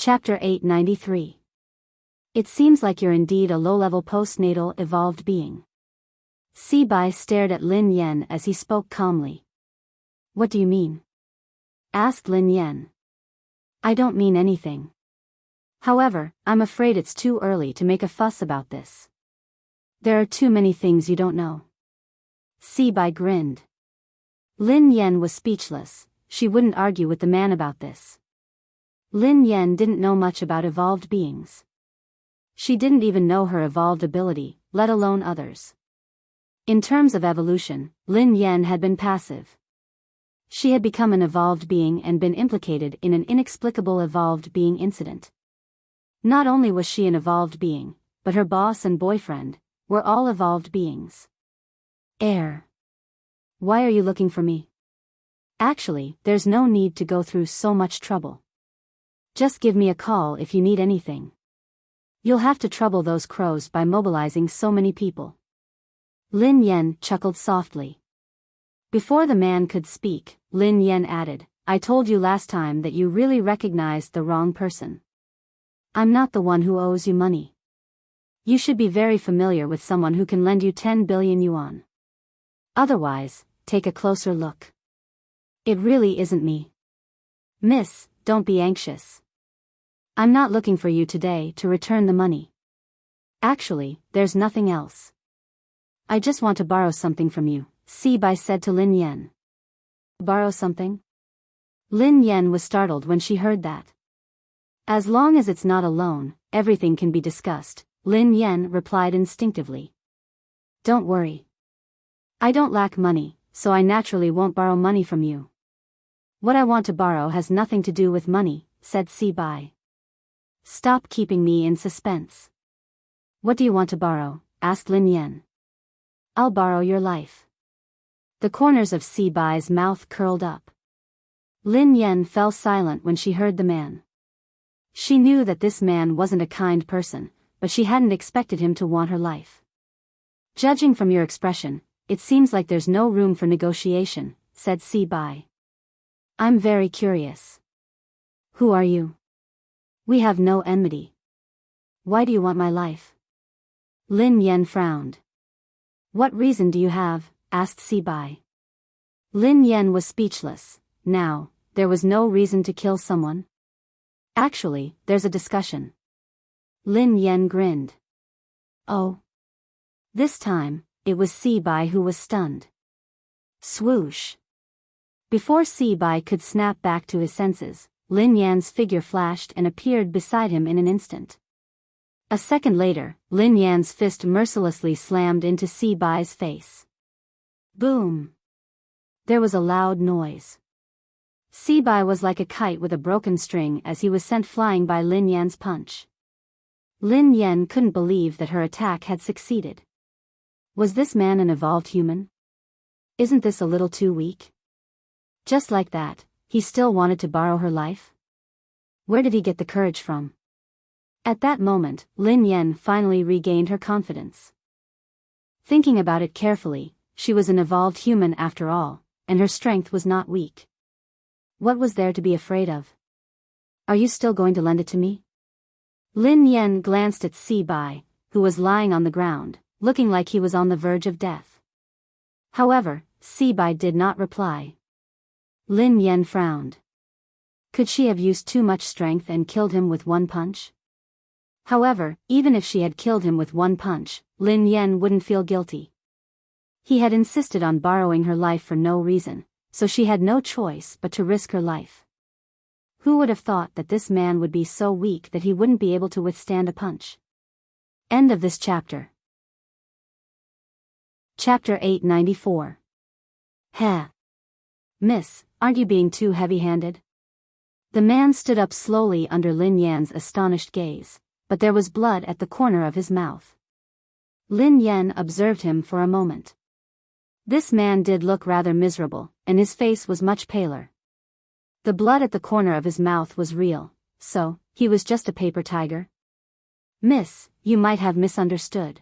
Chapter 893. It seems like you're indeed a low-level postnatal evolved being. Si-bai stared at Lin Yen as he spoke calmly. What do you mean? Asked Lin Yen. I don't mean anything. However, I'm afraid it's too early to make a fuss about this. There are too many things you don't know. Si-bai grinned. Lin Yen was speechless. She wouldn't argue with the man about this. Lin Yen didn't know much about evolved beings. She didn't even know her evolved ability, let alone others. In terms of evolution, Lin Yen had been passive. She had become an evolved being and been implicated in an inexplicable evolved being incident. Not only was she an evolved being, but her boss and boyfriend were all evolved beings. Why are you looking for me? Actually, there's no need to go through so much trouble. Just give me a call if you need anything. You'll have to trouble those crows by mobilizing so many people. Lin Yen chuckled softly. Before the man could speak, Lin Yen added, I told you last time that you really recognized the wrong person. I'm not the one who owes you money. You should be very familiar with someone who can lend you 10 billion yuan. Otherwise, take a closer look. It really isn't me. Miss, don't be anxious. I'm not looking for you today to return the money. Actually, there's nothing else. I just want to borrow something from you, Si-bai said to Lin Yen. Borrow something? Lin Yen was startled when she heard that. As long as it's not a loan, everything can be discussed, Lin Yen replied instinctively. Don't worry. I don't lack money, so I naturally won't borrow money from you. What I want to borrow has nothing to do with money, said Si-bai. Stop keeping me in suspense. What do you want to borrow? Asked Lin Yen. I'll borrow your life. The corners of Si-bai's mouth curled up. Lin Yen fell silent when she heard the man. She knew that this man wasn't a kind person, but she hadn't expected him to want her life. Judging from your expression, it seems like there's no room for negotiation, said Si-bai. I'm very curious. Who are you? We have no enmity. Why do you want my life? Lin Yen frowned. What reason do you have? Asked Si-bai. Lin Yen was speechless. Now, there was no reason to kill someone? Actually, there's a discussion. Lin Yen grinned. Oh. This time, it was Si-bai who was stunned. Swoosh. Before Si-bai could snap back to his senses, Lin Yan's figure flashed and appeared beside him in an instant. A second later, Lin Yan's fist mercilessly slammed into Si-bai's face. Boom! There was a loud noise. Si-bai was like a kite with a broken string as he was sent flying by Lin Yan's punch. Lin Yan couldn't believe that her attack had succeeded. Was this man an evolved human? Isn't this a little too weak? Just like that, he still wanted to borrow her life? Where did he get the courage from? At that moment, Lin Yen finally regained her confidence. Thinking about it carefully, she was an evolved human after all, and her strength was not weak. What was there to be afraid of? Are you still going to lend it to me? Lin Yen glanced at Si-bai, who was lying on the ground, looking like he was on the verge of death. However, Si-bai did not reply. Lin Yen frowned. Could she have used too much strength and killed him with one punch? However, even if she had killed him with one punch, Lin Yen wouldn't feel guilty. He had insisted on borrowing her life for no reason, so she had no choice but to risk her life. Who would have thought that this man would be so weak that he wouldn't be able to withstand a punch? End of this chapter. Chapter 894. Heh. Miss, aren't you being too heavy-handed? The man stood up slowly under Lin Yan's astonished gaze, but there was blood at the corner of his mouth. Lin Yan observed him for a moment. This man did look rather miserable, and his face was much paler. The blood at the corner of his mouth was real, so, he was just a paper tiger? Miss, you might have misunderstood.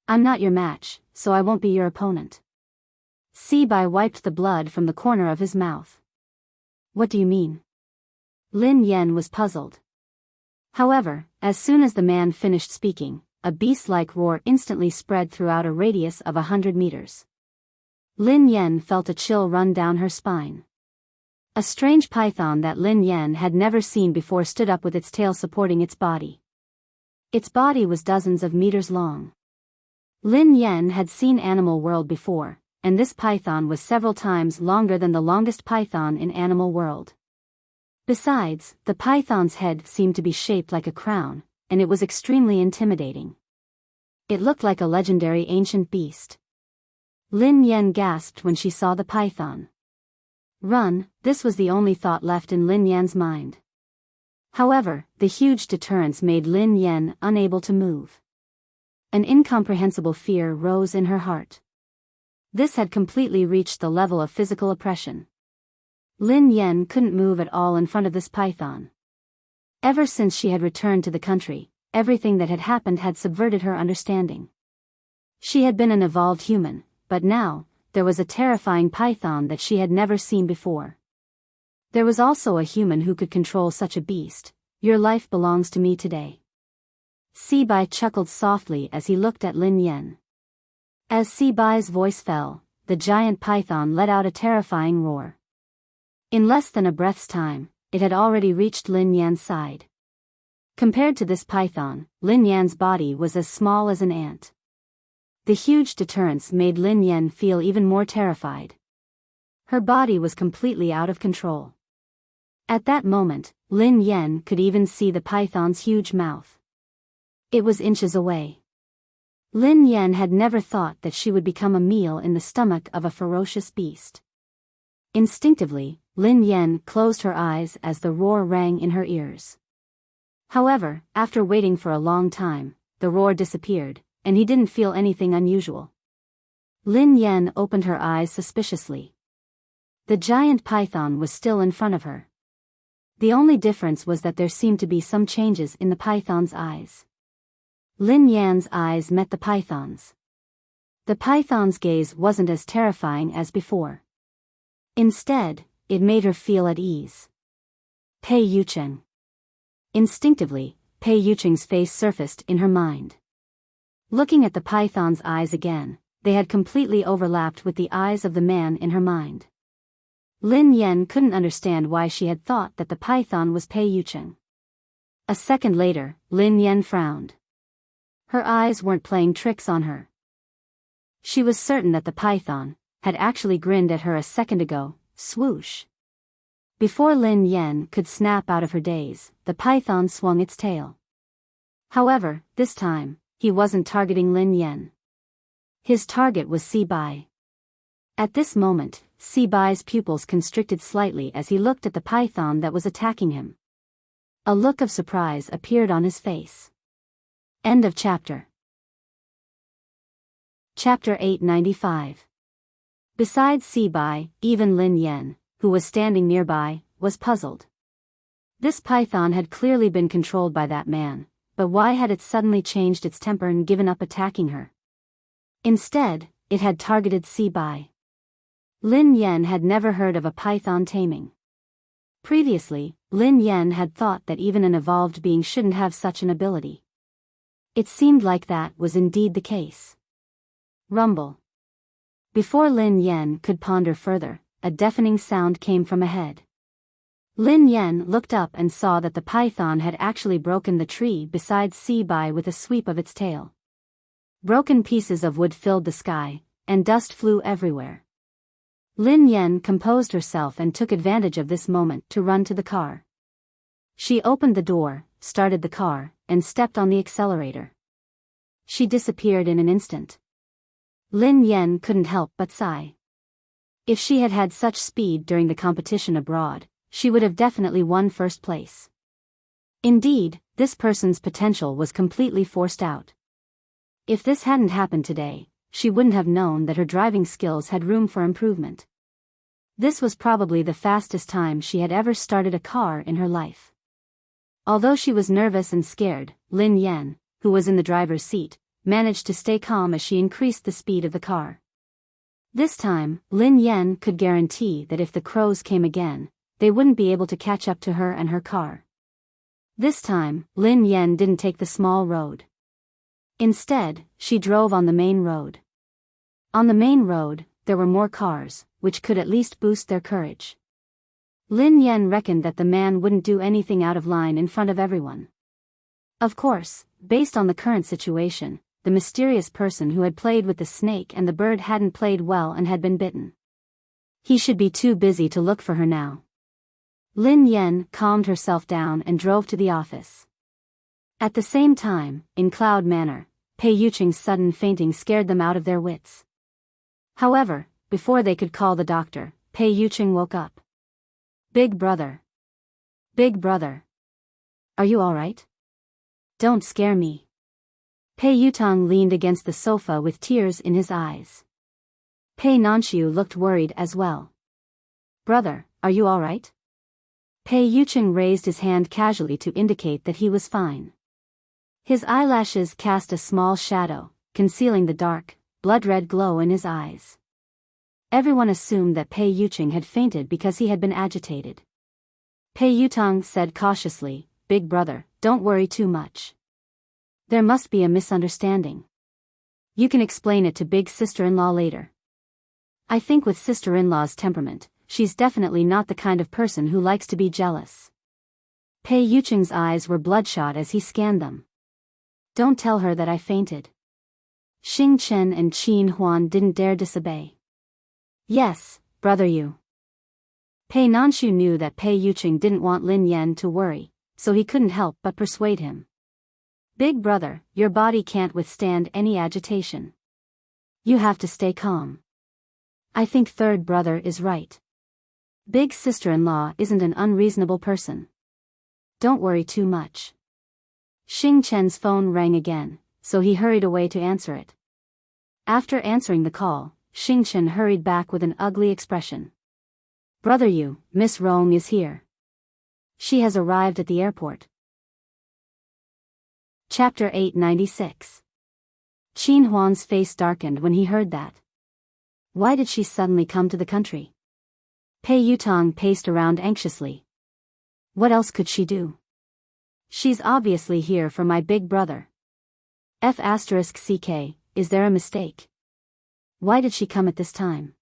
I'm not your match, so I won't be your opponent. Si-bai wiped the blood from the corner of his mouth. What do you mean? Lin Yen was puzzled. However, as soon as the man finished speaking, a beast-like roar instantly spread throughout a radius of 100 meters. Lin Yen felt a chill run down her spine. A strange python that Lin Yen had never seen before stood up with its tail supporting its body. Its body was dozens of meters long. Lin Yen had seen Animal World before, and this python was several times longer than the longest python in Animal World. Besides, the python's head seemed to be shaped like a crown, and it was extremely intimidating. It looked like a legendary ancient beast. Lin Yen gasped when she saw the python. Run, this was the only thought left in Lin Yan's mind. However, the huge deterrence made Lin Yen unable to move. An incomprehensible fear rose in her heart. This had completely reached the level of physical oppression. Lin Yen couldn't move at all in front of this python. Ever since she had returned to the country, everything that had happened had subverted her understanding. She had been an evolved human, but now, there was a terrifying python that she had never seen before. There was also a human who could control such a beast. Your life belongs to me today. Si-bai chuckled softly as he looked at Lin Yen. As Si-bai's voice fell, the giant python let out a terrifying roar. In less than a breath's time, it had already reached Lin Yan's side. Compared to this python, Lin Yan's body was as small as an ant. The huge deterrence made Lin Yan feel even more terrified. Her body was completely out of control. At that moment, Lin Yan could even see the python's huge mouth. It was inches away. Lin Yan had never thought that she would become a meal in the stomach of a ferocious beast. Instinctively, Lin Yen closed her eyes as the roar rang in her ears. However, after waiting for a long time, the roar disappeared, and he didn't feel anything unusual. Lin Yen opened her eyes suspiciously. The giant python was still in front of her. The only difference was that there seemed to be some changes in the python's eyes. Lin Yan's eyes met the python's. The python's gaze wasn't as terrifying as before. Instead, it made her feel at ease. Pei Yucheng. Instinctively, Pei Yucheng's face surfaced in her mind. Looking at the python's eyes again, they had completely overlapped with the eyes of the man in her mind. Lin Yen couldn't understand why she had thought that the python was Pei Yucheng. A second later, Lin Yen frowned. Her eyes weren't playing tricks on her. She was certain that the python had actually grinned at her a second ago. Swoosh. Before Lin Yen could snap out of her daze, the python swung its tail. However, this time, he wasn't targeting Lin Yen. His target was Si-bai. At this moment, Si-bai's pupils constricted slightly as he looked at the python that was attacking him. A look of surprise appeared on his face. End of chapter. Chapter 895. Besides Si-bai, even Lin Yen, who was standing nearby, was puzzled. This python had clearly been controlled by that man, but why had it suddenly changed its temper and given up attacking her? Instead, it had targeted Si-bai. Lin Yen had never heard of a python taming. Previously, Lin Yen had thought that even an evolved being shouldn't have such an ability. It seemed like that was indeed the case. Rumble. Before Lin Yen could ponder further, a deafening sound came from ahead. Lin Yen looked up and saw that the python had actually broken the tree beside Si-bai with a sweep of its tail. Broken pieces of wood filled the sky, and dust flew everywhere. Lin Yen composed herself and took advantage of this moment to run to the car. She opened the door, started the car, and stepped on the accelerator. She disappeared in an instant. Lin Yen couldn't help but sigh. If she had had such speed during the competition abroad, she would have definitely won first place. Indeed, this person's potential was completely forced out. If this hadn't happened today, she wouldn't have known that her driving skills had room for improvement. This was probably the fastest time she had ever started a car in her life. Although she was nervous and scared, Lin Yen, who was in the driver's seat, managed to stay calm as she increased the speed of the car. This time, Lin Yen could guarantee that if the crows came again, they wouldn't be able to catch up to her and her car. This time, Lin Yen didn't take the small road. Instead, she drove on the main road. On the main road, there were more cars, which could at least boost their courage. Lin Yen reckoned that the man wouldn't do anything out of line in front of everyone. Of course, based on the current situation, the mysterious person who had played with the snake and the bird hadn't played well and had been bitten. He should be too busy to look for her now. Lin Yen calmed herself down and drove to the office. At the same time, in Cloud Manor, Pei Yuqing's sudden fainting scared them out of their wits. However, before they could call the doctor, Pei Yuqing woke up. Big brother. Big brother. Are you alright? Don't scare me. Pei Yutong leaned against the sofa with tears in his eyes. Pei Nanxiu looked worried as well. Brother, are you alright? Pei Yuqing raised his hand casually to indicate that he was fine. His eyelashes cast a small shadow, concealing the dark, blood-red glow in his eyes. Everyone assumed that Pei Yuqing had fainted because he had been agitated. Pei Yutong said cautiously, Big brother, don't worry too much. There must be a misunderstanding. You can explain it to big sister-in-law later. I think with sister-in-law's temperament, she's definitely not the kind of person who likes to be jealous. Pei Yuqing's eyes were bloodshot as he scanned them. Don't tell her that I fainted. Xing Chen and Qin Huan didn't dare disobey. Yes, brother you. Pei Nanxiu knew that Pei Yuqing didn't want Lin Yen to worry, so he couldn't help but persuade him. Big brother, your body can't withstand any agitation. You have to stay calm. I think third brother is right. Big sister-in-law isn't an unreasonable person. Don't worry too much. Xing Chen's phone rang again, so he hurried away to answer it. After answering the call, Xing Chen hurried back with an ugly expression. Brother you, Miss Rong is here. She has arrived at the airport. Chapter 896. Qin Huan's face darkened when he heard that. Why did she suddenly come to the country? Pei Yutong paced around anxiously. What else could she do? She's obviously here for my big brother. F***CK, is there a mistake? Why did she come at this time?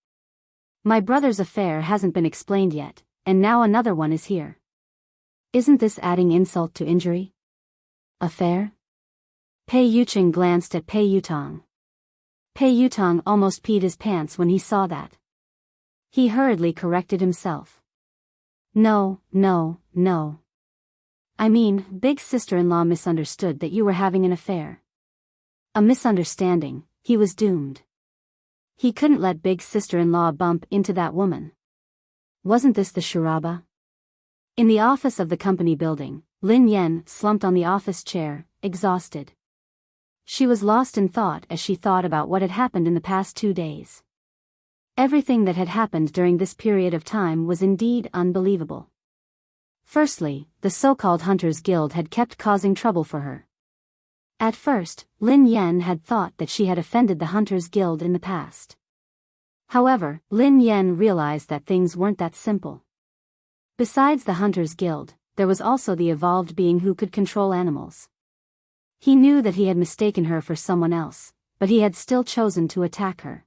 My brother's affair hasn't been explained yet, and now another one is here. Isn't this adding insult to injury? Affair? Pei Yuqing glanced at Pei Yutong. Pei Yutong almost peed his pants when he saw that. He hurriedly corrected himself. No. I mean, big sister-in-law misunderstood that you were having an affair. A misunderstanding, he was doomed. He couldn't let big sister-in-law bump into that woman. Wasn't this the charaba? In the office of the company building, Lin Yen slumped on the office chair, exhausted. She was lost in thought as she thought about what had happened in the past 2 days. Everything that had happened during this period of time was indeed unbelievable. Firstly, the so-called Hunters Guild had kept causing trouble for her. At first, Lin Yen had thought that she had offended the Hunters Guild in the past. However, Lin Yen realized that things weren't that simple. Besides the Hunters Guild, there was also the evolved being who could control animals. He knew that he had mistaken her for someone else, but he had still chosen to attack her.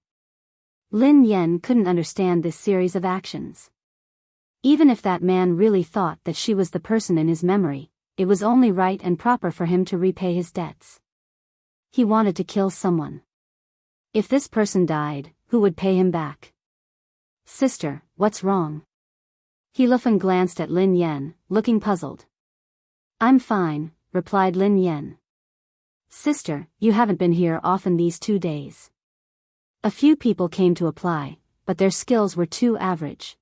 Lin Yen couldn't understand this series of actions. Even if that man really thought that she was the person in his memory, it was only right and proper for him to repay his debts. He wanted to kill someone. If this person died, who would pay him back? Sister, what's wrong? He Lufeng glanced at Lin Yen, looking puzzled. I'm fine, replied Lin Yen. Sister, you haven't been here often these 2 days. A few people came to apply, but their skills were too average.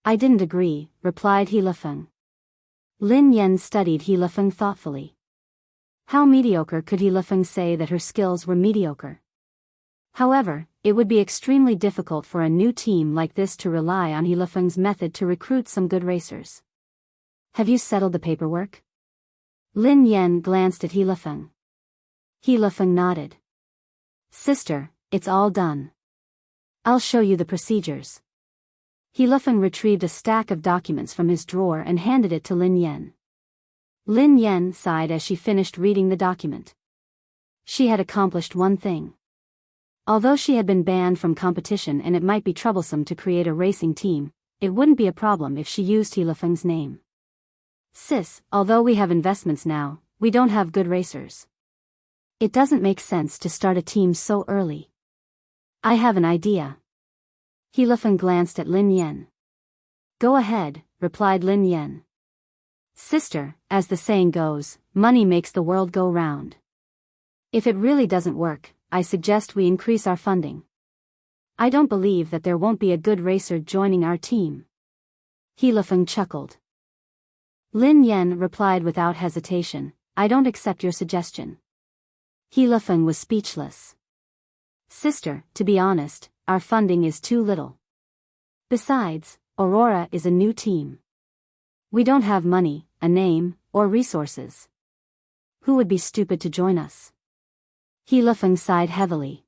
I didn't agree, replied He Lufeng. Lin Yen studied He Lufeng thoughtfully. How mediocre could He Lufeng say that her skills were mediocre? However, it would be extremely difficult for a new team like this to rely on He Lufeng's method to recruit some good racers. Have you settled the paperwork? Lin Yen glanced at He Lufeng. He Lufeng nodded. Sister, it's all done. I'll show you the procedures. He Lufeng retrieved a stack of documents from his drawer and handed it to Lin Yen. Lin Yan sighed as she finished reading the document. She had accomplished one thing. Although she had been banned from competition and it might be troublesome to create a racing team, it wouldn't be a problem if she used Hilifeng's name. Sis, although we have investments now, we don't have good racers. It doesn't make sense to start a team so early. I have an idea. Hilifeng glanced at Lin Yan. Go ahead, replied Lin Yan. Sister, as the saying goes, money makes the world go round. If it really doesn't work, I suggest we increase our funding. I don't believe that there won't be a good racer joining our team. Hilifeng chuckled. Lin Yan replied without hesitation, I don't accept your suggestion. Hilifeng was speechless. Sister, to be honest, our funding is too little. Besides, Aurora is a new team. We don't have money, a name, or resources. Who would be stupid to join us? Hilifeng sighed heavily.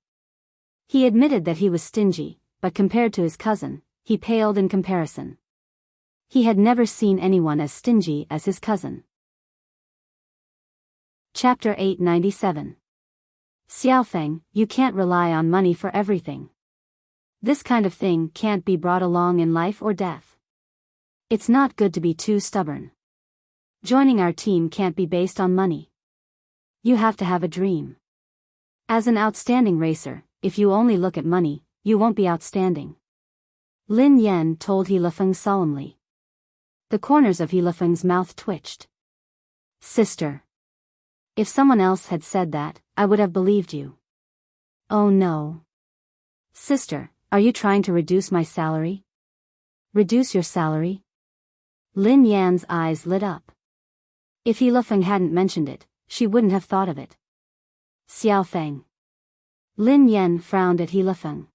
He admitted that he was stingy, but compared to his cousin, he paled in comparison. He had never seen anyone as stingy as his cousin. Chapter 897. Xiaofeng, you can't rely on money for everything. This kind of thing can't be brought along in life or death. It's not good to be too stubborn. Joining our team can't be based on money. You have to have a dream. As an outstanding racer, if you only look at money, you won't be outstanding. Lin Yan told Hilifeng solemnly. The corners of Hilifeng's mouth twitched. Sister. If someone else had said that, I would have believed you. Oh no. Sister, are you trying to reduce my salary? Reduce your salary? Lin Yan's eyes lit up. If Hilifeng hadn't mentioned it, she wouldn't have thought of it. Xiaofeng. Lin Yan frowned at Hilifeng.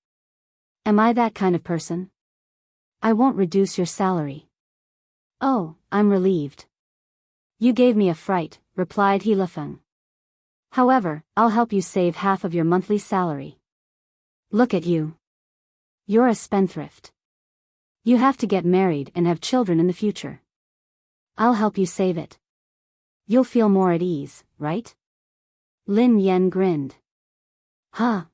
Am I that kind of person? I won't reduce your salary. Oh, I'm relieved. You gave me a fright, replied Hilifeng. However, I'll help you save half of your monthly salary. Look at you. You're a spendthrift. You have to get married and have children in the future. I'll help you save it. You'll feel more at ease, right? Lin Yan grinned. Huh?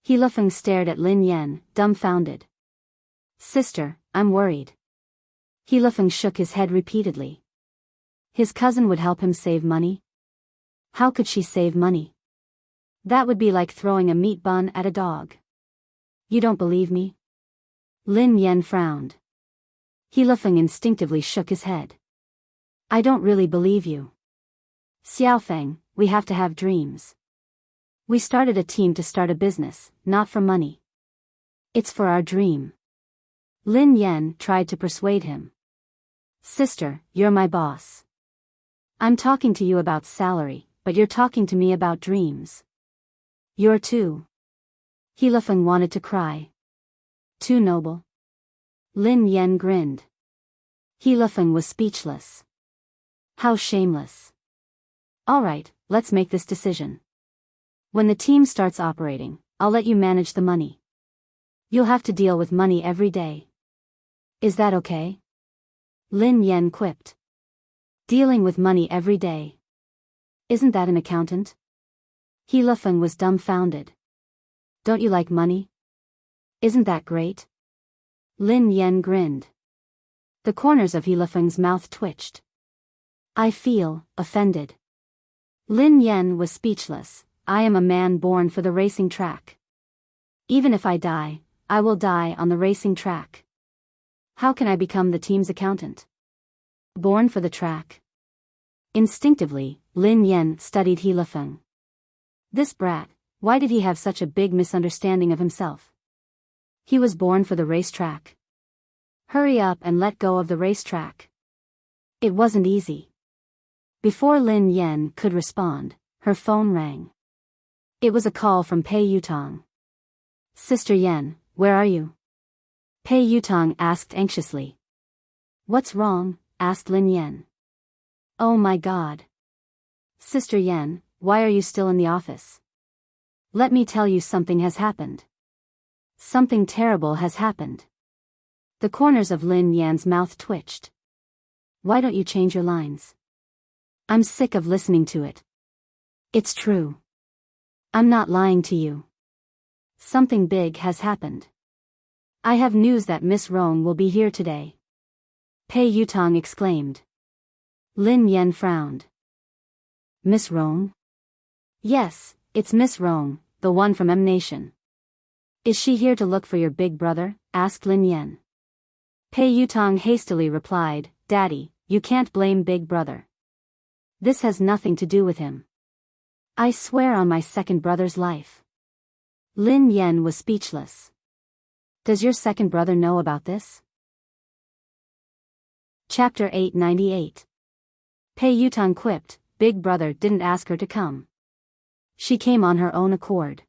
Hilifeng stared at Lin Yan, dumbfounded. Sister, I'm worried. Hilifeng shook his head repeatedly. His cousin would help him save money? How could she save money? That would be like throwing a meat bun at a dog. You don't believe me? Lin Yan frowned. Hilifeng instinctively shook his head. I don't really believe you. Xiaofeng, we have to have dreams. We started a team to start a business, not for money. It's for our dream. Lin Yan tried to persuade him. Sister, you're my boss. I'm talking to you about salary, but you're talking to me about dreams. You're too. Hilifeng wanted to cry. Too noble. Lin Yan grinned. Hilifeng was speechless. How shameless. All right, let's make this decision. When the team starts operating, I'll let you manage the money. You'll have to deal with money every day. Is that okay? Lin Yan quipped. Dealing with money every day. Isn't that an accountant? Hilifeng was dumbfounded. Don't you like money? Isn't that great? Lin Yan grinned. The corners of Hilifeng's mouth twitched. I feel offended. Lin Yan was speechless. I am a man born for the racing track. Even if I die, I will die on the racing track. How can I become the team's accountant? Born for the track. Instinctively, Lin Yan studied Hilifeng. This brat, why did he have such a big misunderstanding of himself? He was born for the racetrack. Hurry up and let go of the racetrack. It wasn't easy. Before Lin Yan could respond, her phone rang. It was a call from Pei Yutong. Sister Yan, where are you? Pei Yutong asked anxiously. What's wrong? Asked Lin Yan. Oh my God. Sister Yan, why are you still in the office? Let me tell you, something has happened. Something terrible has happened. The corners of Lin Yan's mouth twitched. Why don't you change your lines? I'm sick of listening to it. It's true. I'm not lying to you. Something big has happened. I have news that Miss Rong will be here today. Pei Yutong exclaimed. Lin Yen frowned. Miss Rong? Yes, it's Miss Rong, the one from M Nation. Is she here to look for your big brother? Asked Lin Yen. Pei Yutong hastily replied, Daddy, you can't blame big brother. This has nothing to do with him. I swear on my second brother's life. Lin Yen was speechless. Does your second brother know about this? Chapter 898. Pei Yutong quipped, Big brother didn't ask her to come. She came on her own accord.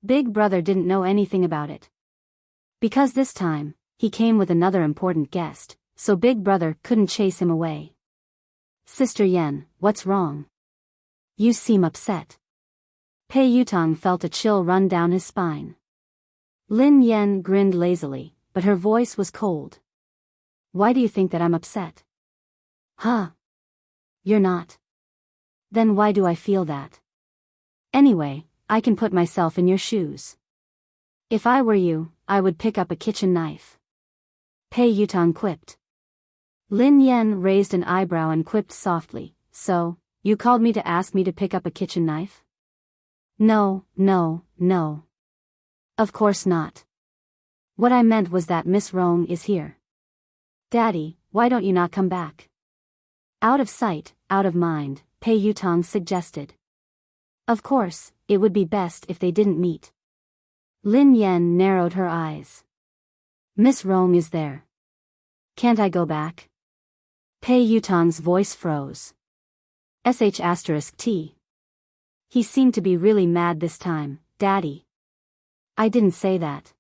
Big brother didn't know anything about it. Because this time, he came with another important guest, so big brother couldn't chase him away. Sister Yen, what's wrong? You seem upset. Pei Yutong felt a chill run down his spine. Lin Yen grinned lazily, but her voice was cold. Why do you think that I'm upset? Huh? You're not. Then why do I feel that? Anyway, I can put myself in your shoes. If I were you, I would pick up a kitchen knife. Pei Yutong quipped. Lin Yen raised an eyebrow and quipped softly, So, you called me to ask me to pick up a kitchen knife? No. Of course not. What I meant was that Miss Rong is here. Daddy, why don't you not come back? Out of sight, out of mind, Pei Yutong suggested. Of course, it would be best if they didn't meet. Lin Yen narrowed her eyes. Miss Rong is there. Can't I go back? Pei Yutong's voice froze. *T. He seemed to be really mad this time, Daddy. I didn't say that.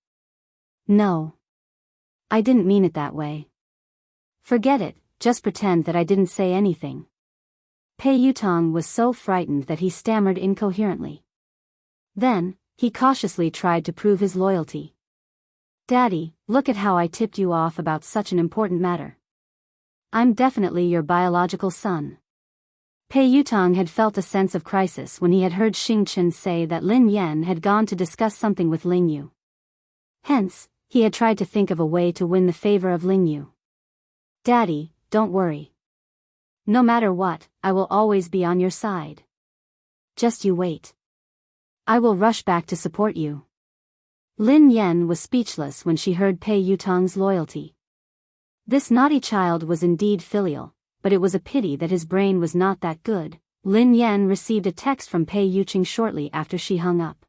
No. I didn't mean it that way. Forget it, just pretend that I didn't say anything. Pei Yutong was so frightened that he stammered incoherently. Then, he cautiously tried to prove his loyalty. Daddy, look at how I tipped you off about such an important matter. I'm definitely your biological son. Pei Yutong had felt a sense of crisis when he had heard Xing Chen say that Lin Yen had gone to discuss something with Ling Yu. Hence, he had tried to think of a way to win the favor of Ling Yu. Daddy, don't worry. No matter what, I will always be on your side. Just you wait. I will rush back to support you. Lin Yen was speechless when she heard Pei Yutong's loyalty. This naughty child was indeed filial, but it was a pity that his brain was not that good. Lin Yen received a text from Pei Yuching shortly after she hung up.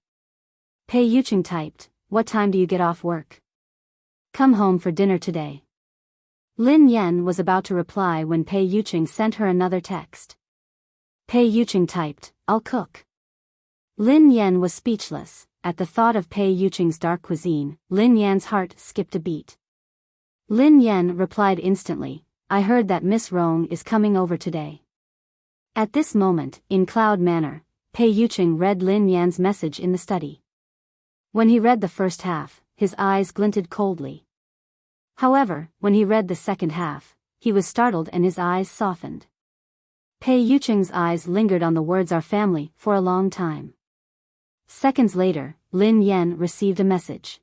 Pei Yuching typed, What time do you get off work? Come home for dinner today. Lin Yen was about to reply when Pei Yuching sent her another text. Pei Yuching typed, I'll cook. Lin Yen was speechless. At the thought of Pei Yuching's dark cuisine, Lin Yan's heart skipped a beat. Lin Yen replied instantly, I heard that Miss Rong is coming over today. At this moment, in Cloud Manor, Pei Yuching read Lin Yan's message in the study. When he read the first half, his eyes glinted coldly. However, when he read the second half, he was startled and his eyes softened. Pei Yuching's eyes lingered on the words our family for a long time. Seconds later, Lin Yen received a message.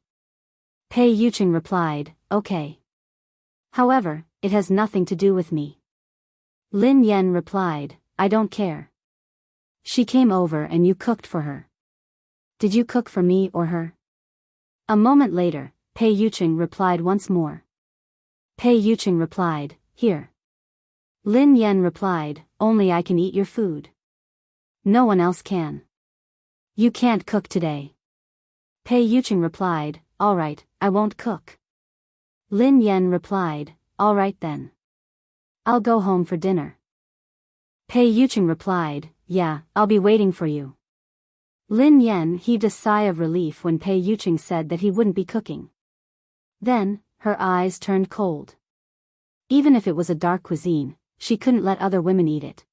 Pei Yuching replied, Okay. However, it has nothing to do with me. Lin Yen replied, I don't care. She came over and you cooked for her. Did you cook for me or her? A moment later, Pei Yuching replied once more. Pei Yuching replied, Here. Lin Yen replied, Only I can eat your food. No one else can. You can't cook today. Pei Yuching replied, All right, I won't cook. Lin Yen replied, All right then. I'll go home for dinner. Pei Yuching replied, Yeah, I'll be waiting for you. Lin Yen heaved a sigh of relief when Pei Yuching said that he wouldn't be cooking. Then, her eyes turned cold. Even if it was a dark cuisine, she couldn't let other women eat it.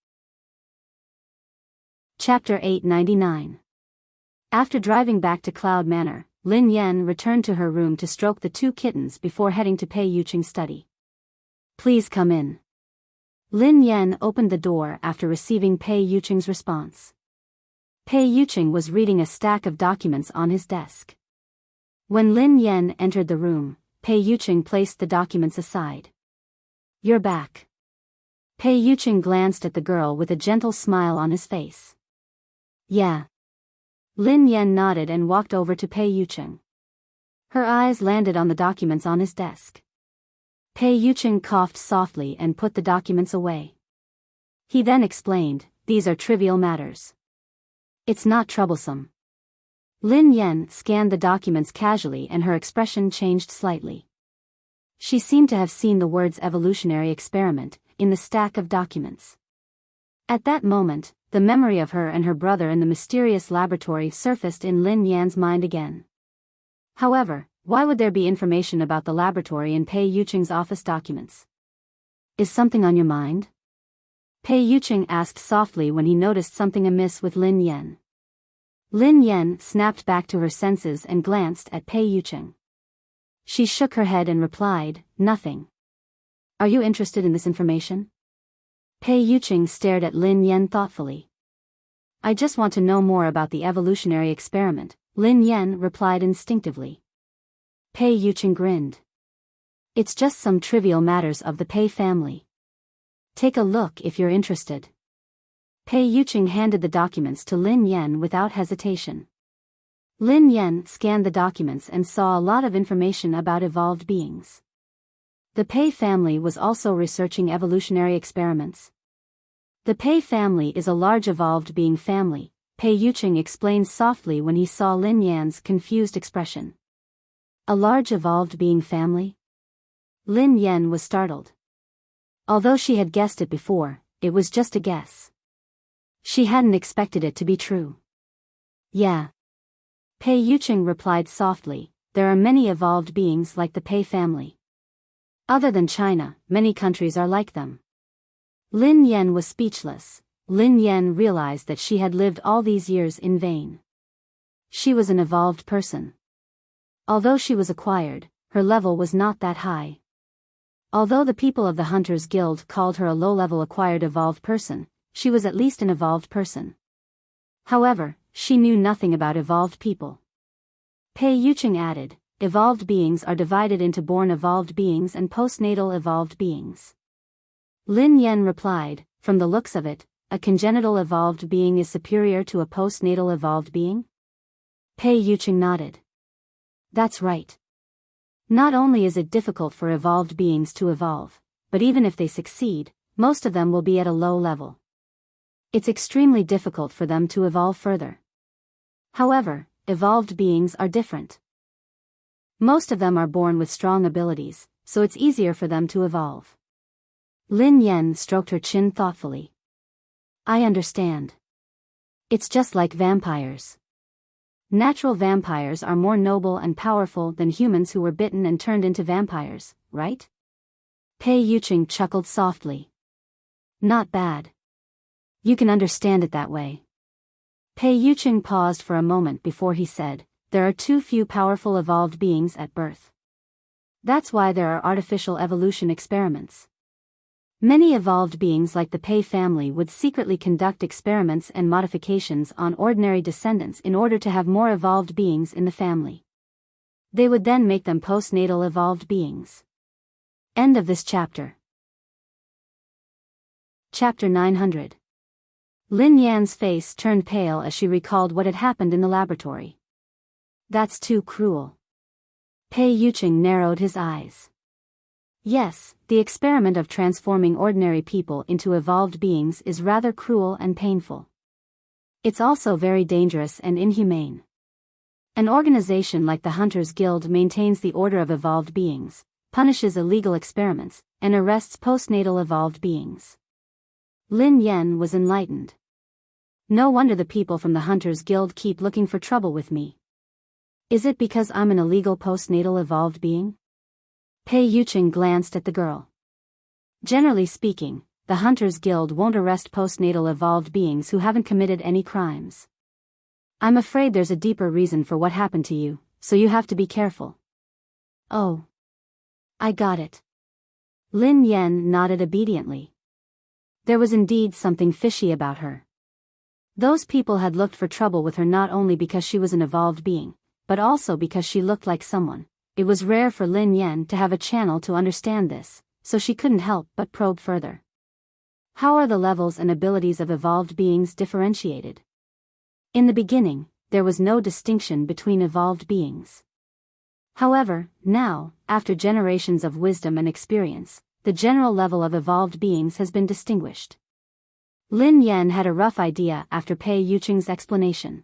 Chapter 899. After driving back to Cloud Manor, Lin Yen returned to her room to stroke the two kittens before heading to Pei Yuching's study. Please come in. Lin Yan opened the door after receiving Pei Yucheng's response. Pei Yucheng was reading a stack of documents on his desk. When Lin Yan entered the room, Pei Yucheng placed the documents aside. "You're back." Pei Yucheng glanced at the girl with a gentle smile on his face. "Yeah." Lin Yan nodded and walked over to Pei Yucheng. Her eyes landed on the documents on his desk. Pei Yucheng coughed softly and put the documents away. He then explained, "These are trivial matters. It's not troublesome." Lin Yan scanned the documents casually and her expression changed slightly. She seemed to have seen the words evolutionary experiment in the stack of documents. At that moment, the memory of her and her brother in the mysterious laboratory surfaced in Lin Yan's mind again. However, why would there be information about the laboratory in Pei Yucheng's office documents? "Is something on your mind?" Pei Yucheng asked softly when he noticed something amiss with Lin Yan. Lin Yan snapped back to her senses and glanced at Pei Yucheng. She shook her head and replied, "Nothing." "Are you interested in this information?" Pei Yucheng stared at Lin Yan thoughtfully. "I just want to know more about the evolutionary experiment," Lin Yan replied instinctively. Pei Yucheng grinned. "It's just some trivial matters of the Pei family. Take a look if you're interested." Pei Yucheng handed the documents to Lin Yan without hesitation. Lin Yan scanned the documents and saw a lot of information about evolved beings. The Pei family was also researching evolutionary experiments. The Pei family is a large evolved being family, Pei Yucheng explained softly when he saw Lin Yan's confused expression. A large evolved being family? Lin Yan was startled. Although she had guessed it before, it was just a guess. She hadn't expected it to be true. "Yeah." Pei Yucheng replied softly, "There are many evolved beings like the Pei family. Other than China, many countries are like them." Lin Yan was speechless. Lin Yan realized that she had lived all these years in vain. She was an evolved person. Although she was acquired, her level was not that high. Although the people of the Hunters Guild called her a low-level acquired evolved person, she was at least an evolved person. However, she knew nothing about evolved people. Pei Yucheng added, "Evolved beings are divided into born evolved beings and postnatal evolved beings." Lin Yan replied, "From the looks of it, a congenital evolved being is superior to a postnatal evolved being?" Pei Yucheng nodded. "That's right. Not only is it difficult for evolved beings to evolve, but even if they succeed, most of them will be at a low level. It's extremely difficult for them to evolve further. However, evolved beings are different. Most of them are born with strong abilities, so it's easier for them to evolve." Lin Yan stroked her chin thoughtfully. "I understand. It's just like vampires. Natural vampires are more noble and powerful than humans who were bitten and turned into vampires, right?" Pei Yucheng chuckled softly. "Not bad. You can understand it that way." Pei Yucheng paused for a moment before he said, "There are too few powerful evolved beings at birth. That's why there are artificial evolution experiments. Many evolved beings like the Pei family would secretly conduct experiments and modifications on ordinary descendants in order to have more evolved beings in the family. They would then make them postnatal evolved beings." End of this chapter. Chapter 900. Lin Yan's face turned pale as she recalled what had happened in the laboratory. "That's too cruel." Pei Yucheng narrowed his eyes. "Yes, the experiment of transforming ordinary people into evolved beings is rather cruel and painful. It's also very dangerous and inhumane. An organization like the Hunters Guild maintains the order of evolved beings, punishes illegal experiments, and arrests postnatal evolved beings." Lin Yan was enlightened. "No wonder the people from the Hunters Guild keep looking for trouble with me. Is it because I'm an illegal postnatal evolved being?" Pei Yucheng glanced at the girl. "Generally speaking, the Hunters Guild won't arrest postnatal evolved beings who haven't committed any crimes. I'm afraid there's a deeper reason for what happened to you, so you have to be careful." "Oh. I got it." Lin Yan nodded obediently. There was indeed something fishy about her. Those people had looked for trouble with her not only because she was an evolved being, but also because she looked like someone. It was rare for Lin Yan to have a channel to understand this, so she couldn't help but probe further. How are the levels and abilities of evolved beings differentiated? In the beginning, there was no distinction between evolved beings. However, now, after generations of wisdom and experience, the general level of evolved beings has been distinguished. Lin Yan had a rough idea after Pei Yuqing's explanation.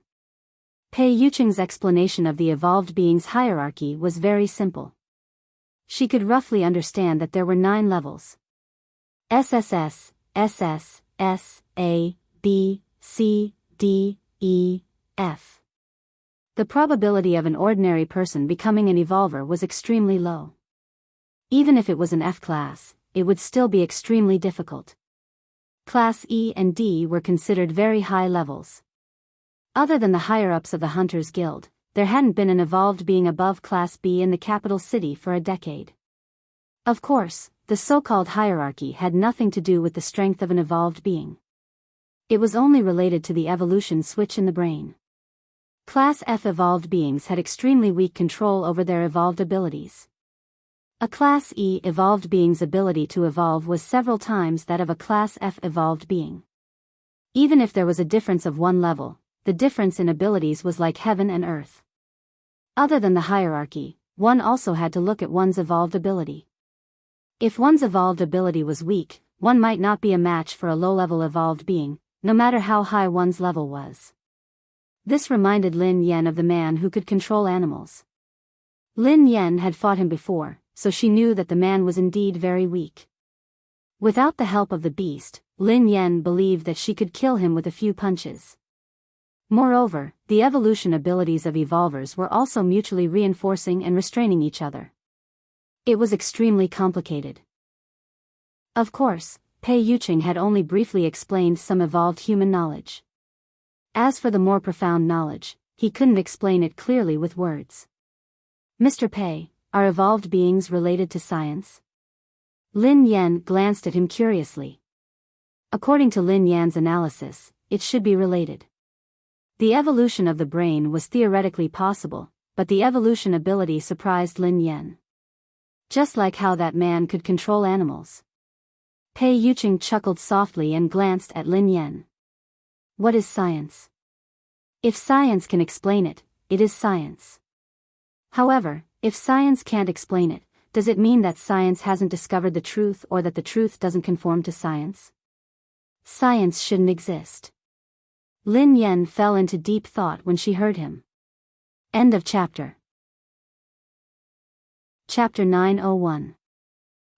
Pei Yuqing's explanation of the evolved beings' hierarchy was very simple. She could roughly understand that there were 9 levels. SSS, SS, S, A, B, C, D, E, F. The probability of an ordinary person becoming an evolver was extremely low. Even if it was an F class, it would still be extremely difficult. Class E and D were considered very high levels. Other than the higher-ups of the Hunters Guild, there hadn't been an evolved being above Class B in the capital city for a decade. Of course, the so-called hierarchy had nothing to do with the strength of an evolved being. It was only related to the evolution switch in the brain. Class F evolved beings had extremely weak control over their evolved abilities. A Class E evolved being's ability to evolve was several times that of a Class F evolved being. Even if there was a difference of 1 level, the difference in abilities was like heaven and earth. Other than the hierarchy, one also had to look at one's evolved ability. If one's evolved ability was weak, one might not be a match for a low-level evolved being, no matter how high one's level was. This reminded Lin Yan of the man who could control animals. Lin Yan had fought him before, so she knew that the man was indeed very weak. Without the help of the beast, Lin Yan believed that she could kill him with a few punches. Moreover, the evolution abilities of evolvers were also mutually reinforcing and restraining each other. It was extremely complicated. Of course, Pei Yuqing had only briefly explained some evolved human knowledge. As for the more profound knowledge, he couldn't explain it clearly with words. Mr. Pei, are evolved beings related to science? Lin Yan glanced at him curiously. According to Lin Yan's analysis, it should be related. The evolution of the brain was theoretically possible, but the evolution ability surprised Lin Yan. Just like how that man could control animals. Pei Yuqing chuckled softly and glanced at Lin Yan. What is science? If science can explain it, it is science. However, if science can't explain it, does it mean that science hasn't discovered the truth or that the truth doesn't conform to science? Science shouldn't exist. Lin Yan fell into deep thought when she heard him. End of chapter. Chapter 901.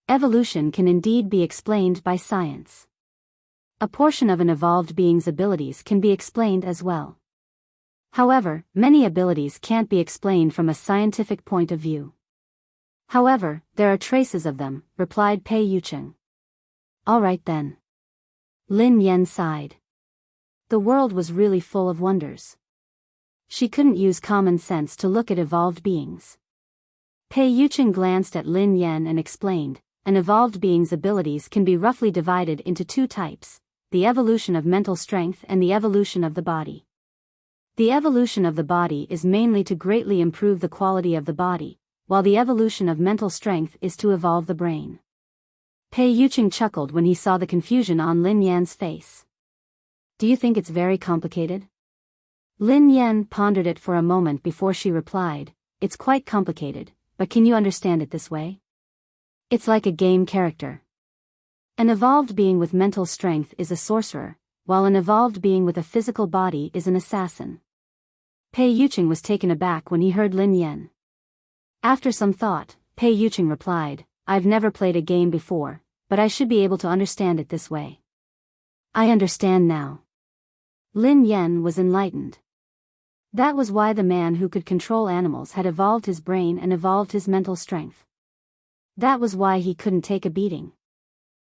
Evolution can indeed be explained by science. A portion of an evolved being's abilities can be explained as well. However, many abilities can't be explained from a scientific point of view. However, there are traces of them, replied Pei Yuqing. All right then. Lin Yan sighed. The world was really full of wonders. She couldn't use common sense to look at evolved beings. Pei Yuqing glanced at Lin Yan and explained, an evolved being's abilities can be roughly divided into 2 types, the evolution of mental strength and the evolution of the body. The evolution of the body is mainly to greatly improve the quality of the body, while the evolution of mental strength is to evolve the brain. Pei Yuqing chuckled when he saw the confusion on Lin Yan's face. Do you think it's very complicated? Lin Yan pondered it for a moment before she replied, it's quite complicated, but can you understand it this way? It's like a game character. An evolved being with mental strength is a sorcerer, while an evolved being with a physical body is an assassin. Pei Yuqing was taken aback when he heard Lin Yan. After some thought, Pei Yuqing replied, I've never played a game before, but I should be able to understand it this way. I understand now. Lin Yan was enlightened. That was why the man who could control animals had evolved his brain and evolved his mental strength. That was why he couldn't take a beating.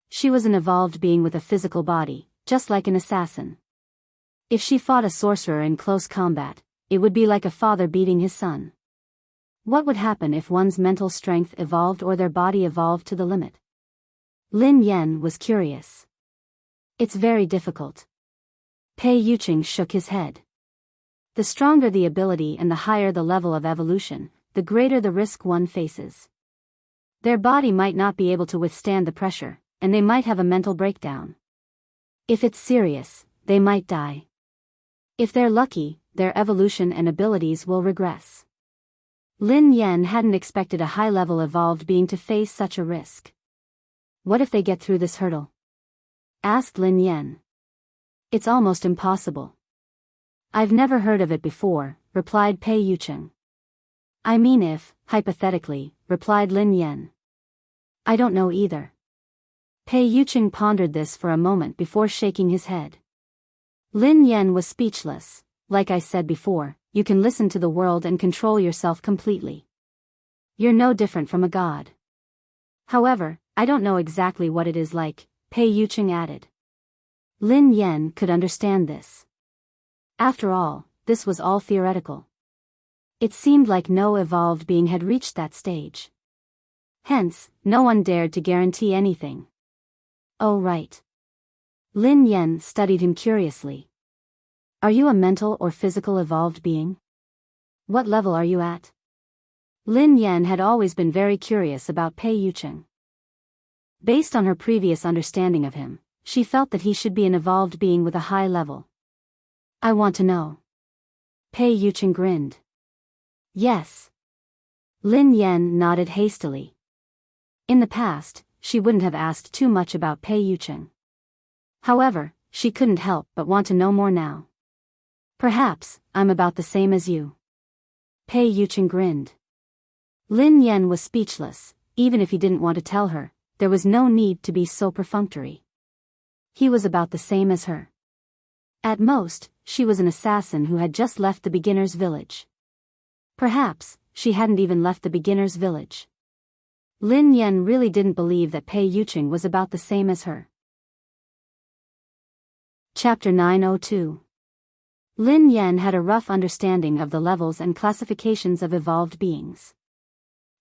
She was an evolved being with a physical body, just like an assassin. If she fought a sorcerer in close combat, it would be like a father beating his son. What would happen if one's mental strength evolved or their body evolved to the limit? Lin Yan was curious. It's very difficult. Pei Yuqing shook his head. The stronger the ability and the higher the level of evolution, the greater the risk one faces. Their body might not be able to withstand the pressure, and they might have a mental breakdown. If it's serious, they might die. If they're lucky, their evolution and abilities will regress. Lin Yan hadn't expected a high-level evolved being to face such a risk. What if they get through this hurdle? Asked Lin Yan. It's almost impossible. I've never heard of it before, replied Pei Yuqing. I mean if, hypothetically, replied Lin Yan. I don't know either. Pei Yuqing pondered this for a moment before shaking his head. Lin Yan was speechless. Like I said before, you can listen to the world and control yourself completely. You're no different from a god. However, I don't know exactly what it is like, Pei Yuqing added. Lin Yan could understand this. After all, this was all theoretical. It seemed like no evolved being had reached that stage. Hence, no one dared to guarantee anything. Oh right. Lin Yan studied him curiously. Are you a mental or physical evolved being? What level are you at? Lin Yan had always been very curious about Pei Yuqing. Based on her previous understanding of him, she felt that he should be an evolved being with a high level. I want to know. Pei Yuqing grinned. Yes. Lin Yan nodded hastily. In the past, she wouldn't have asked too much about Pei Yuqing. However, she couldn't help but want to know more now. Perhaps, I'm about the same as you. Pei Yuqing grinned. Lin Yan was speechless. Even if he didn't want to tell her, there was no need to be so perfunctory. He was about the same as her. At most, she was an assassin who had just left the beginner's village. Perhaps, she hadn't even left the beginner's village. Lin Yan really didn't believe that Pei Yuqing was about the same as her. Chapter 902. Lin Yan had a rough understanding of the levels and classifications of evolved beings.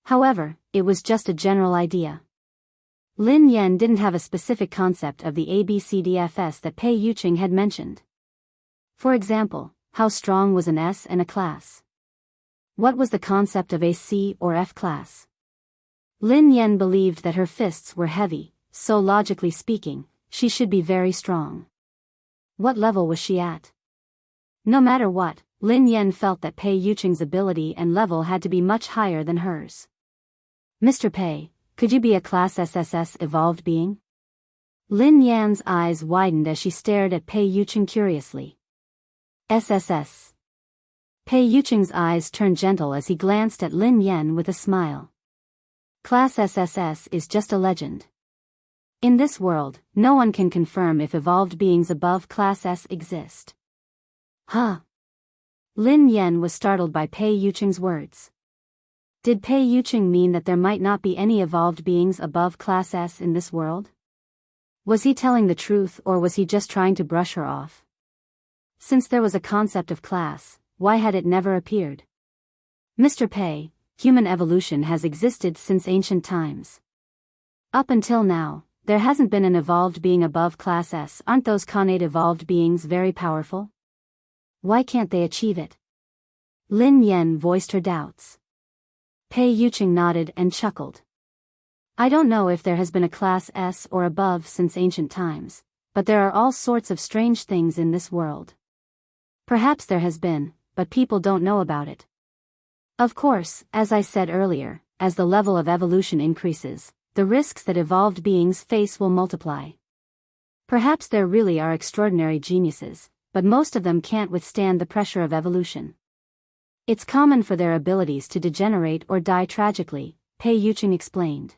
However, it was just a general idea. Lin Yan didn't have a specific concept of the ABCDFS that Pei Yuqing had mentioned. For example, how strong was an S and a class? What was the concept of a C or F class? Lin Yan believed that her fists were heavy, so logically speaking, she should be very strong. What level was she at? No matter what, Lin Yan felt that Pei Yuqing's ability and level had to be much higher than hers. Mr. Pei, could you be a class SSS evolved being? Lin Yan's eyes widened as she stared at Pei Yuqing curiously. SSS. Pei Yuqing's eyes turned gentle as he glanced at Lin Yan with a smile. Class SSS is just a legend. In this world, no one can confirm if evolved beings above Class S exist. Huh? Lin Yan was startled by Pei Yuqing's words. Did Pei Yuqing mean that there might not be any evolved beings above Class S in this world? Was he telling the truth or was he just trying to brush her off? Since there was a concept of class, why had it never appeared? Mr. Pei, human evolution has existed since ancient times. Up until now, there hasn't been an evolved being above Class S. Aren't those connate evolved beings very powerful? Why can't they achieve it? Lin Yan voiced her doubts. Pei Yuqing nodded and chuckled. I don't know if there has been a Class S or above since ancient times, but there are all sorts of strange things in this world. Perhaps there has been, but people don't know about it. Of course, as I said earlier, as the level of evolution increases, the risks that evolved beings face will multiply. Perhaps there really are extraordinary geniuses, but most of them can't withstand the pressure of evolution. It's common for their abilities to degenerate or die tragically, Pei Yuqing explained.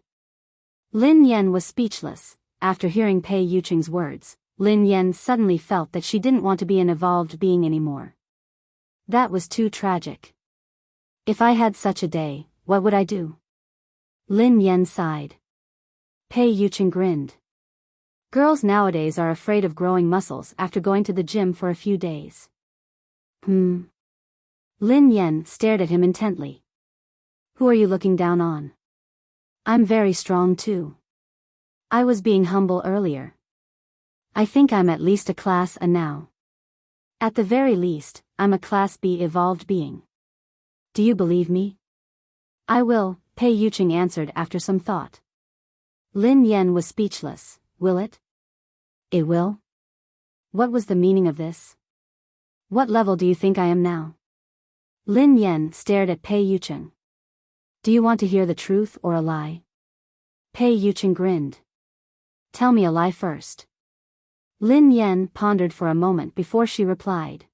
Lin Yan was speechless. After hearing Pei Yuqing's words, Lin Yan suddenly felt that she didn't want to be an evolved being anymore. That was too tragic. If I had such a day, what would I do? Lin Yan sighed. Pei Yuqing grinned. Girls nowadays are afraid of growing muscles after going to the gym for a few days. Lin Yan stared at him intently. Who are you looking down on? I'm very strong too. I was being humble earlier. I think I'm at least a Class A now. At the very least, I'm a Class B evolved being. Do you believe me? I will, Pei Yuqing answered after some thought. Lin Yan was speechless. Will it? It will? What was the meaning of this? What level do you think I am now? Lin Yan stared at Pei Yuqing. Do you want to hear the truth or a lie? Pei Yuqing grinned. Tell me a lie first. Lin Yan pondered for a moment before she replied.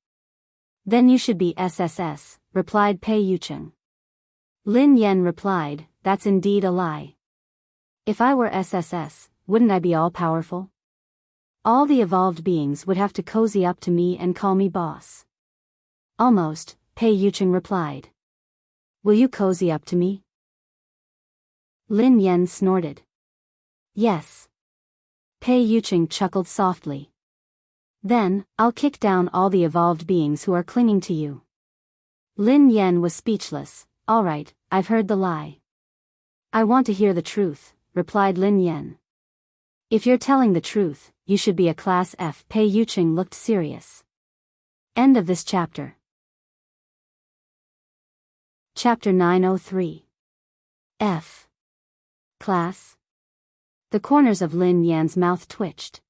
Then you should be SSS, replied Pei Yuqing. Lin Yan replied, that's indeed a lie. If I were SSS, wouldn't I be all-powerful? All the evolved beings would have to cozy up to me and call me boss. Almost, Pei Yuqing replied. Will you cozy up to me? Lin Yan snorted. Yes. Pei Yuqing chuckled softly. Then, I'll kick down all the evolved beings who are clinging to you. Lin Yan was speechless. All right, I've heard the lie. I want to hear the truth, replied Lin Yan. If you're telling the truth, you should be a Class F. Pei Yuqing looked serious. End of this chapter. Chapter 903. F. Class. The corners of Lin Yan's mouth twitched.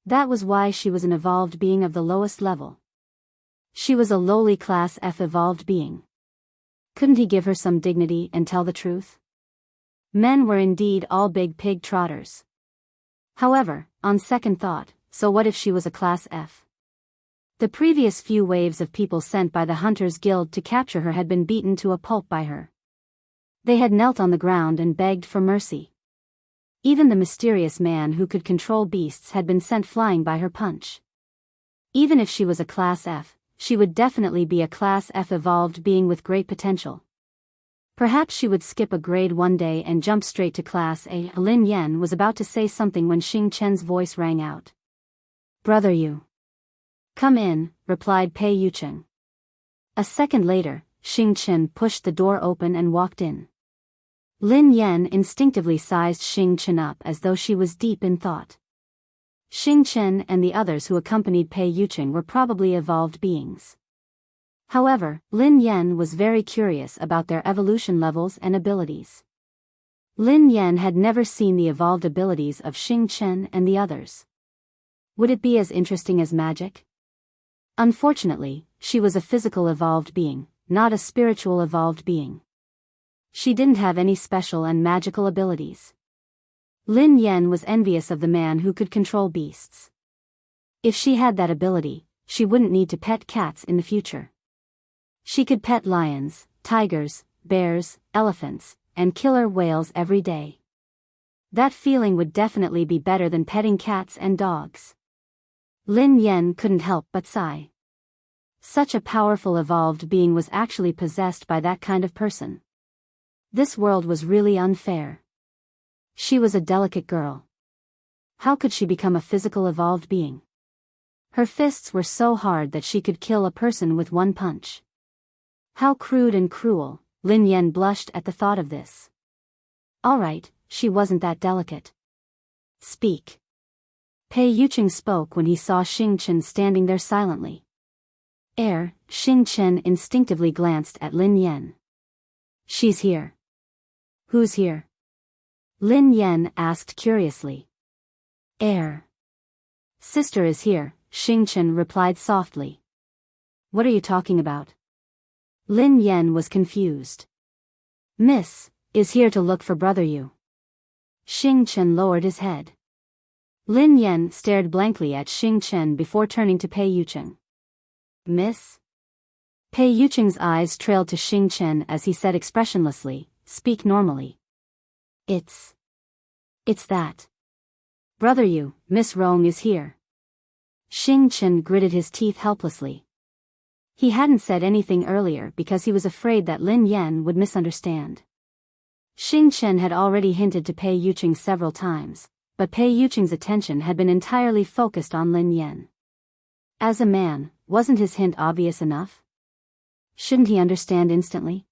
That was why she was an evolved being of the lowest level. She was a lowly Class F evolved being. Couldn't he give her some dignity and tell the truth? Men were indeed all big pig trotters. However, on second thought, so what if she was a Class F? The previous few waves of people sent by the Hunters Guild to capture her had been beaten to a pulp by her. They had knelt on the ground and begged for mercy. Even the mysterious man who could control beasts had been sent flying by her punch. Even if she was a Class F, she would definitely be a Class F evolved being with great potential. Perhaps she would skip a grade one day and jump straight to Class A. Lin Yan was about to say something when Xing Chen's voice rang out. Brother you. Come in, replied Pei Yuqing. A second later, Xing Chen pushed the door open and walked in. Lin Yan instinctively sized Xing Chen up as though she was deep in thought. Xing Chen and the others who accompanied Pei Yuqing were probably evolved beings. However, Lin Yan was very curious about their evolution levels and abilities. Lin Yan had never seen the evolved abilities of Xing Chen and the others. Would it be as interesting as magic? Unfortunately, she was a physical evolved being, not a spiritual evolved being. She didn't have any special and magical abilities. Lin Yan was envious of the man who could control beasts. If she had that ability, she wouldn't need to pet cats in the future. She could pet lions, tigers, bears, elephants, and killer whales every day. That feeling would definitely be better than petting cats and dogs. Lin Yan couldn't help but sigh. Such a powerful evolved being was actually possessed by that kind of person. This world was really unfair. She was a delicate girl. How could she become a physical evolved being? Her fists were so hard that she could kill a person with one punch. How crude and cruel. Lin Yan blushed at the thought of this. All right, she wasn't that delicate. Speak. Pei Yuqing spoke when he saw Xing Chen standing there silently. Xing Chen instinctively glanced at Lin Yan. She's here. Who's here? Lin Yan asked curiously. Sister is here, Xing Chen replied softly. What are you talking about? Lin Yan was confused. Miss, is here to look for brother you. Xing Chen lowered his head. Lin Yan stared blankly at Xing Chen before turning to Pei Yuqing. Miss? Pei Yuqing's eyes trailed to Xing Chen as he said expressionlessly, speak normally. It's that. Brother you, Miss Rong is here. Xing Chen gritted his teeth helplessly. He hadn't said anything earlier because he was afraid that Lin Yan would misunderstand. Xing Chen had already hinted to Pei Yuqing several times, but Pei Yuqing's attention had been entirely focused on Lin Yan. As a man, wasn't his hint obvious enough? Shouldn't he understand instantly?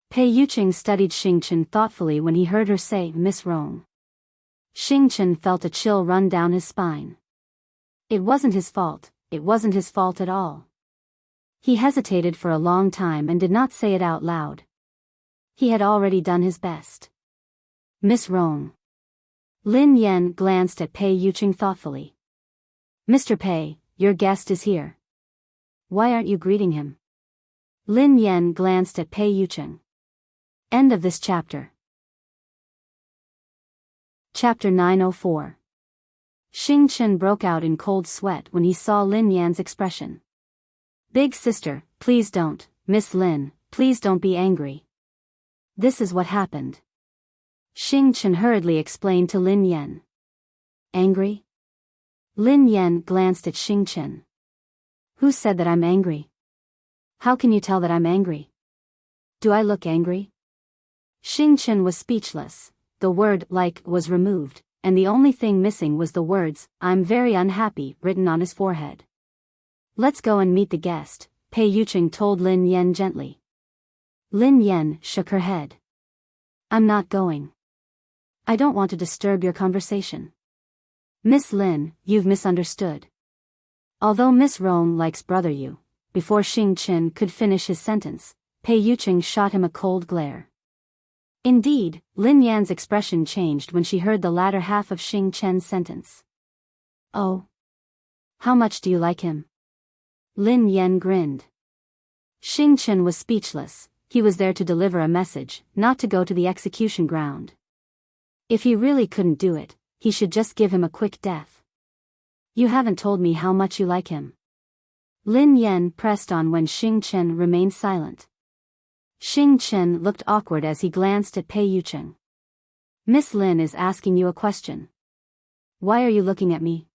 Pei Yuqing studied Xing Chen thoughtfully when he heard her say Miss Rong. Xing Chen felt a chill run down his spine. It wasn't his fault, it wasn't his fault at all. He hesitated for a long time and did not say it out loud. He had already done his best. Miss Rong. Lin Yan glanced at Pei Yuqing thoughtfully. Mr. Pei, your guest is here. Why aren't you greeting him? Lin Yan glanced at Pei Yuqing. End of this chapter. Chapter 904. Xing Chen broke out in cold sweat when he saw Lin Yan's expression. Big sister, please don't, Miss Lin, please don't be angry. This is what happened. Xing Chen hurriedly explained to Lin Yan. Angry? Lin Yan glanced at Xing Chen. Who said that I'm angry? How can you tell that I'm angry? Do I look angry? Xing Chen was speechless. The word like was removed, and the only thing missing was the words, I'm very unhappy, written on his forehead. Let's go and meet the guest, Pei Yuqing told Lin Yan gently. Lin Yan shook her head. I'm not going. I don't want to disturb your conversation. Miss Lin, you've misunderstood. Although Miss Rong likes brother you, before Xing Chen could finish his sentence, Pei Yuqing shot him a cold glare. Indeed, Lin Yan's expression changed when she heard the latter half of Xing Chen's sentence. Oh. How much do you like him? Lin Yan grinned. Xing Chen was speechless. He was there to deliver a message, not to go to the execution ground. If he really couldn't do it, he should just give him a quick death. You haven't told me how much you like him. Lin Yan pressed on when Xing Chen remained silent. Xing Chen looked awkward as he glanced at Pei Yuqing. Miss Lin is asking you a question. Why are you looking at me?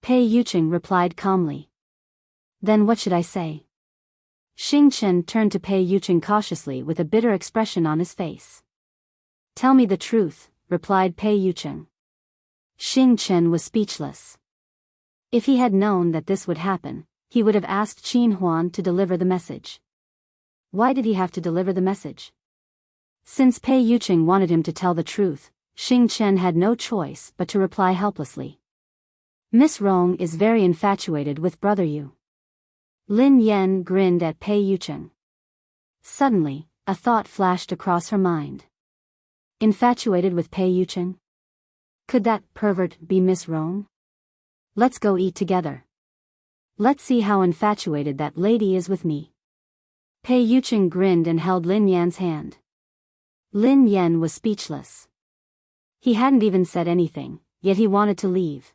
Pei Yuqing replied calmly. Then what should I say? Xing Chen turned to Pei Yuqing cautiously with a bitter expression on his face. Tell me the truth, replied Pei Yuqing. Xing Chen was speechless. If he had known that this would happen, he would have asked Qin Huan to deliver the message. Why did he have to deliver the message? Since Pei Yuqing wanted him to tell the truth, Xing Chen had no choice but to reply helplessly. Miss Rong is very infatuated with brother Yu. Lin Yan grinned at Pei Yuqing. Suddenly, a thought flashed across her mind. Infatuated with Pei Yuqing? Could that pervert be Miss Rong? Let's go eat together. Let's see how infatuated that lady is with me. Pei Yuqing grinned and held Lin Yan's hand. Lin Yan was speechless. He hadn't even said anything, yet he wanted to leave.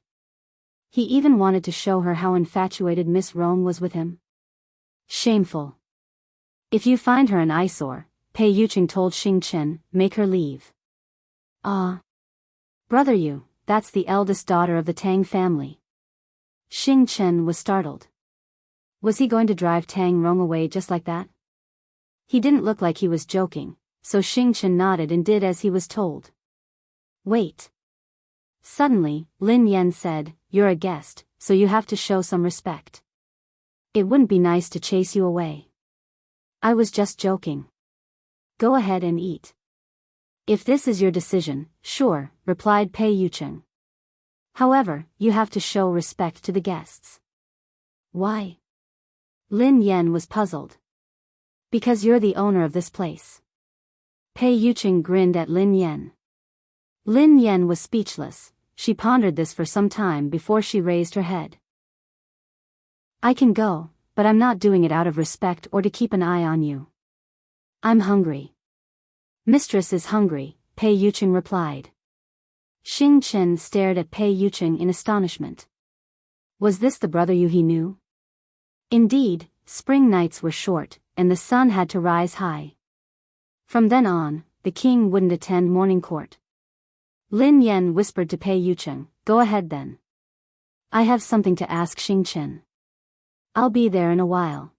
He even wanted to show her how infatuated Miss Rong was with him. Shameful. If you find her an eyesore, Pei Yuqing told Xing Chen, make her leave. Ah. Brother Yu, that's the eldest daughter of the Tang family. Xing Chen was startled. Was he going to drive Tang Rong away just like that? He didn't look like he was joking, so Xing Chen nodded and did as he was told. Wait. Suddenly, Lin Yan said, you're a guest, so you have to show some respect. It wouldn't be nice to chase you away. I was just joking. Go ahead and eat. If this is your decision, sure, replied Pei Yuqing. However, you have to show respect to the guests. Why? Lin Yan was puzzled. Because you're the owner of this place. Pei Yuqing grinned at Lin Yan. Lin Yan was speechless. She pondered this for some time before she raised her head. I can go, but I'm not doing it out of respect or to keep an eye on you. I'm hungry. Mistress is hungry, Pei Yuqing replied. Xing Chen stared at Pei Yuqing in astonishment. Was this the brother Yu he knew? Indeed, spring nights were short, and the sun had to rise high. From then on, the king wouldn't attend morning court. Lin Yan whispered to Pei Yuqing, go ahead then. I have something to ask Xing Chen. I'll be there in a while.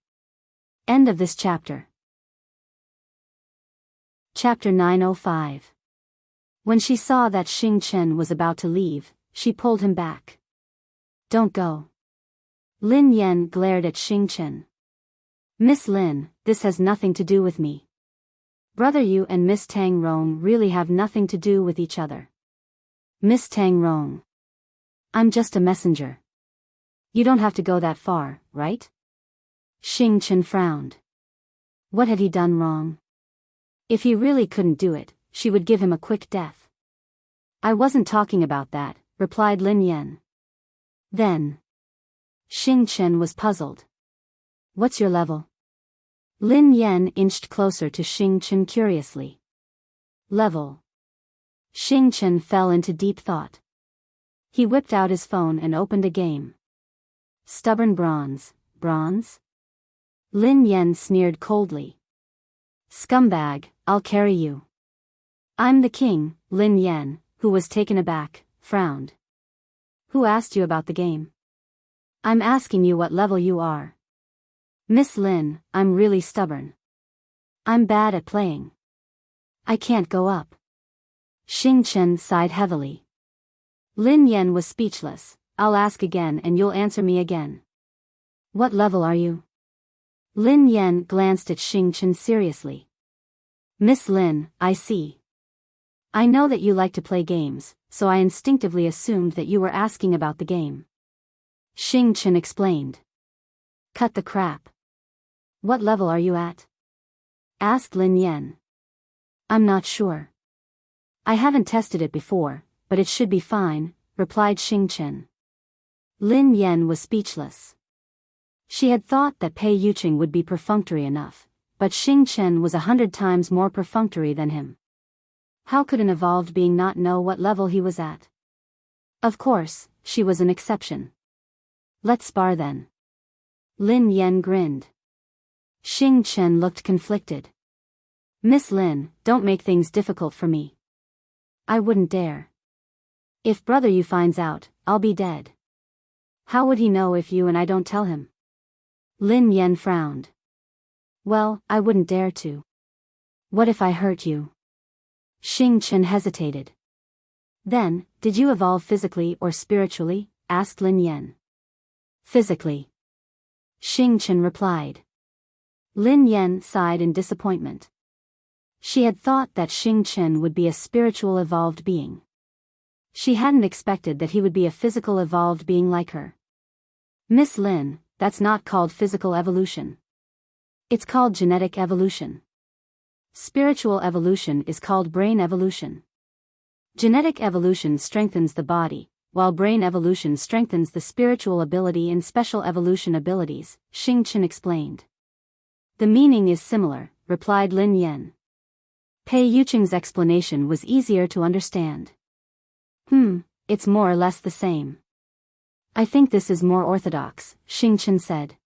End of this chapter. Chapter 905. When she saw that Xing Chen was about to leave, she pulled him back. Don't go. Lin Yan glared at Xing Chen. Miss Lin, this has nothing to do with me. Brother Yu and Miss Tang Rong really have nothing to do with each other. Miss Tang Rong. I'm just a messenger. You don't have to go that far, right? Xing Chen frowned. What had he done wrong? If he really couldn't do it, she would give him a quick death. I wasn't talking about that, replied Lin Yan. Then. Xing Chen was puzzled. What's your level? Lin Yan inched closer to Xing Chen curiously. Level. Xing Chen fell into deep thought. He whipped out his phone and opened a game. Stubborn bronze, bronze? Lin Yan sneered coldly. Scumbag, I'll carry you. I'm the king, Lin Yan, who was taken aback, frowned. Who asked you about the game? I'm asking you what level you are. Miss Lin, I'm really stubborn. I'm bad at playing. I can't go up. Xing Chen sighed heavily. Lin Yan was speechless. I'll ask again and you'll answer me again. What level are you? Lin Yan glanced at Xing Chen seriously. Miss Lin, I see. I know that you like to play games, so I instinctively assumed that you were asking about the game. Xing Chen explained. Cut the crap. What level are you at? Asked Lin Yan. I'm not sure. I haven't tested it before, but it should be fine, replied Xing Chen. Lin Yan was speechless. She had thought that Pei Yuqing would be perfunctory enough, but Xing Chen was 100 times more perfunctory than him. How could an evolved being not know what level he was at? Of course, she was an exception. Let's spar then. Lin Yan grinned. Xing Chen looked conflicted. Miss Lin, don't make things difficult for me. I wouldn't dare. If brother you finds out, I'll be dead. How would he know if you and I don't tell him? Lin Yan frowned. Well, I wouldn't dare to. What if I hurt you? Xing Chen hesitated. Then, did you evolve physically or spiritually? Asked Lin Yan. Physically. Xing Chen replied. Lin Yan sighed in disappointment. She had thought that Xing Chen would be a spiritual evolved being. She hadn't expected that he would be a physical evolved being like her. Miss Lin, that's not called physical evolution. It's called genetic evolution. Spiritual evolution is called brain evolution. Genetic evolution strengthens the body, while brain evolution strengthens the spiritual ability and special evolution abilities, Xing Chen explained. The meaning is similar, replied Lin Yan. Pei Yuqing's explanation was easier to understand. It's more or less the same. I think this is more orthodox, Xing Chen said.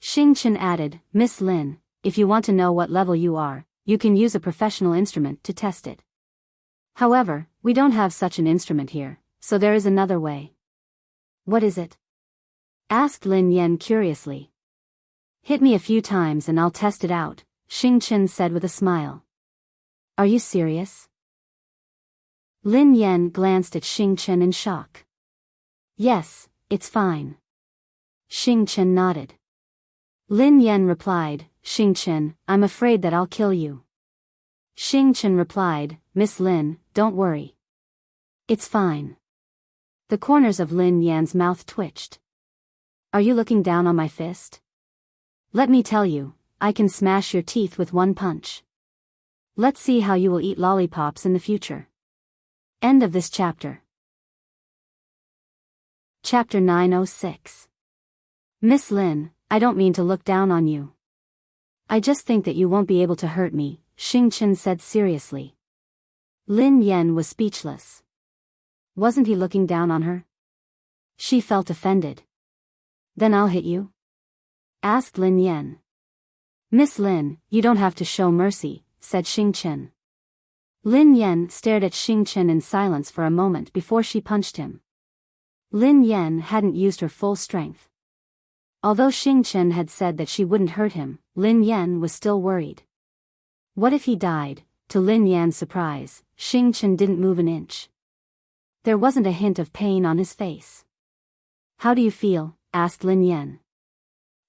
Xing Chen added, Miss Lin, if you want to know what level you are, you can use a professional instrument to test it. However, we don't have such an instrument here, so there is another way. What is it? Asked Lin Yan curiously. Hit me a few times and I'll test it out, Xing Chen said with a smile. Are you serious? Lin Yan glanced at Xing Chen in shock. Yes, it's fine. Xing Chen nodded. Lin Yan replied, Xing Chen, I'm afraid that I'll kill you. Xing Chen replied, Miss Lin, don't worry. It's fine. The corners of Lin Yan's mouth twitched. Are you looking down on my fist? Let me tell you, I can smash your teeth with one punch. Let's see how you will eat lollipops in the future. End of this chapter. Chapter 906. Miss Lin, I don't mean to look down on you. I just think that you won't be able to hurt me, Xing Chen said seriously. Lin Yan was speechless. Wasn't he looking down on her? She felt offended. Then I'll hit you? Asked Lin Yan. Miss Lin, you don't have to show mercy, said Xing Chen. Lin Yan stared at Xing Chen in silence for a moment before she punched him. Lin Yan hadn't used her full strength. Although Xing Chen had said that she wouldn't hurt him, Lin Yan was still worried. What if he died? To Lin Yan's surprise, Xing Chen didn't move an inch. There wasn't a hint of pain on his face. How do you feel? Asked Lin Yan.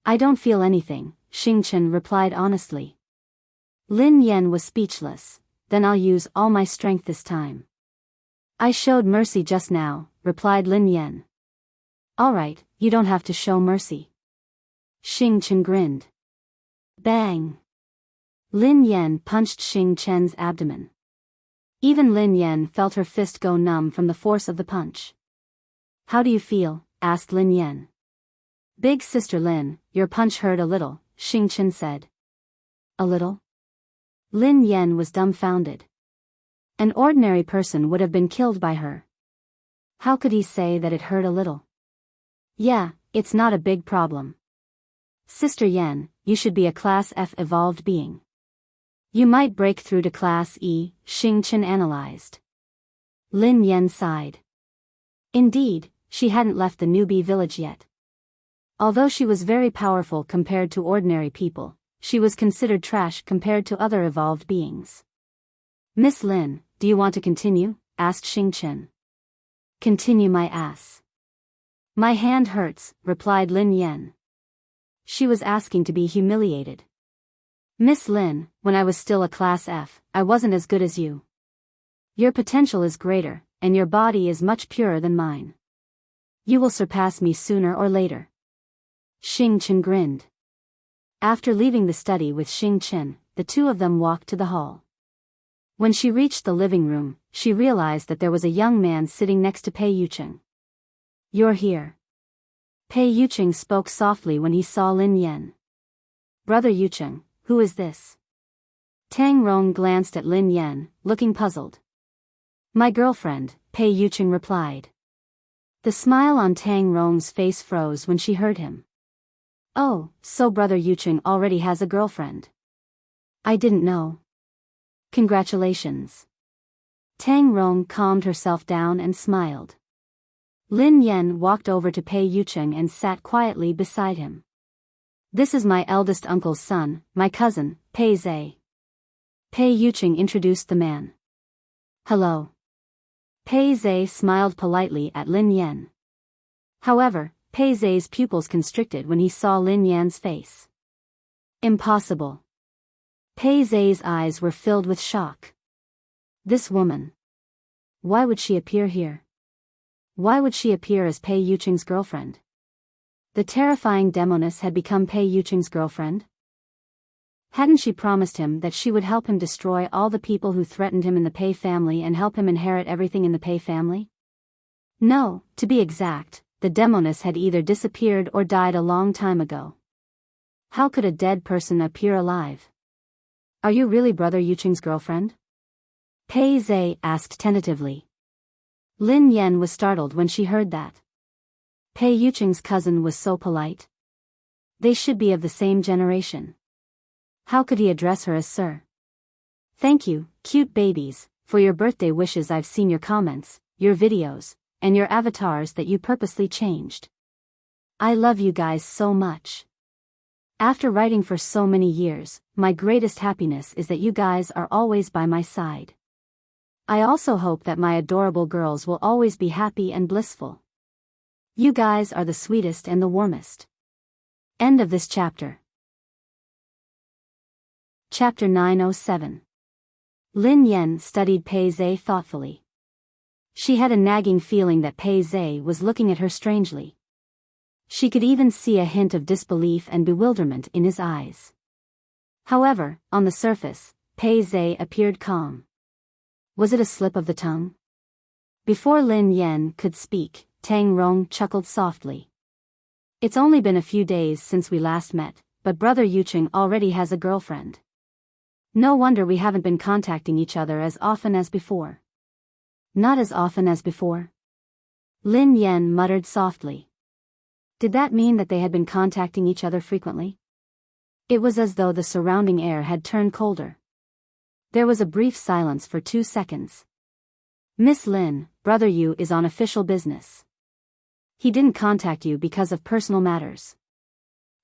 I don't feel anything, Xing Chen replied honestly. Lin Yan was speechless. Then I'll use all my strength this time. I showed mercy just now, replied Lin Yan. Alright, you don't have to show mercy. Xing Chen grinned. Bang! Lin Yan punched Xing Chen's abdomen. Even Lin Yan felt her fist go numb from the force of the punch. How do you feel? Asked Lin Yan. Big sister Lin, your punch hurt a little, Xing Chen said. A little? Lin Yan was dumbfounded. An ordinary person would have been killed by her. How could he say that it hurt a little? Yeah, it's not a big problem. Sister Yan, you should be a Class F evolved being. You might break through to Class E, Xing Chen analyzed. Lin Yan sighed. Indeed, she hadn't left the newbie village yet. Although she was very powerful compared to ordinary people, she was considered trash compared to other evolved beings. Miss Lin, do you want to continue? Asked Xing Chen. Continue my ass. My hand hurts, replied Lin Yan. She was asking to be humiliated. Miss Lin, when I was still a Class F, I wasn't as good as you. Your potential is greater, and your body is much purer than mine. You will surpass me sooner or later. Xing Chen grinned. After leaving the study with Xing Chen, the two of them walked to the hall. When she reached the living room, she realized that there was a young man sitting next to Pei Yucheng. You're here. Pei Yucheng spoke softly when he saw Lin Yan. Brother Yucheng, who is this? Tang Rong glanced at Lin Yan, looking puzzled. My girlfriend, Pei Yucheng replied. The smile on Tang Rong's face froze when she heard him. Oh, so Brother Yucheng already has a girlfriend. I didn't know. Congratulations. Tang Rong calmed herself down and smiled. Lin Yan walked over to Pei Yucheng and sat quietly beside him. This is my eldest uncle's son, my cousin, Pei Zhe. Pei Yucheng introduced the man. Hello. Pei Zhe smiled politely at Lin Yan. However, Pei Zhe's pupils constricted when he saw Lin Yan's face. Impossible. Pei Zhe's eyes were filled with shock. This woman. Why would she appear here? Why would she appear as Pei Yucheng's girlfriend? The terrifying demoness had become Pei Yucheng's girlfriend? Hadn't she promised him that she would help him destroy all the people who threatened him in the Pei family and help him inherit everything in the Pei family? No, to be exact, the demoness had either disappeared or died a long time ago. How could a dead person appear alive? Are you really Brother Yucheng's girlfriend? Pei Zhe asked tentatively. Lin Yan was startled when she heard that. Pei Yucheng's cousin was so polite. They should be of the same generation. How could he address her as sir? Thank you, cute babies, for your birthday wishes. I've seen your comments, your videos, and your avatars that you purposely changed. I love you guys so much. After writing for so many years, my greatest happiness is that you guys are always by my side. I also hope that my adorable girls will always be happy and blissful. You guys are the sweetest and the warmest. End of this chapter. Chapter 907. Lin Yan studied Pei Zhe thoughtfully. She had a nagging feeling that Pei Zhe was looking at her strangely. She could even see a hint of disbelief and bewilderment in his eyes. However, on the surface, Pei Zhe appeared calm. Was it a slip of the tongue? Before Lin Yan could speak, Tang Rong chuckled softly. It's only been a few days since we last met, but Brother Yucheng already has a girlfriend. No wonder we haven't been contacting each other as often as before. Not as often as before? Lin Yan muttered softly. Did that mean that they had been contacting each other frequently? It was as though the surrounding air had turned colder. There was a brief silence for 2 seconds. Miss Lin, Brother Yu is on official business. He didn't contact you because of personal matters.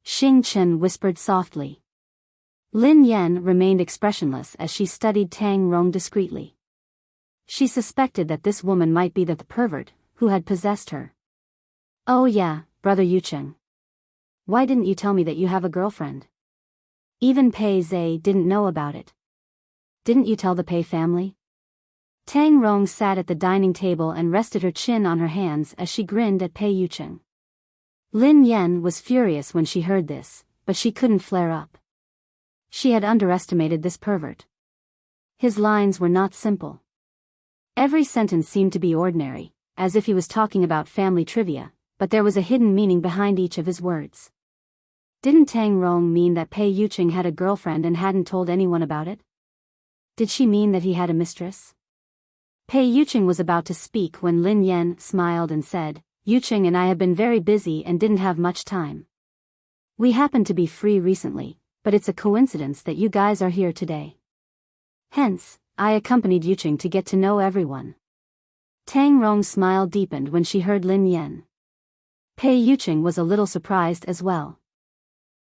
Xing Chen whispered softly. Lin Yan remained expressionless as she studied Tang Rong discreetly. She suspected that this woman might be the pervert who had possessed her. Oh yeah, Brother Yucheng. Why didn't you tell me that you have a girlfriend? Even Pei Zhe didn't know about it. Didn't you tell the Pei family? Tang Rong sat at the dining table and rested her chin on her hands as she grinned at Pei Yucheng. Lin Yan was furious when she heard this, but she couldn't flare up. She had underestimated this pervert. His lines were not simple. Every sentence seemed to be ordinary, as if he was talking about family trivia, but there was a hidden meaning behind each of his words. Didn't Tang Rong mean that Pei Yucheng had a girlfriend and hadn't told anyone about it? Did she mean that he had a mistress? Pei Yucheng was about to speak when Lin Yan smiled and said, "Yucheng and I have been very busy and didn't have much time. We happened to be free recently, but it's a coincidence that you guys are here today. Hence, I accompanied Yucheng to get to know everyone." Tang Rong's smile deepened when she heard Lin Yan. Pei Yucheng was a little surprised as well.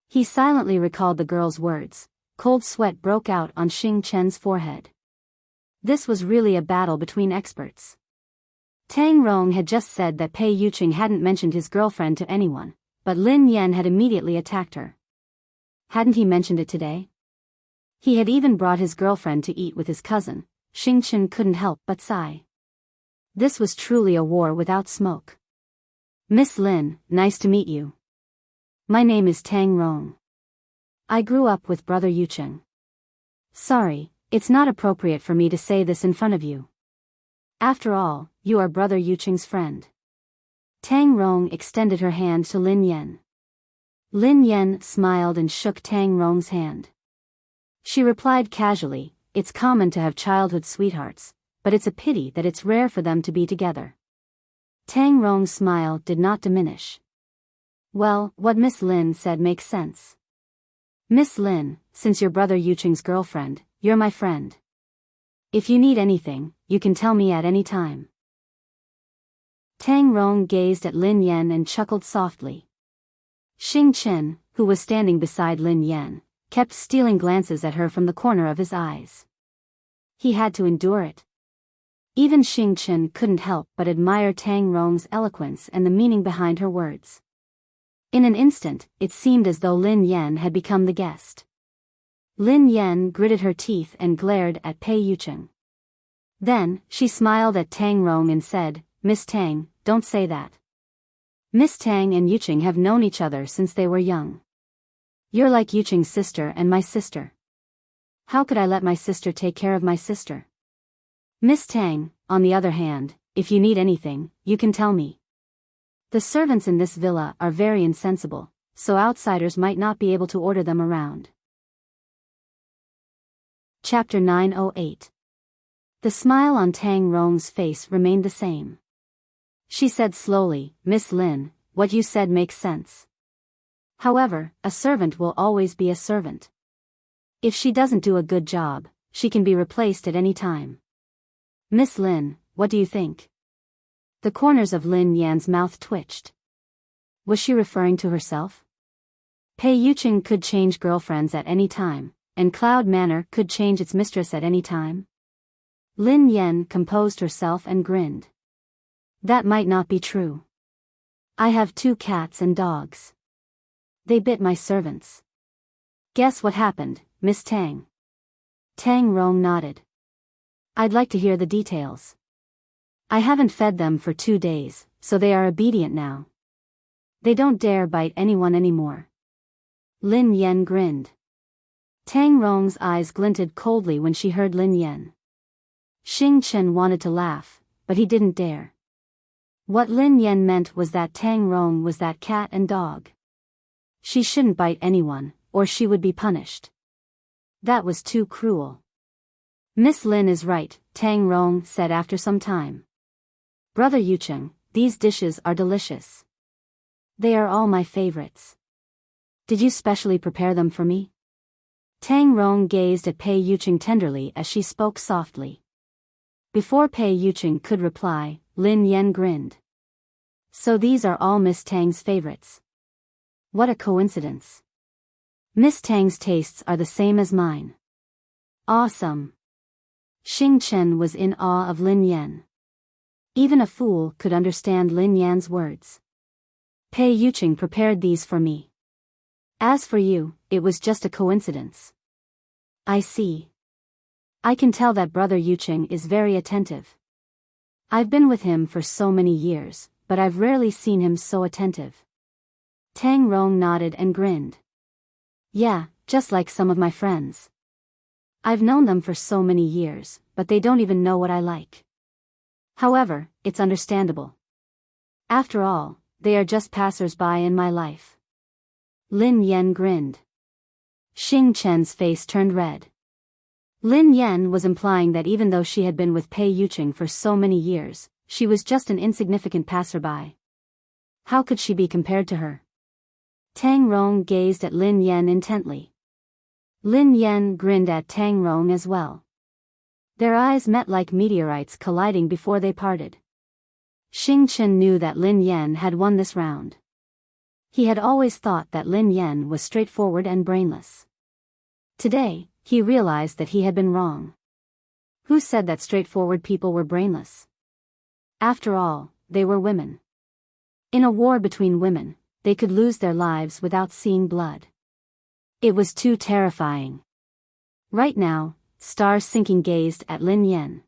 He silently recalled the girl's words. Cold sweat broke out on Xing Chen's forehead. This was really a battle between experts. Tang Rong had just said that Pei Yucheng hadn't mentioned his girlfriend to anyone, but Lin Yan had immediately attacked her. Hadn't he mentioned it today? He had even brought his girlfriend to eat with his cousin. Xing Chen couldn't help but sigh. This was truly a war without smoke. "Miss Lin, nice to meet you. My name is Tang Rong. I grew up with Brother Yucheng. Sorry, it's not appropriate for me to say this in front of you. After all, you are Brother Yucheng's friend." Tang Rong extended her hand to Lin Yan. Lin Yan smiled and shook Tang Rong's hand. She replied casually, "It's common to have childhood sweethearts, but it's a pity that it's rare for them to be together." Tang Rong's smile did not diminish. "Well, what Miss Lin said makes sense. Miss Lin, since you're Brother Yucheng's girlfriend, you're my friend. If you need anything, you can tell me at any time." Tang Rong gazed at Lin Yan and chuckled softly. Xing Chen, who was standing beside Lin Yan, kept stealing glances at her from the corner of his eyes. He had to endure it. Even Xing Chen couldn't help but admire Tang Rong's eloquence and the meaning behind her words. In an instant, it seemed as though Lin Yan had become the guest. Lin Yan gritted her teeth and glared at Pei Yucheng. Then, she smiled at Tang Rong and said, "Miss Tang, don't say that. Miss Tang and Yucheng have known each other since they were young. You're like Yucheng's sister and my sister. How could I let my sister take care of my sister? Miss Tang, on the other hand, if you need anything, you can tell me. The servants in this villa are very insensible, so outsiders might not be able to order them around." Chapter 908. The smile on Tang Rong's face remained the same. She said slowly, "Miss Lin, what you said makes sense. However, a servant will always be a servant. If she doesn't do a good job, she can be replaced at any time. Miss Lin, what do you think?" The corners of Lin Yan's mouth twitched. Was she referring to herself? Pei Yucheng could change girlfriends at any time, and Cloud Manor could change its mistress at any time. Lin Yan composed herself and grinned. "That might not be true. I have 2 cats and dogs. They bit my servants. Guess what happened, Miss Tang?" Tang Rong nodded. "I'd like to hear the details. I haven't fed them for 2 days, so they are obedient now. They don't dare bite anyone anymore." Lin Yan grinned. Tang Rong's eyes glinted coldly when she heard Lin Yan. Xing Chen wanted to laugh, but he didn't dare. What Lin Yan meant was that Tang Rong was that cat and dog. She shouldn't bite anyone, or she would be punished. That was too cruel. "Miss Lin is right," Tang Rong said after some time. "Brother Yucheng, these dishes are delicious. They are all my favorites. Did you specially prepare them for me?" Tang Rong gazed at Pei Yucheng tenderly as she spoke softly. Before Pei Yucheng could reply, Lin Yan grinned. "So these are all Miss Tang's favorites. What a coincidence. Miss Tang's tastes are the same as mine. Awesome." Xing Chen was in awe of Lin Yan. Even a fool could understand Lin Yan's words. "Pei Yucheng prepared these for me. As for you, it was just a coincidence." "I see. I can tell that Brother Yucheng is very attentive. I've been with him for so many years, but I've rarely seen him so attentive. Tang Rong nodded and grinned. Yeah, just like some of my friends. I've known them for so many years, but they don't even know what I like. However, it's understandable. After all, they are just passers-by in my life. Lin Yen grinned. Xing Chen's face turned red. Lin Yen was implying that even though she had been with Pei Yucheng for so many years, she was just an insignificant passerby. How could she be compared to her? Tang Rong gazed at Lin Yen intently. Lin Yen grinned at Tang Rong as well. Their eyes met like meteorites colliding before they parted. Xing Chen knew that Lin Yen had won this round. He had always thought that Lin Yen was straightforward and brainless. Today, he realized that he had been wrong. Who said that straightforward people were brainless? After all, they were women. In a war between women, they could lose their lives without seeing blood. It was too terrifying. Right now, Star Sinking gazed at Lin Yen.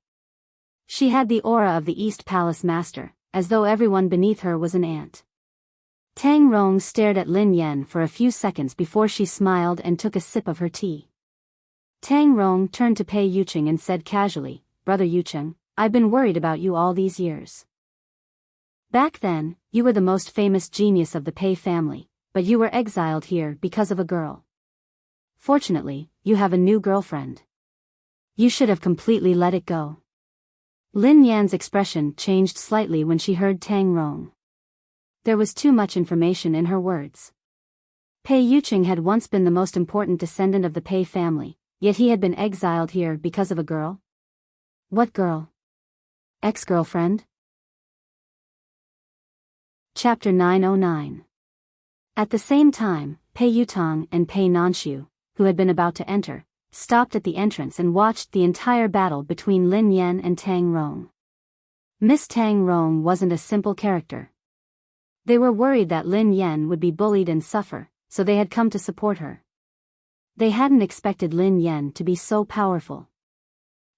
She had the aura of the East Palace Master, as though everyone beneath her was an ant. Tang Rong stared at Lin Yen for a few seconds before she smiled and took a sip of her tea. Tang Rong turned to Pei Yucheng and said casually, Brother Yucheng, I've been worried about you all these years. Back then, you were the most famous genius of the Pei family, but you were exiled here because of a girl. Fortunately, you have a new girlfriend. You should have completely let it go. Lin Yan's expression changed slightly when she heard Tang Rong. There was too much information in her words. Pei Yucheng had once been the most important descendant of the Pei family, yet he had been exiled here because of a girl? What girl? Ex-girlfriend? Chapter 909. At the same time, Pei Yutong and Pei Nanshu, who had been about to enter, stopped at the entrance and watched the entire battle between Lin Yen and Tang Rong. Miss Tang Rong wasn't a simple character. They were worried that Lin Yen would be bullied and suffer, so they had come to support her. They hadn't expected Lin Yen to be so powerful.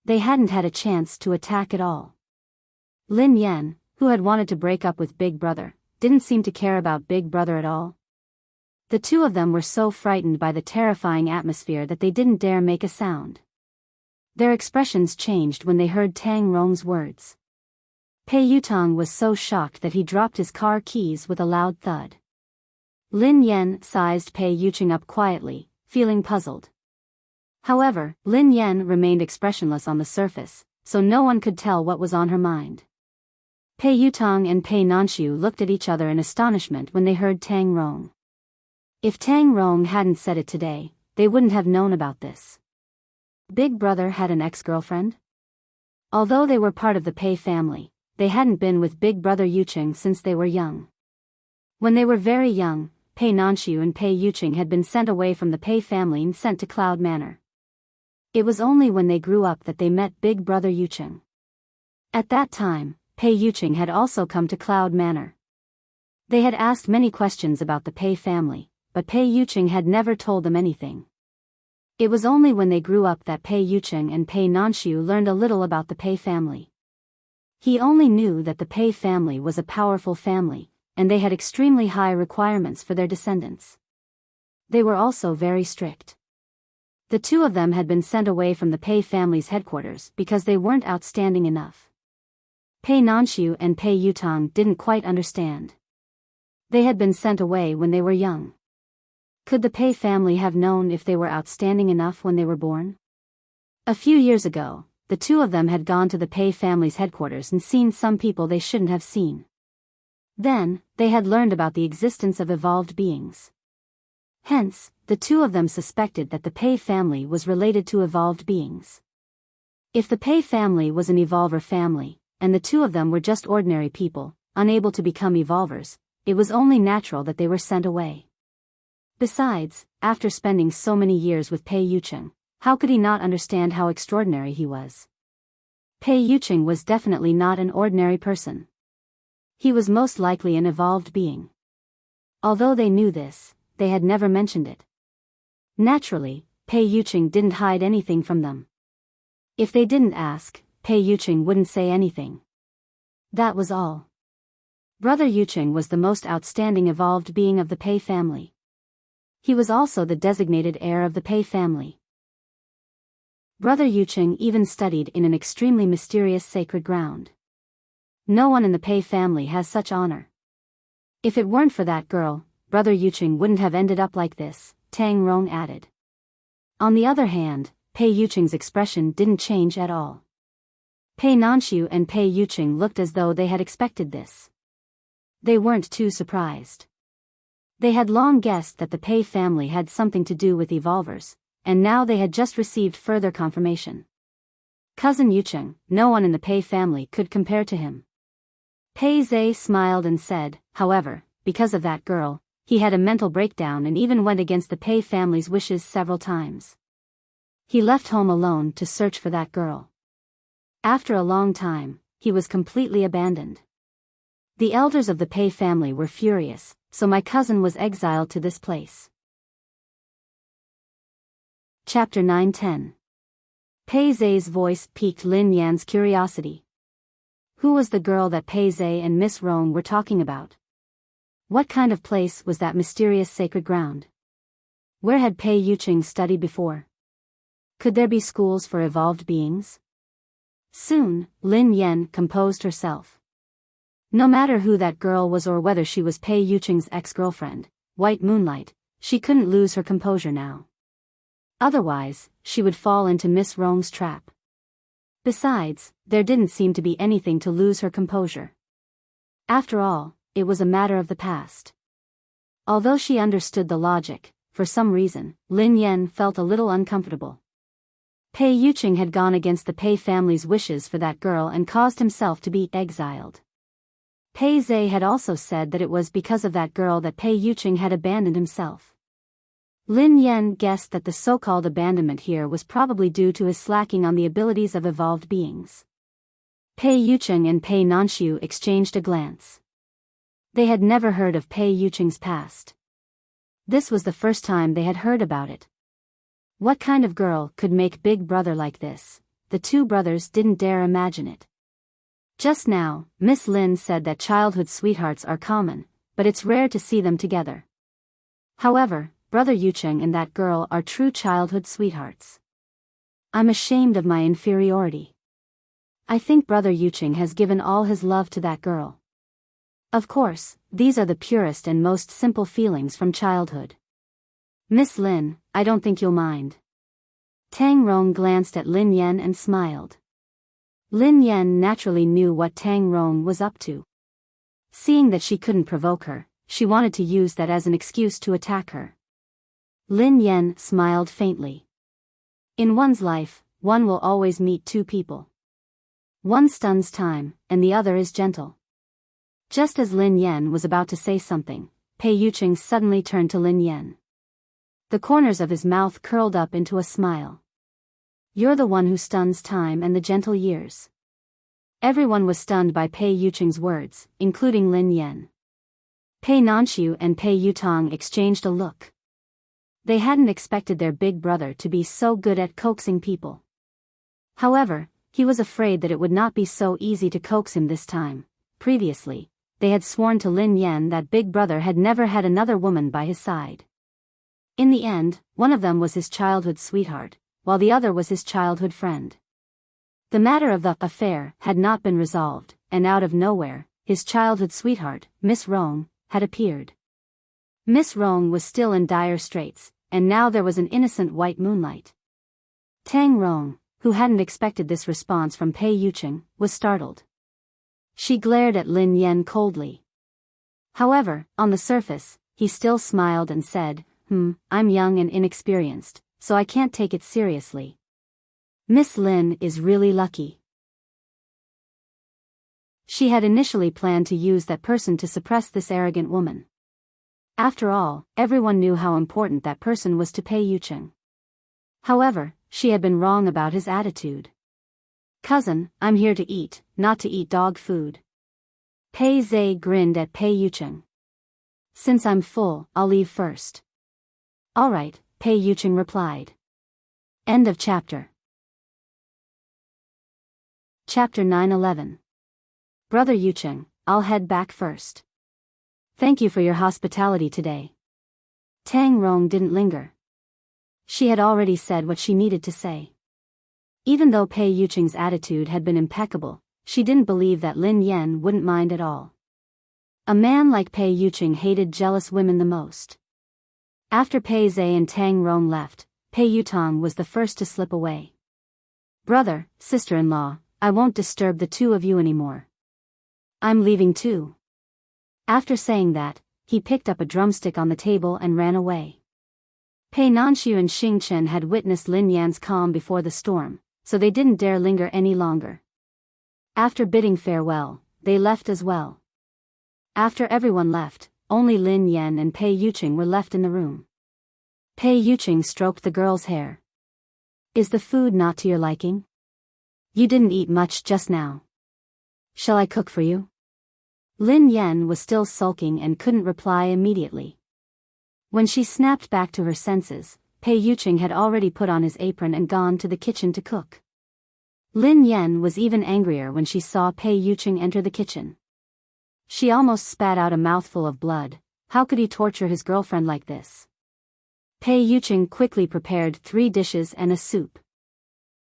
They hadn't had a chance to attack at all. Lin Yen, who had wanted to break up with Big Brother, didn't seem to care about Big Brother at all. The two of them were so frightened by the terrifying atmosphere that they didn't dare make a sound. Their expressions changed when they heard Tang Rong's words. Pei Yutong was so shocked that he dropped his car keys with a loud thud. Lin Yen sized Pei Yucheng up quietly, feeling puzzled. However, Lin Yen remained expressionless on the surface, so no one could tell what was on her mind. Pei Yutong and Pei Nanshu looked at each other in astonishment when they heard Tang Rong. If Tang Rong hadn't said it today, they wouldn't have known about this. Big Brother had an ex-girlfriend? Although they were part of the Pei family, they hadn't been with Big Brother Yucheng since they were young. When they were very young, Pei Nanshu and Pei Yucheng had been sent away from the Pei family and sent to Cloud Manor. It was only when they grew up that they met Big Brother Yucheng. At that time, Pei Yucheng had also come to Cloud Manor. They had asked many questions about the Pei family, but Pei Yucheng had never told them anything. It was only when they grew up that Pei Yucheng and Pei Nanshu learned a little about the Pei family. He only knew that the Pei family was a powerful family, and they had extremely high requirements for their descendants. They were also very strict. The two of them had been sent away from the Pei family's headquarters because they weren't outstanding enough. Pei Nanshu and Pei Yutong didn't quite understand. They had been sent away when they were young. Could the Pei family have known if they were outstanding enough when they were born? A few years ago, the two of them had gone to the Pei family's headquarters and seen some people they shouldn't have seen. Then, they had learned about the existence of evolved beings. Hence, the two of them suspected that the Pei family was related to evolved beings. If the Pei family was an evolver family, and the two of them were just ordinary people, unable to become evolvers, it was only natural that they were sent away. Besides, after spending so many years with Pei Yucheng, how could he not understand how extraordinary he was? Pei Yucheng was definitely not an ordinary person. He was most likely an evolved being. Although they knew this, they had never mentioned it. Naturally, Pei Yucheng didn't hide anything from them. If they didn't ask, Pei Yucheng wouldn't say anything. That was all. Brother Yucheng was the most outstanding evolved being of the Pei family. He was also the designated heir of the Pei family. Brother Yucheng even studied in an extremely mysterious sacred ground. No one in the Pei family has such honor. If it weren't for that girl, Brother Yucheng wouldn't have ended up like this, Tang Rong added. On the other hand, Pei Yucheng's expression didn't change at all. Pei Nanxiu and Pei Yucheng looked as though they had expected this. They weren't too surprised. They had long guessed that the Pei family had something to do with evolvers, and now they had just received further confirmation. Cousin Yucheng, no one in the Pei family could compare to him. Pei Zhe smiled and said, however, because of that girl, he had a mental breakdown and even went against the Pei family's wishes several times. He left home alone to search for that girl. After a long time, he was completely abandoned. The elders of the Pei family were furious, so my cousin was exiled to this place. Chapter 9-10. Pei Zhe's voice piqued Lin Yan's curiosity. Who was the girl that Pei Zhe and Miss Rong were talking about? What kind of place was that mysterious sacred ground? Where had Pei Yucheng studied before? Could there be schools for evolved beings? Soon, Lin Yan composed herself. No matter who that girl was or whether she was Pei Yucheng's ex-girlfriend, White Moonlight, she couldn't lose her composure now. Otherwise, she would fall into Miss Rong's trap. Besides, there didn't seem to be anything to lose her composure. After all, it was a matter of the past. Although she understood the logic, for some reason, Lin Yan felt a little uncomfortable. Pei Yucheng had gone against the Pei family's wishes for that girl and caused himself to be exiled. Pei Zhe had also said that it was because of that girl that Pei Yucheng had abandoned himself. Lin Yan guessed that the so-called abandonment here was probably due to his slacking on the abilities of evolved beings. Pei Yucheng and Pei Nanxiu exchanged a glance. They had never heard of Pei Yucheng's past. This was the first time they had heard about it. What kind of girl could make Big Brother like this? The two brothers didn't dare imagine it. Just now, Miss Lin said that childhood sweethearts are common, but it's rare to see them together. However, Brother Yucheng and that girl are true childhood sweethearts. I'm ashamed of my inferiority. I think Brother Yucheng has given all his love to that girl. Of course, these are the purest and most simple feelings from childhood. Miss Lin, I don't think you'll mind. Tang Rong glanced at Lin Yan and smiled. Lin Yan naturally knew what Tang Rong was up to. Seeing that she couldn't provoke her, she wanted to use that as an excuse to attack her. Lin Yan smiled faintly. In one's life, one will always meet two people. One stuns time, and the other is gentle. Just as Lin Yan was about to say something, Pei Yucheng suddenly turned to Lin Yan. The corners of his mouth curled up into a smile. You're the one who stuns time and the gentle years. Everyone was stunned by Pei Yucheng's words, including Lin Yan. Pei Nanxiu and Pei Yutong exchanged a look. They hadn't expected their big brother to be so good at coaxing people. However, he was afraid that it would not be so easy to coax him this time. Previously, they had sworn to Lin Yan that big brother had never had another woman by his side. In the end, one of them was his childhood sweetheart, while the other was his childhood friend. The matter of the affair had not been resolved, and out of nowhere, his childhood sweetheart, Miss Rong, had appeared. Miss Rong was still in dire straits, and now there was an innocent White Moonlight. Tang Rong, who hadn't expected this response from Pei Yucheng, was startled. She glared at Lin Yan coldly. However, on the surface, he still smiled and said, I'm young and inexperienced, so I can't take it seriously. Miss Lin is really lucky. She had initially planned to use that person to suppress this arrogant woman. After all, everyone knew how important that person was to Pei Yucheng. However, she had been wrong about his attitude. Cousin, I'm here to eat, not to eat dog food. Pei Zhe grinned at Pei Yucheng. Since I'm full, I'll leave first. All right, Pei Yucheng replied. End of chapter. Chapter 9-11. Brother Yucheng, I'll head back first. Thank you for your hospitality today. Tang Rong didn't linger. She had already said what she needed to say. Even though Pei Yucheng's attitude had been impeccable, she didn't believe that Lin Yan wouldn't mind at all. A man like Pei Yucheng hated jealous women the most. After Pei Zhe and Tang Rong left, Pei Yutong was the first to slip away. Brother, sister-in-law, I won't disturb the two of you anymore. I'm leaving too. After saying that, he picked up a drumstick on the table and ran away. Pei Nanxiu and Xing Chen had witnessed Lin Yan's calm before the storm, so they didn't dare linger any longer. After bidding farewell, they left as well. After everyone left, only Lin Yan and Pei Yucheng were left in the room. Pei Yucheng stroked the girl's hair. Is the food not to your liking? You didn't eat much just now. Shall I cook for you? Lin Yan was still sulking and couldn't reply immediately. When she snapped back to her senses, Pei Yucheng had already put on his apron and gone to the kitchen to cook. Lin Yan was even angrier when she saw Pei Yucheng enter the kitchen. She almost spat out a mouthful of blood. How could he torture his girlfriend like this? Pei Yucheng quickly prepared 3 dishes and a soup.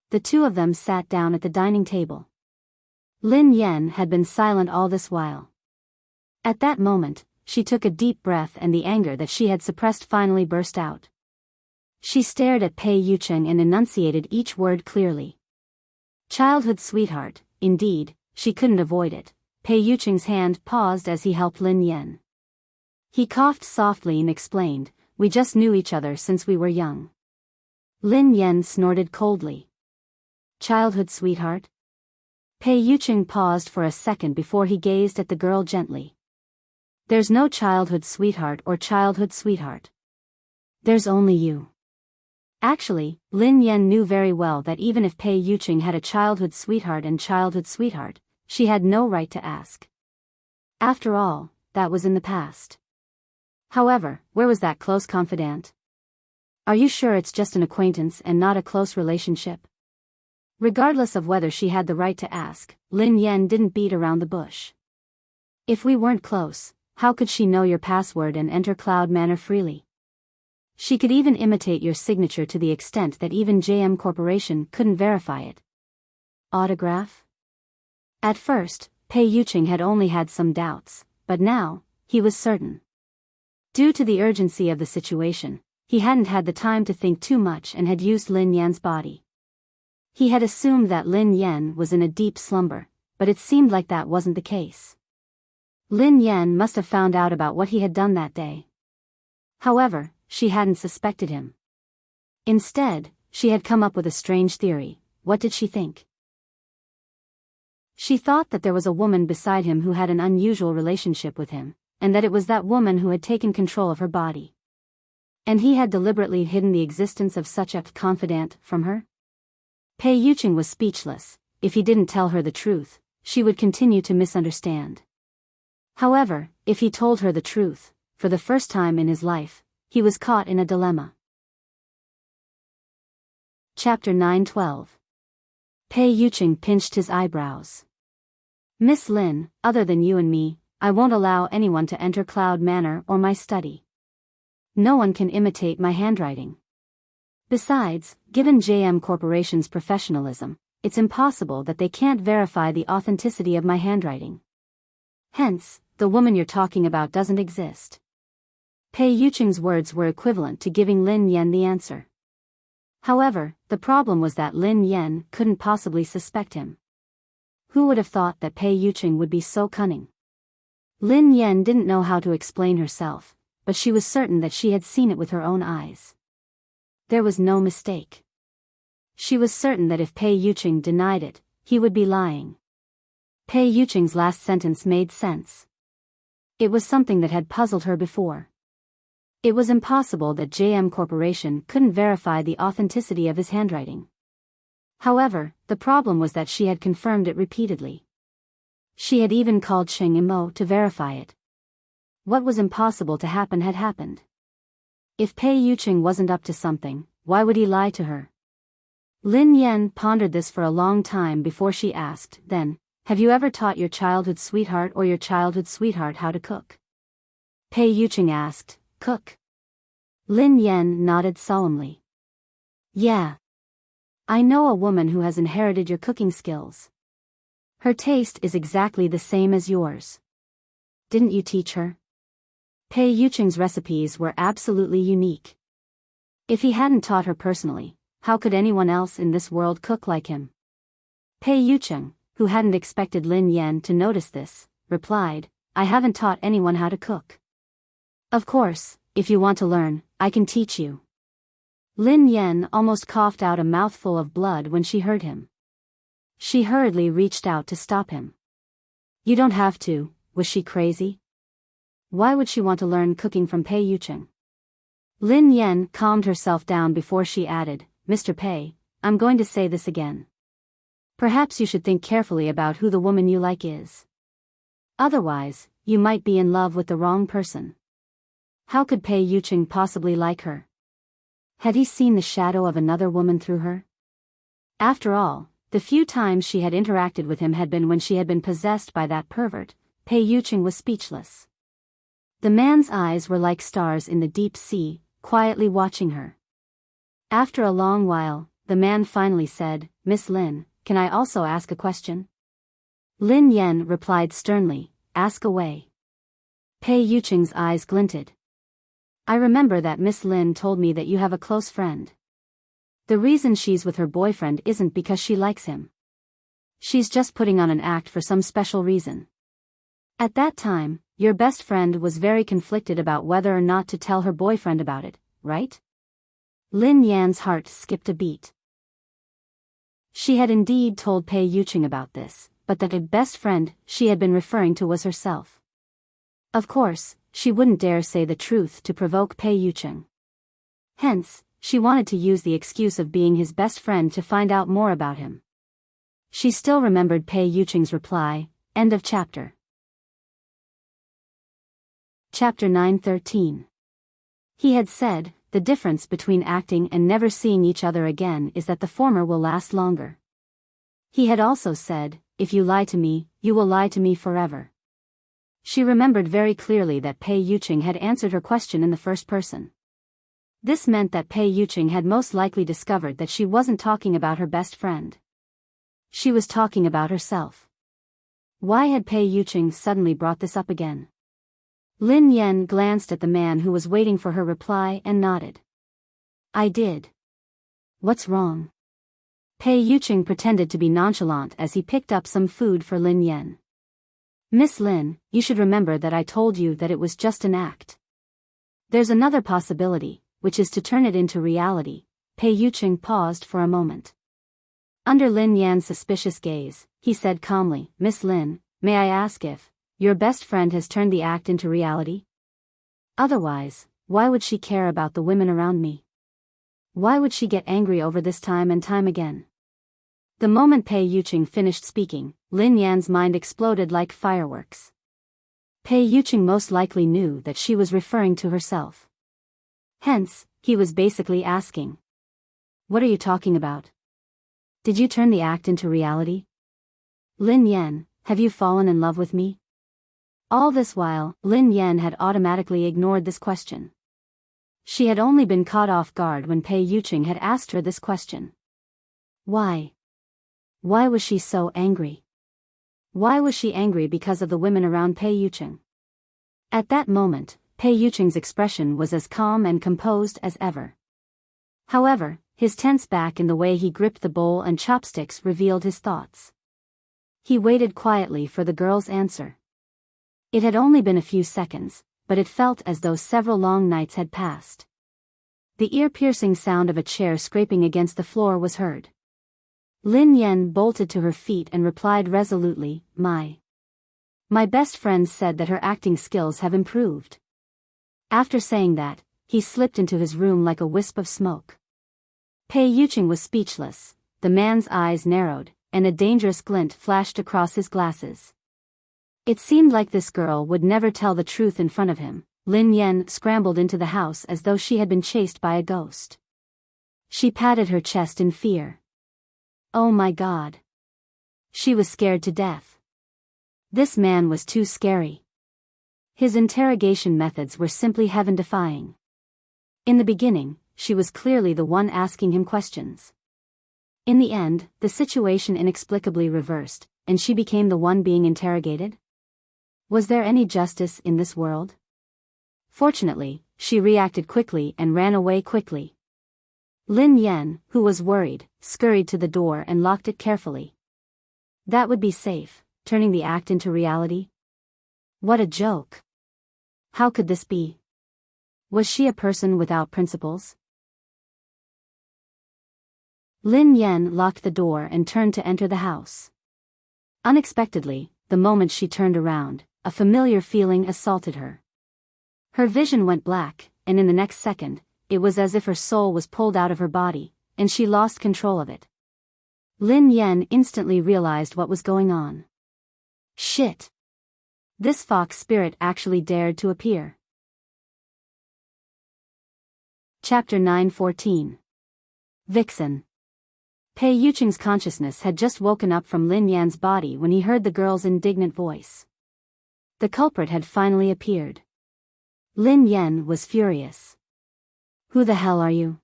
The two of them sat down at the dining table. Lin Yan had been silent all this while. At that moment, she took a deep breath and the anger that she had suppressed finally burst out. She stared at Pei Yucheng and enunciated each word clearly. Childhood sweetheart, indeed, she couldn't avoid it. Pei Yucheng's hand paused as he helped Lin Yan. He coughed softly and explained, we just knew each other since we were young. Lin Yan snorted coldly. Childhood sweetheart? Pei Yucheng paused for a second before he gazed at the girl gently. There's no childhood sweetheart or childhood sweetheart. There's only you. Actually, Lin Yan knew very well that even if Pei Yucheng had a childhood sweetheart and childhood sweetheart, she had no right to ask. After all, that was in the past. However, where was that close confidant? Are you sure it's just an acquaintance and not a close relationship? Regardless of whether she had the right to ask, Lin Yan didn't beat around the bush. If we weren't close, how could she know your password and enter Cloud Manor freely? She could even imitate your signature to the extent that even JM Corporation couldn't verify it. Autograph? At first, Pei Yucheng had only had some doubts, but now, he was certain. Due to the urgency of the situation, he hadn't had the time to think too much and had used Lin Yan's body. He had assumed that Lin Yan was in a deep slumber, but it seemed like that wasn't the case. Lin Yan must have found out about what he had done that day. However, she hadn't suspected him. Instead, she had come up with a strange theory. What did she think? She thought that there was a woman beside him who had an unusual relationship with him, and that it was that woman who had taken control of her body. And he had deliberately hidden the existence of such a confidant from her? Pei Yucheng was speechless. If he didn't tell her the truth, she would continue to misunderstand. However, if he told her the truth, for the first time in his life, he was caught in a dilemma. Chapter 9-12. Pei Yucheng pinched his eyebrows. Miss Lin, other than you and me, I won't allow anyone to enter Cloud Manor or my study. No one can imitate my handwriting. Besides, given JM Corporation's professionalism, it's impossible that they can't verify the authenticity of my handwriting. Hence, the woman you're talking about doesn't exist. Pei Yucheng's words were equivalent to giving Lin Yan the answer. However, the problem was that Lin Yan couldn't possibly suspect him. Who would have thought that Pei Yucheng would be so cunning? Lin Yan didn't know how to explain herself, but she was certain that she had seen it with her own eyes. There was no mistake. She was certain that if Pei Yucheng denied it, he would be lying. Pei Yucheng's last sentence made sense. It was something that had puzzled her before. It was impossible that JM Corporation couldn't verify the authenticity of his handwriting. However, the problem was that she had confirmed it repeatedly. She had even called Cheng Imo to verify it. What was impossible to happen had happened. If Pei Yucheng wasn't up to something, why would he lie to her? Lin Yan pondered this for a long time before she asked, then, have you ever taught your childhood sweetheart or your childhood sweetheart how to cook? Pei Yucheng asked, cook? Lin Yan nodded solemnly. Yeah. I know a woman who has inherited your cooking skills. Her taste is exactly the same as yours. Didn't you teach her? Pei Yucheng's recipes were absolutely unique. If he hadn't taught her personally, how could anyone else in this world cook like him? Pei Yucheng, who hadn't expected Lin Yan to notice this, replied, I haven't taught anyone how to cook. Of course, if you want to learn, I can teach you. Lin Yan almost coughed out a mouthful of blood when she heard him. She hurriedly reached out to stop him. You don't have to. Was she crazy? Why would she want to learn cooking from Pei Yucheng? Lin Yan calmed herself down before she added, Mr. Pei, I'm going to say this again. Perhaps you should think carefully about who the woman you like is. Otherwise, you might be in love with the wrong person. How could Pei Yucheng possibly like her? Had he seen the shadow of another woman through her? After all, the few times she had interacted with him had been when she had been possessed by that pervert. Pei Yucheng was speechless. The man's eyes were like stars in the deep sea, quietly watching her. After a long while, the man finally said, Miss Lin, can I also ask a question? Lin Yan replied sternly, ask away. Pei Yucheng's eyes glinted. I remember that Miss Lin told me that you have a close friend. The reason she's with her boyfriend isn't because she likes him. She's just putting on an act for some special reason. At that time, your best friend was very conflicted about whether or not to tell her boyfriend about it, right? Lin Yan's heart skipped a beat. She had indeed told Pei Yucheng about this, but that the best friend she had been referring to was herself. Of course, she wouldn't dare say the truth to provoke Pei Yucheng. Hence, she wanted to use the excuse of being his best friend to find out more about him. She still remembered Pei Yucheng's reply. End of chapter. Chapter 9:13. He had said, the difference between acting and never seeing each other again is that the former will last longer. He had also said, if you lie to me, you will lie to me forever. She remembered very clearly that Pei Yucheng had answered her question in the first person. This meant that Pei Yucheng had most likely discovered that she wasn't talking about her best friend. She was talking about herself. Why had Pei Yucheng suddenly brought this up again? Lin Yan glanced at the man who was waiting for her reply and nodded. I did. What's wrong? Pei Yucheng pretended to be nonchalant as he picked up some food for Lin Yan. Miss Lin, you should remember that I told you that it was just an act. There's another possibility, which is to turn it into reality. Pei Yucheng paused for a moment. Under Lin Yan's suspicious gaze, he said calmly, Miss Lin, may I ask if your best friend has turned the act into reality? Otherwise, why would she care about the women around me? Why would she get angry over this time and time again? The moment Pei Yucheng finished speaking, Lin Yan's mind exploded like fireworks. Pei Yucheng most likely knew that she was referring to herself. Hence, he was basically asking, what are you talking about? Did you turn the act into reality? Lin Yan, have you fallen in love with me? All this while, Lin Yan had automatically ignored this question. She had only been caught off guard when Pei Yucheng had asked her this question. Why? Why was she so angry? Why was she angry because of the women around Pei Yucheng? At that moment, Pei Yucheng's expression was as calm and composed as ever. However, his tense back and the way he gripped the bowl and chopsticks revealed his thoughts. He waited quietly for the girl's answer. It had only been a few seconds, but it felt as though several long nights had passed. The ear-piercing sound of a chair scraping against the floor was heard. Lin Yan bolted to her feet and replied resolutely, My best friend said that her acting skills have improved. After saying that, he slipped into his room like a wisp of smoke. Pei Yucheng was speechless, the man's eyes narrowed, and a dangerous glint flashed across his glasses. It seemed like this girl would never tell the truth in front of him. Lin Yan scrambled into the house as though she had been chased by a ghost. She patted her chest in fear. Oh my God. She was scared to death. This man was too scary. His interrogation methods were simply heaven-defying. In the beginning, she was clearly the one asking him questions. In the end, the situation inexplicably reversed, and she became the one being interrogated? Was there any justice in this world? Fortunately, she reacted quickly and ran away quickly. Lin Yan, who was worried, scurried to the door and locked it carefully. That would be safe, turning the act into reality? What a joke. How could this be? Was she a person without principles? Lin Yan locked the door and turned to enter the house. Unexpectedly, the moment she turned around, a familiar feeling assaulted her. Her vision went black, and in the next second, it was as if her soul was pulled out of her body, and she lost control of it. Lin Yan instantly realized what was going on. Shit! This fox spirit actually dared to appear. Chapter 9:14. Vixen. Pei Yuqing's consciousness had just woken up from Lin Yan's body when he heard the girl's indignant voice. The culprit had finally appeared. Lin Yan was furious. Who the hell are you?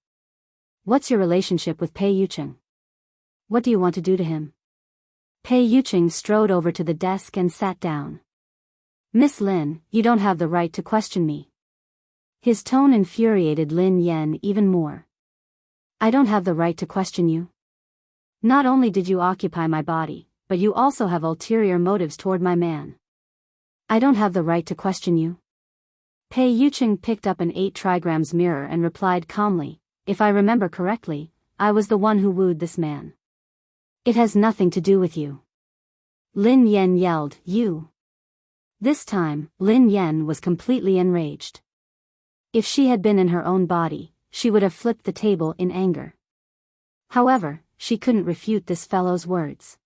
What's your relationship with Pei Yuqing? What do you want to do to him? Pei Yuqing strode over to the desk and sat down. Miss Lin, you don't have the right to question me. His tone infuriated Lin Yan even more. I don't have the right to question you. Not only did you occupy my body, but you also have ulterior motives toward my man. I don't have the right to question you. Pei Yuqing picked up an 8 trigrams mirror and replied calmly, if I remember correctly, I was the one who wooed this man. It has nothing to do with you. Lin Yan yelled, you. This time, Lin Yan was completely enraged. If she had been in her own body, she would have flipped the table in anger. However, she couldn't refute this fellow's words.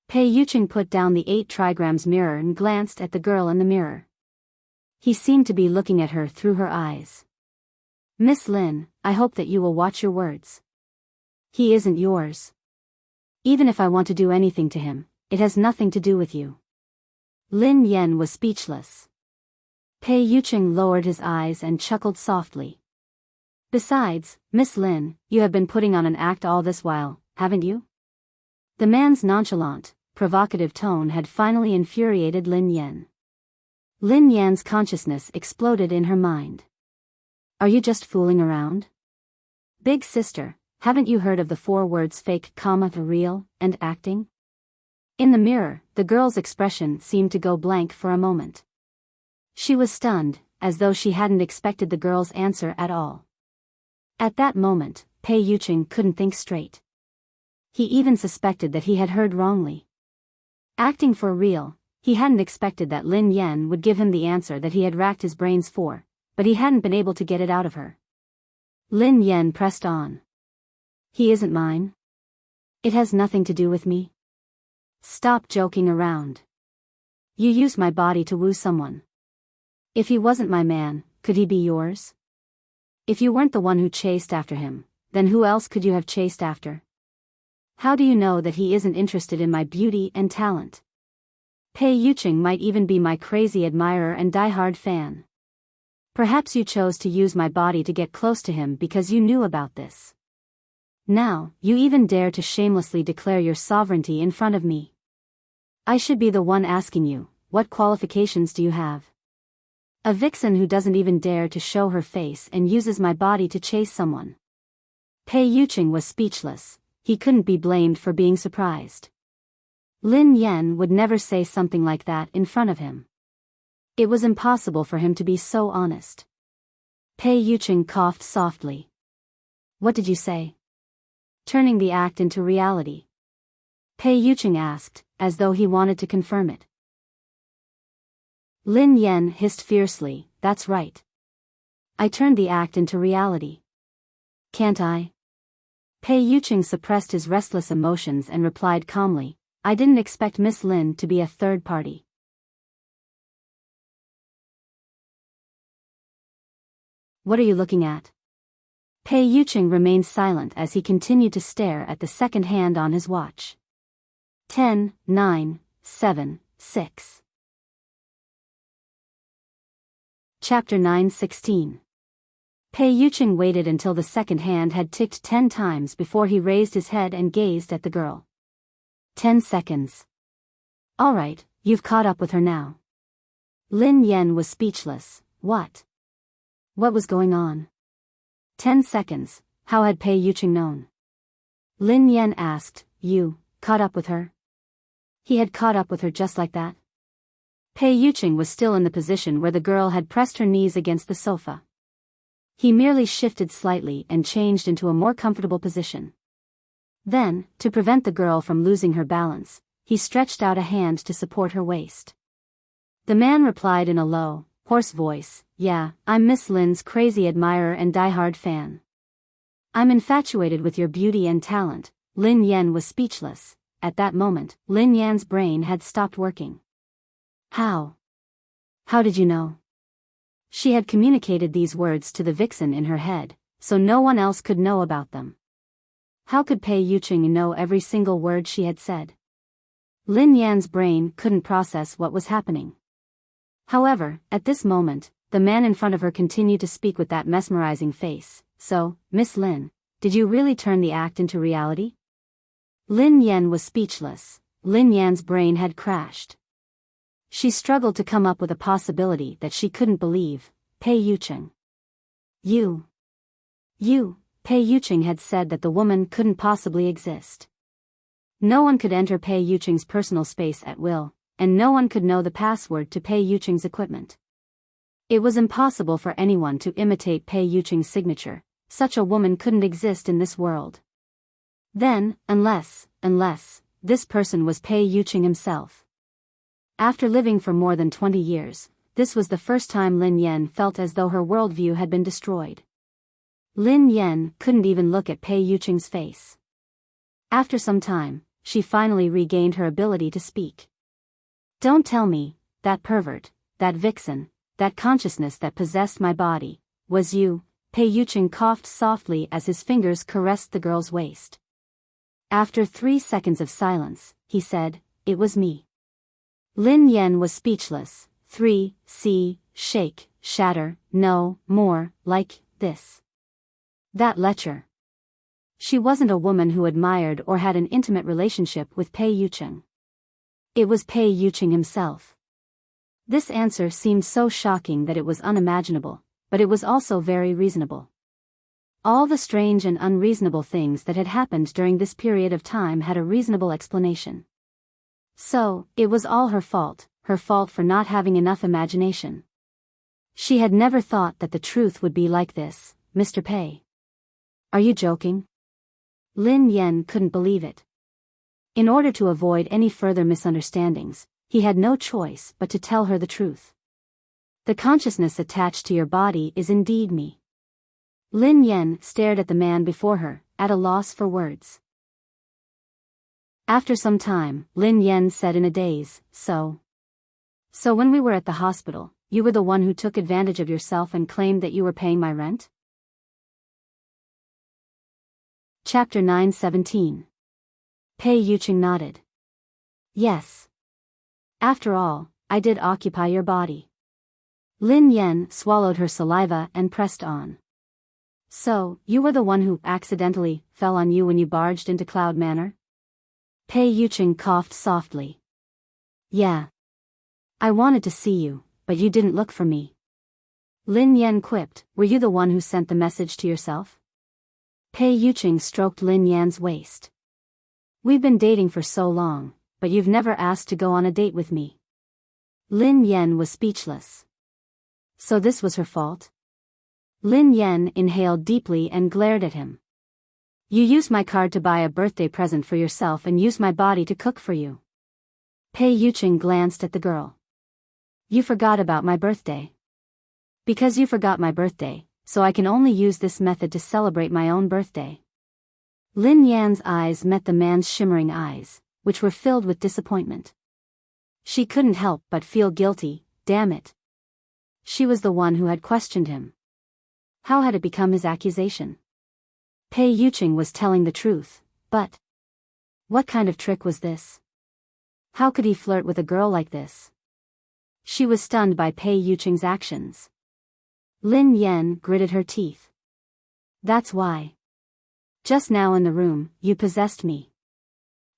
Pei Yuqing put down the 8 trigrams mirror and glanced at the girl in the mirror. He seemed to be looking at her through her eyes. Miss Lin, I hope that you will watch your words. He isn't yours. Even if I want to do anything to him, it has nothing to do with you. Lin Yan was speechless. Pei Yuqing lowered his eyes and chuckled softly. Besides, Miss Lin, you have been putting on an act all this while, haven't you? The man's nonchalant, provocative tone had finally infuriated Lin Yan. Lin Yan's consciousness exploded in her mind. Are you just fooling around? Big sister, haven't you heard of the 4 words fake, real, and acting? In the mirror, the girl's expression seemed to go blank for a moment. She was stunned, as though she hadn't expected the girl's answer at all. At that moment, Pei Yuqing couldn't think straight. He even suspected that he had heard wrongly. Acting for real, he hadn't expected that Lin Yan would give him the answer that he had racked his brains for, but he hadn't been able to get it out of her. Lin Yan pressed on. He isn't mine. It has nothing to do with me. Stop joking around. You used my body to woo someone. If he wasn't my man, could he be yours? If you weren't the one who chased after him, then who else could you have chased after? How do you know that he isn't interested in my beauty and talent? Pei Yuqing might even be my crazy admirer and die-hard fan. Perhaps you chose to use my body to get close to him because you knew about this. Now, you even dare to shamelessly declare your sovereignty in front of me. I should be the one asking you, what qualifications do you have? A vixen who doesn't even dare to show her face and uses my body to chase someone. Pei Yuqing was speechless. He couldn't be blamed for being surprised. Lin Yan would never say something like that in front of him. It was impossible for him to be so honest. Pei Yuqing coughed softly. What did you say? Turning the act into reality. Pei Yuqing asked, as though he wanted to confirm it. Lin Yan hissed fiercely, that's right. I turned the act into reality. Can't I? Pei Yuqing suppressed his restless emotions and replied calmly, I didn't expect Miss Lin to be a third party. What are you looking at? Pei Yucheng remained silent as he continued to stare at the second hand on his watch. 10, 9, 7, 6. Chapter 9:16. Pei Yucheng waited until the second hand had ticked 10 times before he raised his head and gazed at the girl. 10 seconds. All right, you've caught up with her now. Lin Yan was speechless. What? What was going on? 10 seconds, how had Pei Yucheng known? Lin Yan asked, you, caught up with her? He had caught up with her just like that? Pei Yucheng was still in the position where the girl had pressed her knees against the sofa. He merely shifted slightly and changed into a more comfortable position. Then, to prevent the girl from losing her balance, he stretched out a hand to support her waist. The man replied in a low, hoarse voice, yeah, I'm Miss Lin's crazy admirer and diehard fan. I'm infatuated with your beauty and talent. Lin Yan was speechless. At that moment, Lin Yan's brain had stopped working. How? How did you know? She had communicated these words to the vixen in her head, so no one else could know about them. How could Pei Yucheng know every single word she had said? Lin Yan's brain couldn't process what was happening. However, at this moment, the man in front of her continued to speak with that mesmerizing face. So, Miss Lin, did you really turn the act into reality? Lin Yan was speechless. Lin Yan's brain had crashed. She struggled to come up with a possibility that she couldn't believe. Pei Yucheng. You, Pei Yucheng had said that the woman couldn't possibly exist. No one could enter Pei Yucheng's personal space at will, and no one could know the password to Pei Yucheng's equipment. It was impossible for anyone to imitate Pei Yucheng's signature. Such a woman couldn't exist in this world. Then, unless, this person was Pei Yucheng himself. After living for more than 20 years, this was the first time Lin Yan felt as though her worldview had been destroyed. Lin Yan couldn't even look at Pei Yucheng's face. After some time, she finally regained her ability to speak. Don't tell me, that pervert, that vixen, that consciousness that possessed my body, was you. Pei Yucheng coughed softly as his fingers caressed the girl's waist. After 3 seconds of silence, he said, it was me. Lin Yan was speechless. 3, see, shake, shatter, no, more, like, this. That lecher. She wasn't a woman who admired or had an intimate relationship with Pei Yucheng. It was Pei Yucheng himself. This answer seemed so shocking that it was unimaginable, but it was also very reasonable. All the strange and unreasonable things that had happened during this period of time had a reasonable explanation. So, it was all her fault for not having enough imagination. She had never thought that the truth would be like this. Mr. Pei. Are you joking? Lin Yan couldn't believe it. In order to avoid any further misunderstandings, he had no choice but to tell her the truth. The consciousness attached to your body is indeed me. Lin Yan stared at the man before her, at a loss for words. After some time, Lin Yan said in a daze, So when we were at the hospital, you were the one who took advantage of yourself and claimed that you were paying my rent? Chapter 9:17. Pei Yucheng nodded. Yes. After all, I did occupy your body. Lin Yan swallowed her saliva and pressed on. So, you were the one who accidentally fell on you when you barged into Cloud Manor? Pei Yucheng coughed softly. Yeah. I wanted to see you, but you didn't look for me. Lin Yan quipped, were you the one who sent the message to yourself? Pei Yucheng stroked Lin Yan's waist. We've been dating for so long, but you've never asked to go on a date with me. Lin Yan was speechless. So this was her fault? Lin Yan inhaled deeply and glared at him. You used my card to buy a birthday present for yourself and used my body to cook for you. Pei Yucheng glanced at the girl. You forgot about my birthday. Because you forgot my birthday, so I can only use this method to celebrate my own birthday. Lin Yan's eyes met the man's shimmering eyes, which were filled with disappointment. She couldn't help but feel guilty. Damn it. She was the one who had questioned him. How had it become his accusation? Pei Yuqing was telling the truth, but what kind of trick was this? How could he flirt with a girl like this? She was stunned by Pei Yuqing's actions. Lin Yan gritted her teeth. That's why. Just now in the room, you possessed me.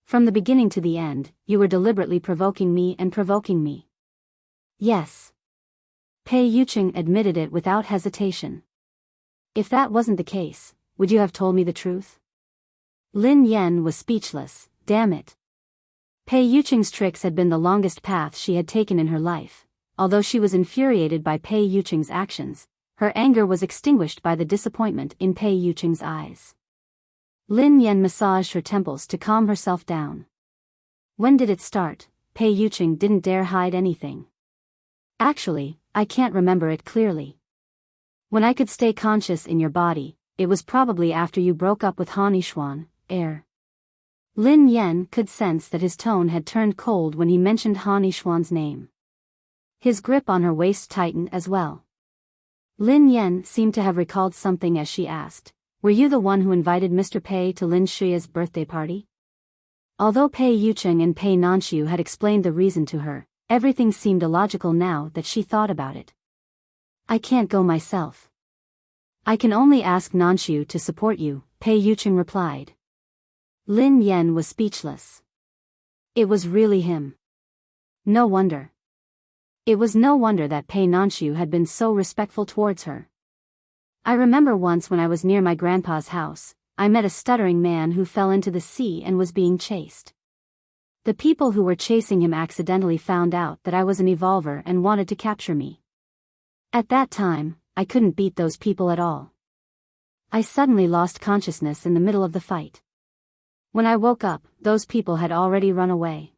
From the beginning to the end, you were deliberately provoking me and provoking me. Yes. Pei Yuqing admitted it without hesitation. If that wasn't the case, would you have told me the truth? Lin Yan was speechless. Damn it. Pei Yuqing's tricks had been the longest path she had taken in her life. Although she was infuriated by Pei Yuqing's actions, her anger was extinguished by the disappointment in Pei Yuqing's eyes. Lin Yan massaged her temples to calm herself down. When did it start? Pei Yuqing didn't dare hide anything. Actually, I can't remember it clearly. When I could stay conscious in your body, it was probably after you broke up with Han Yishuan, heir. Lin Yan could sense that his tone had turned cold when he mentioned Han Yishuan's name. His grip on her waist tightened as well. Lin Yan seemed to have recalled something as she asked, "Were you the one who invited Mr. Pei to Lin Shuya's birthday party?" Although Pei Yuqing and Pei Nanshu had explained the reason to her, everything seemed illogical now that she thought about it. "I can't go myself. I can only ask Nanshu to support you," Pei Yuqing replied. Lin Yan was speechless. It was really him. No wonder. It was no wonder that Pei Nanshu had been so respectful towards her. "I remember once when I was near my grandpa's house, I met a stuttering man who fell into the sea and was being chased. The people who were chasing him accidentally found out that I was an evolver and wanted to capture me. At that time, I couldn't beat those people at all. I suddenly lost consciousness in the middle of the fight. When I woke up, those people had already run away.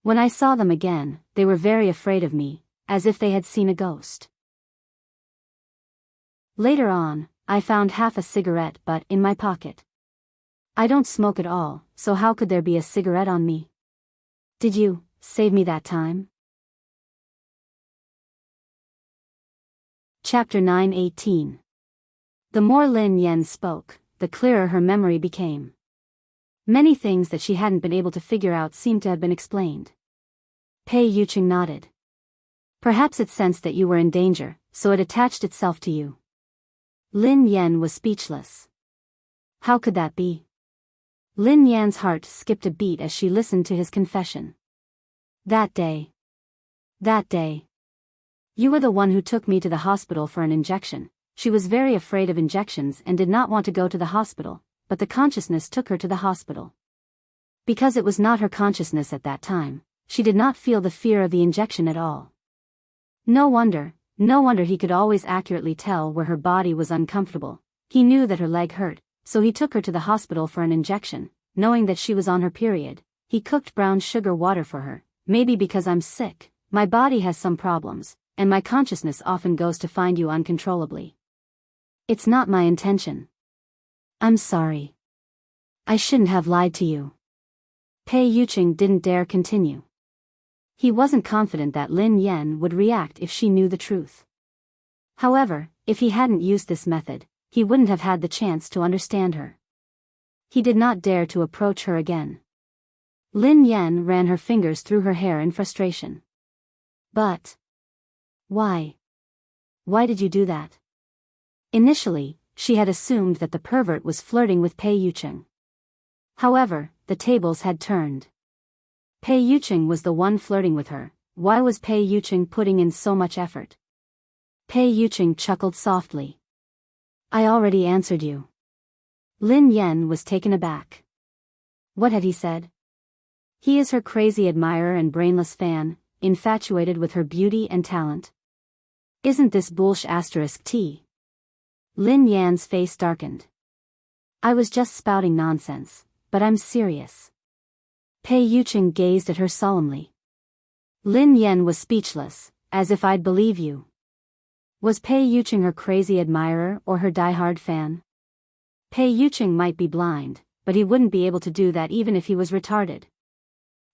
When I saw them again, they were very afraid of me, as if they had seen a ghost. Later on, I found half a cigarette butt in my pocket. I don't smoke at all, so how could there be a cigarette on me? Did you save me that time?" Chapter 9:18. The more Lin Yan spoke, the clearer her memory became. Many things that she hadn't been able to figure out seemed to have been explained. Pei Yuqing nodded. "Perhaps it sensed that you were in danger, so it attached itself to you." Lin Yan was speechless. How could that be? Lin Yan's heart skipped a beat as she listened to his confession. That day. You were the one who took me to the hospital for an injection." She was very afraid of injections and did not want to go to the hospital, but the consciousness took her to the hospital. Because it was not her consciousness at that time, she did not feel the fear of the injection at all. No wonder he could always accurately tell where her body was uncomfortable. He knew that her leg hurt, so he took her to the hospital for an injection, knowing that she was on her period. He cooked brown sugar water for her. "Maybe because I'm sick, my body has some problems, and my consciousness often goes to find you uncontrollably. It's not my intention. I'm sorry. I shouldn't have lied to you." Pei Yuqing didn't dare continue. He wasn't confident that Lin Yan would react if she knew the truth. However, if he hadn't used this method, he wouldn't have had the chance to understand her. He did not dare to approach her again. Lin Yan ran her fingers through her hair in frustration. "But why? Why did you do that?" Initially, she had assumed that the pervert was flirting with Pei Yuqing. However, the tables had turned. Pei Yuqing was the one flirting with her. Why was Pei Yuqing putting in so much effort? Pei Yuqing chuckled softly. "I already answered you." Lin Yan was taken aback. What had he said? He is her crazy admirer and brainless fan, infatuated with her beauty and talent. Isn't this bullsh**t? Lin Yan's face darkened. "I was just spouting nonsense, but I'm serious." Pei Yuqing gazed at her solemnly. Lin Yan was speechless, as if I'd believe you. Was Pei Yuqing her crazy admirer or her die-hard fan? Pei Yuqing might be blind, but he wouldn't be able to do that even if he was retarded.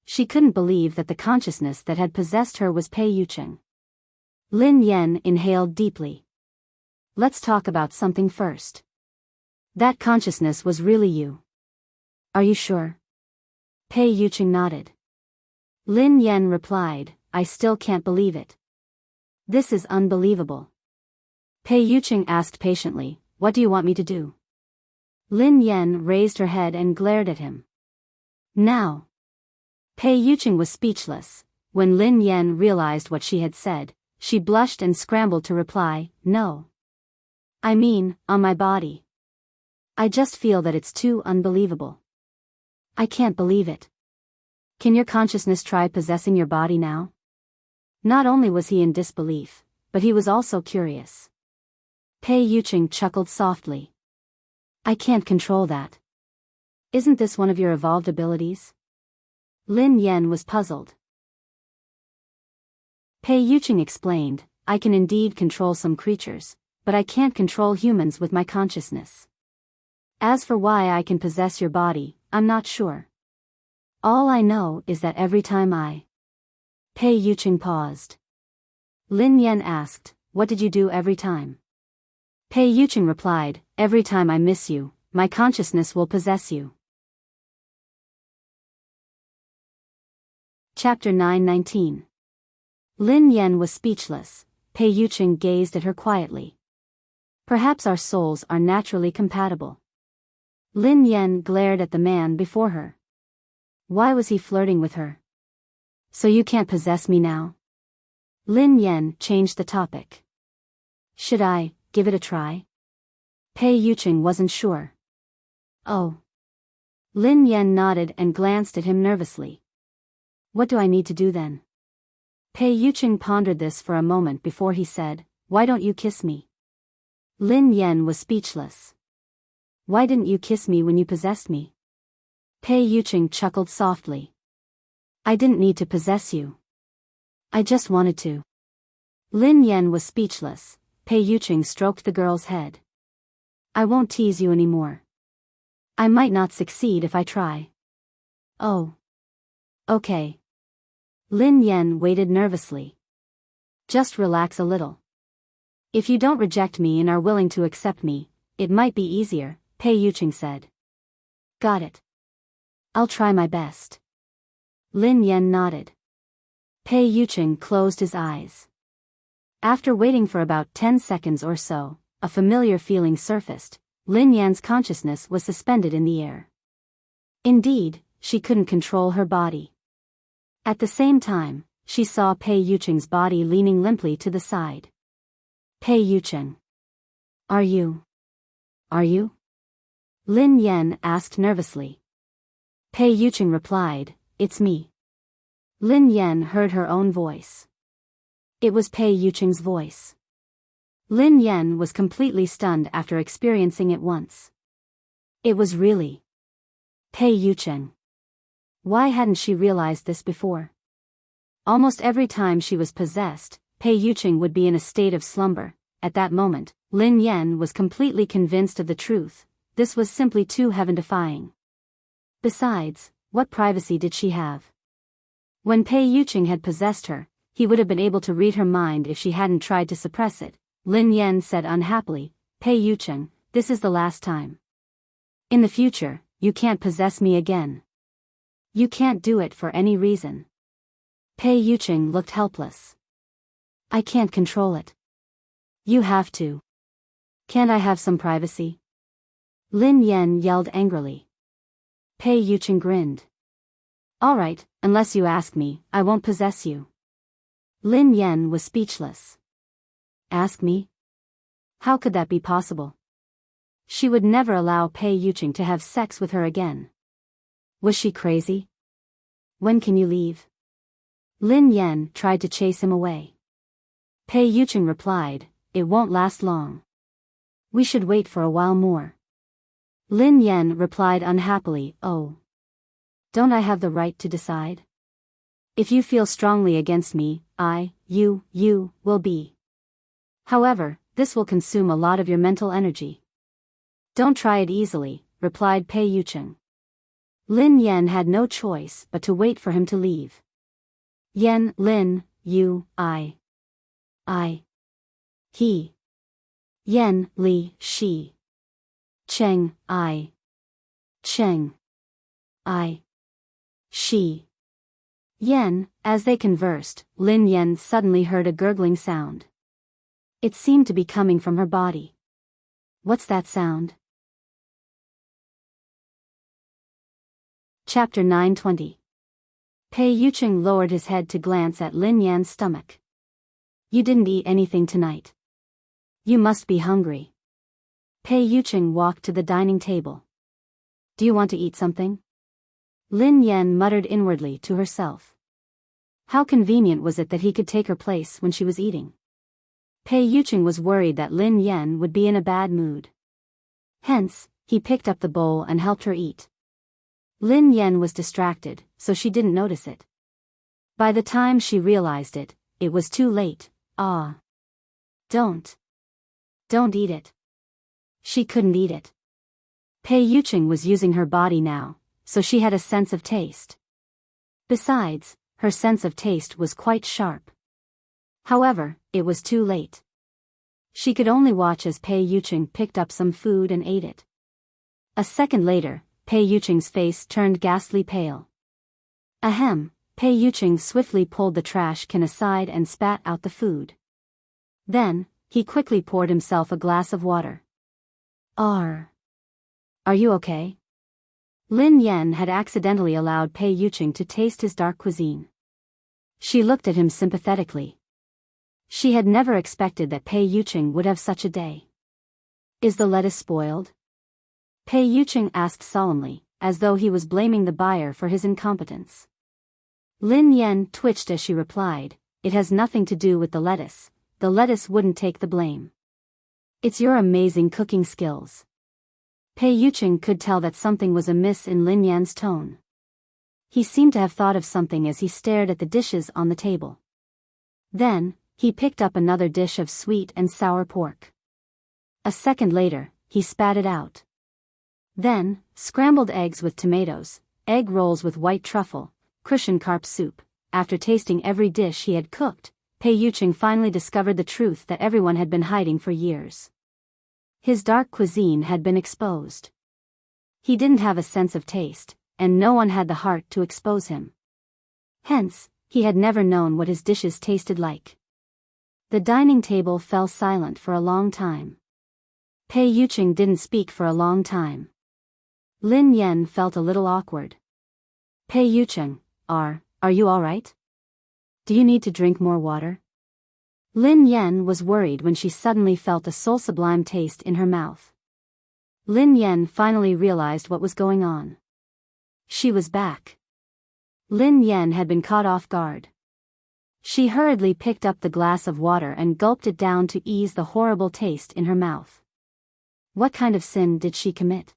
She couldn't believe that the consciousness that had possessed her was Pei Yuqing. Lin Yan inhaled deeply. "Let's talk about something first. That consciousness was really you. Are you sure? Pei Yuqing nodded. Lin Yan replied, I still can't believe it. This is unbelievable. Pei Yuqing asked patiently, what do you want me to do? Lin Yan raised her head and glared at him. Now. Pei Yuqing was speechless. When Lin Yan realized what she had said, she blushed and scrambled to reply, no. I mean, on my body. I just feel that it's too unbelievable. I can't believe it. Can your consciousness try possessing your body now? Not only was he in disbelief, but he was also curious. Pei Yuqing chuckled softly. I can't control that. Isn't this one of your evolved abilities? Lin Yan was puzzled. Pei Yuqing explained, I can indeed control some creatures, but I can't control humans with my consciousness. As for why I can possess your body, I'm not sure. All I know is that every time Pei Yuqing paused. Lin Yan asked, what did you do every time? Pei Yuqing replied, every time I miss you, my consciousness will possess you. Chapter 9:19. Lin Yan was speechless. Pei Yuqing gazed at her quietly. Perhaps our souls are naturally compatible. Lin Yan glared at the man before her. Why was he flirting with her? So you can't possess me now? Lin Yan changed the topic. Should I give it a try? Pei Yuqing wasn't sure. Oh. Lin Yan nodded and glanced at him nervously. What do I need to do then? Pei Yuqing pondered this for a moment before he said, why don't you kiss me? Lin Yan was speechless. Why didn't you kiss me when you possessed me? Pei Yuqing chuckled softly. I didn't need to possess you. I just wanted to. Lin Yan was speechless. Pei Yuqing stroked the girl's head. I won't tease you anymore. I might not succeed if I try. Oh. Okay. Lin Yan waited nervously. Just relax a little. If you don't reject me and are willing to accept me, it might be easier, Pei Yuqing said. Got it. I'll try my best. Lin Yan nodded. Pei Yuqing closed his eyes. After waiting for about 10 seconds or so, a familiar feeling surfaced. Lin Yan's consciousness was suspended in the air. Indeed, she couldn't control her body. At the same time, she saw Pei Yuqing's body leaning limply to the side. Pei Yuqing. Are you? Lin Yan asked nervously. Pei Yuqing replied, it's me. Lin Yan heard her own voice. It was Pei Yuqing's voice. Lin Yan was completely stunned after experiencing it once. It was really Pei Yuqing. Why hadn't she realized this before? Almost every time she was possessed, Pei Yuqing would be in a state of slumber. At that moment, Lin Yan was completely convinced of the truth. This was simply too heaven-defying. Besides, what privacy did she have? When Pei Yuqing had possessed her, he would have been able to read her mind if she hadn't tried to suppress it. Lin Yan said unhappily, Pei Yuqing, this is the last time. In the future, you can't possess me again. You can't do it for any reason. Pei Yuqing looked helpless. I can't control it. You have to. Can't I have some privacy? Lin Yan yelled angrily. Pei Yuqing grinned. All right, unless you ask me, I won't possess you. Lin Yan was speechless. Ask me? How could that be possible? She would never allow Pei Yuqing to have sex with her again. Was she crazy? When can you leave? Lin Yan tried to chase him away. Pei Yuqing replied, it won't last long. We should wait for a while more. Lin Yan replied unhappily, oh. Don't I have the right to decide? If you feel strongly against me, you will be. However, this will consume a lot of your mental energy. Don't try it easily, replied Pei Yuqing. Lin Yan had no choice but to wait for him to leave. Lin, he. Yen, li, she. Cheng, Cheng, she. Yen, as they conversed, Lin Yen suddenly heard a gurgling sound. It seemed to be coming from her body. What's that sound? Chapter 920. Pei Yucheng lowered his head to glance at Lin Yan's stomach. You didn't eat anything tonight. You must be hungry. Pei Yucheng walked to the dining table. Do you want to eat something? Lin Yan muttered inwardly to herself. How convenient was it that he could take her place when she was eating? Pei Yucheng was worried that Lin Yan would be in a bad mood. Hence, he picked up the bowl and helped her eat. Lin Yan was distracted, so she didn't notice it. By the time she realized it, it was too late. Don't eat it. She couldn't eat it. Pei Yucheng was using her body now, so she had a sense of taste. Besides, her sense of taste was quite sharp. However, it was too late. She could only watch as Pei Yucheng picked up some food and ate it. A second later, Pei Yucheng's face turned ghastly pale. Ahem, Pei Yucheng swiftly pulled the trash can aside and spat out the food. Then, he quickly poured himself a glass of water. Are you okay? Lin Yan had accidentally allowed Pei Yucheng to taste his dark cuisine. She looked at him sympathetically. She had never expected that Pei Yucheng would have such a day. Is the lettuce spoiled? Pei Yucheng asked solemnly, as though he was blaming the buyer for his incompetence. Lin Yan twitched as she replied, it has nothing to do with the lettuce wouldn't take the blame. It's your amazing cooking skills. Pei Yucheng could tell that something was amiss in Lin Yan's tone. He seemed to have thought of something as he stared at the dishes on the table. Then, he picked up another dish of sweet and sour pork. A second later, he spat it out. Then, scrambled eggs with tomatoes, egg rolls with white truffle, cushion carp soup. After tasting every dish he had cooked, Pei Yucheng finally discovered the truth that everyone had been hiding for years. His dark cuisine had been exposed. He didn't have a sense of taste, and no one had the heart to expose him. Hence, he had never known what his dishes tasted like. The dining table fell silent for a long time. Pei Yucheng didn't speak for a long time. Lin Yan felt a little awkward. Pei Yucheng, are you all right? Do you need to drink more water? Lin Yan was worried when she suddenly felt a soul-sublime taste in her mouth. Lin Yan finally realized what was going on. She was back. Lin Yan had been caught off guard. She hurriedly picked up the glass of water and gulped it down to ease the horrible taste in her mouth. What kind of sin did she commit?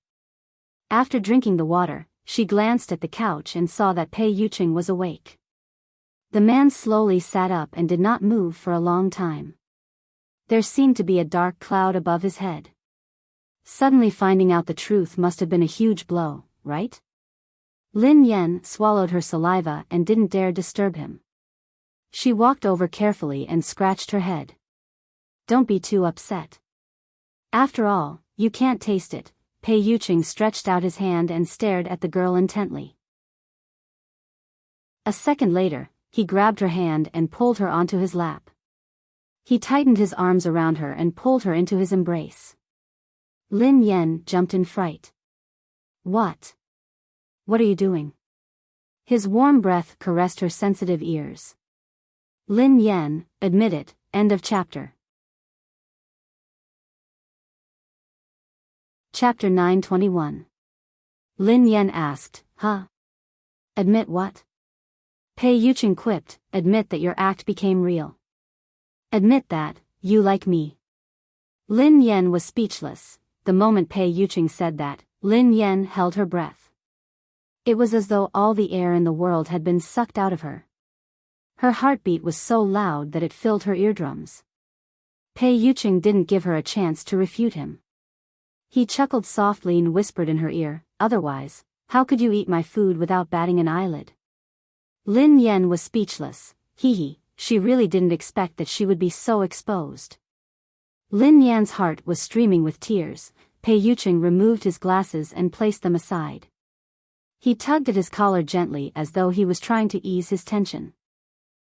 After drinking the water, she glanced at the couch and saw that Pei Yucheng was awake. The man slowly sat up and did not move for a long time. There seemed to be a dark cloud above his head. Suddenly finding out the truth must have been a huge blow, right? Lin Yan swallowed her saliva and didn't dare disturb him. She walked over carefully and scratched her head. Don't be too upset. After all, you can't taste it. Pei Yucheng stretched out his hand and stared at the girl intently. A second later, he grabbed her hand and pulled her onto his lap. He tightened his arms around her and pulled her into his embrace. Lin Yan jumped in fright. What are you doing? His warm breath caressed her sensitive ears. Lin Yan, admit it, end of chapter. Chapter 921. Lin Yan asked, Admit what? Pei Yucheng quipped, admit that your act became real. Admit that, you like me. Lin Yan was speechless. The moment Pei Yucheng said that, Lin Yan held her breath. It was as though all the air in the world had been sucked out of her. Her heartbeat was so loud that it filled her eardrums. Pei Yucheng didn't give her a chance to refute him. He chuckled softly and whispered in her ear, otherwise, how could you eat my food without batting an eyelid? Lin Yan was speechless. She really didn't expect that she would be so exposed. Lin Yan's heart was streaming with tears. Pei Yucheng removed his glasses and placed them aside. He tugged at his collar gently as though he was trying to ease his tension.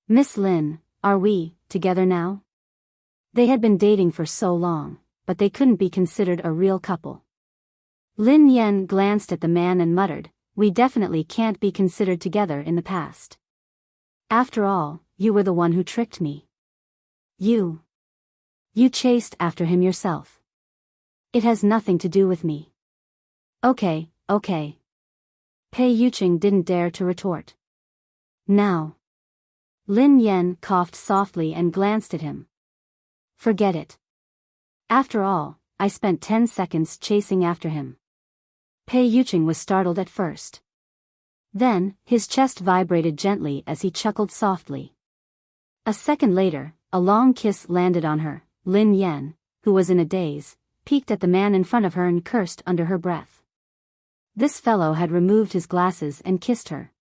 "Miss Lin, are we together now?" They had been dating for so long, but they couldn't be considered a real couple. Lin Yen glanced at the man and muttered, "We definitely can't be considered together in the past. After all, you were the one who tricked me. You chased after him yourself. It has nothing to do with me." Okay. Pei Yucheng didn't dare to retort. "Now." Lin Yen coughed softly and glanced at him. "Forget it. After all, I spent 10 seconds chasing after him." Pei Yucheng was startled at first. Then, his chest vibrated gently as he chuckled softly. A second later, a long kiss landed on her. Lin Yen, who was in a daze, peeked at the man in front of her and cursed under her breath. This fellow had removed his glasses and kissed her.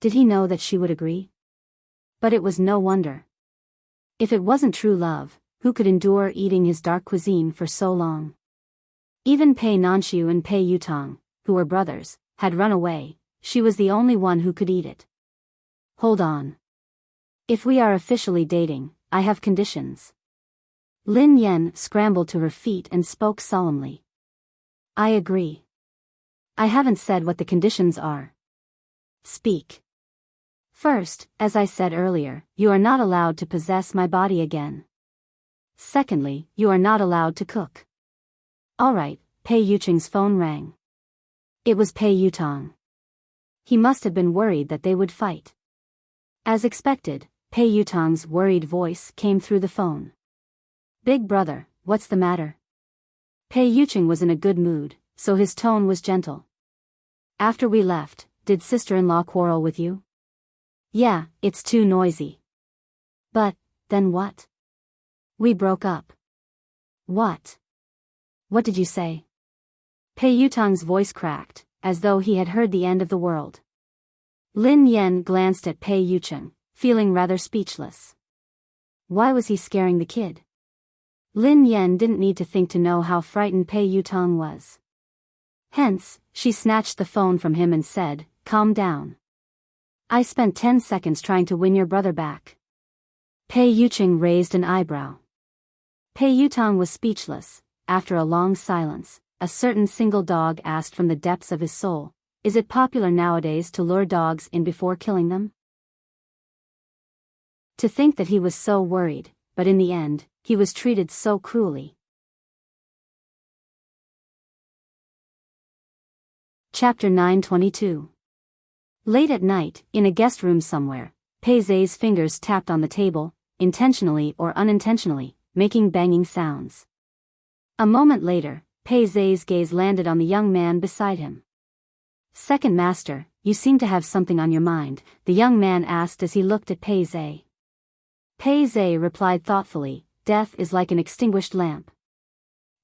Did he know that she would agree? But it was no wonder. If it wasn't true love, who could endure eating his dark cuisine for so long? Even Pei Nanxiu and Pei Yutong, who were brothers, had run away. She was the only one who could eat it. Hold on. If we are officially dating, I have conditions. Lin Yen scrambled to her feet and spoke solemnly. I agree. I haven't said what the conditions are. Speak. First, as I said earlier, you are not allowed to possess my body again. Secondly, you are not allowed to cook. Alright, Pei Yucheng's phone rang. It was Pei Yutong. He must have been worried that they would fight. As expected, Pei Yutong's worried voice came through the phone. Big brother, what's the matter? Pei Yucheng was in a good mood, so his tone was gentle. After we left, did sister-in-law quarrel with you? Yeah, it's too noisy. But, then what? We broke up. What? What did you say? Pei Yutong's voice cracked, as though he had heard the end of the world. Lin Yen glanced at Pei Yucheng, feeling rather speechless. Why was he scaring the kid? Lin Yen didn't need to think to know how frightened Pei Yutong was. Hence, she snatched the phone from him and said, "Calm down. I spent 10 seconds trying to win your brother back." Pei Yucheng raised an eyebrow. Pei Yutong was speechless. After a long silence, a certain single dog asked from the depths of his soul, "Is it popular nowadays to lure dogs in before killing them?" To think that he was so worried, but in the end, he was treated so cruelly. Chapter 922. Late at night, in a guest room somewhere, Pei Zai's fingers tapped on the table, intentionally or unintentionally, making banging sounds. A moment later, Pei Zai's gaze landed on the young man beside him. "Second master, you seem to have something on your mind," the young man asked as he looked at Pei Zai. Pei Zai replied thoughtfully, "Death is like an extinguished lamp.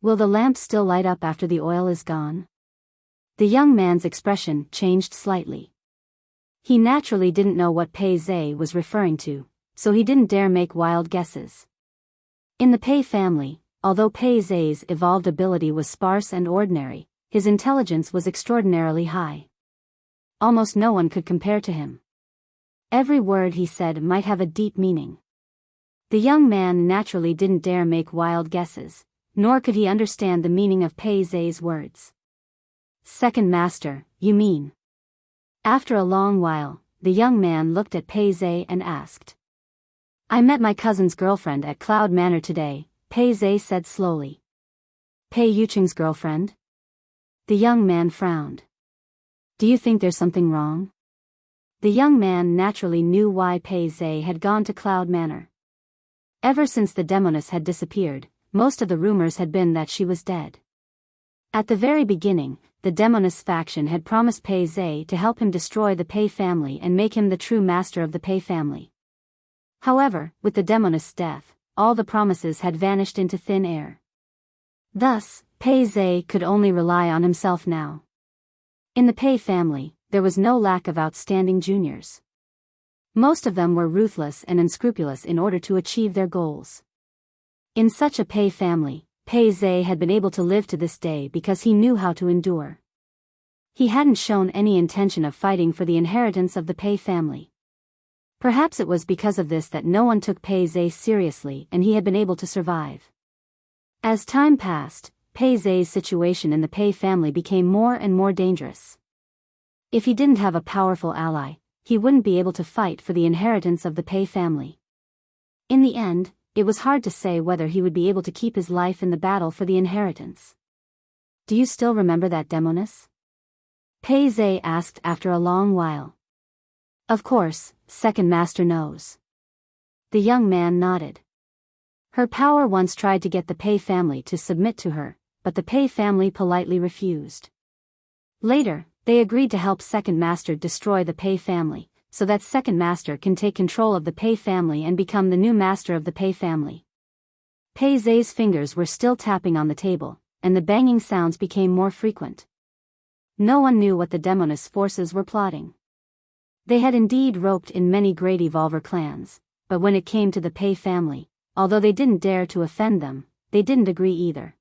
Will the lamp still light up after the oil is gone?" The young man's expression changed slightly. He naturally didn't know what Pei Zai was referring to, so he didn't dare make wild guesses. In the Pei family, although Pei Zai's evolved ability was sparse and ordinary, his intelligence was extraordinarily high. Almost no one could compare to him. Every word he said might have a deep meaning. The young man naturally didn't dare make wild guesses, nor could he understand the meaning of Pei Zai's words. "Second master, you mean?" After a long while, the young man looked at Pei Zai and asked. "I met my cousin's girlfriend at Cloud Manor today," Pei Zai said slowly. "Pei Yucheng's girlfriend?" The young man frowned. "Do you think there's something wrong?" The young man naturally knew why Pei Zai had gone to Cloud Manor. Ever since the demoness had disappeared, most of the rumors had been that she was dead. At the very beginning, the demoness faction had promised Pei Zai to help him destroy the Pei family and make him the true master of the Pei family. However, with the demoness' death, all the promises had vanished into thin air. Thus, Pei Zai could only rely on himself now. In the Pei family, there was no lack of outstanding juniors. Most of them were ruthless and unscrupulous in order to achieve their goals. In such a Pei family, Pei Zhe had been able to live to this day because he knew how to endure. He hadn't shown any intention of fighting for the inheritance of the Pei family. Perhaps it was because of this that no one took Pei Zhe seriously and he had been able to survive. As time passed, Pei Zhe's situation in the Pei family became more and more dangerous. If he didn't have a powerful ally, he wouldn't be able to fight for the inheritance of the Pei family. In the end, it was hard to say whether he would be able to keep his life in the battle for the inheritance. "Do you still remember that demoness?" Pei Zhe asked after a long while. "Of course, second master knows." The young man nodded. Her power once tried to get the Pei family to submit to her, but the Pei family politely refused. Later, they agreed to help second master destroy the Pei family, so that second master can take control of the Pei family and become the new master of the Pei family. Pei Zhe's fingers were still tapping on the table, and the banging sounds became more frequent. No one knew what the demoness forces were plotting. They had indeed roped in many great evolver clans, but when it came to the Pei family, although they didn't dare to offend them, they didn't agree either.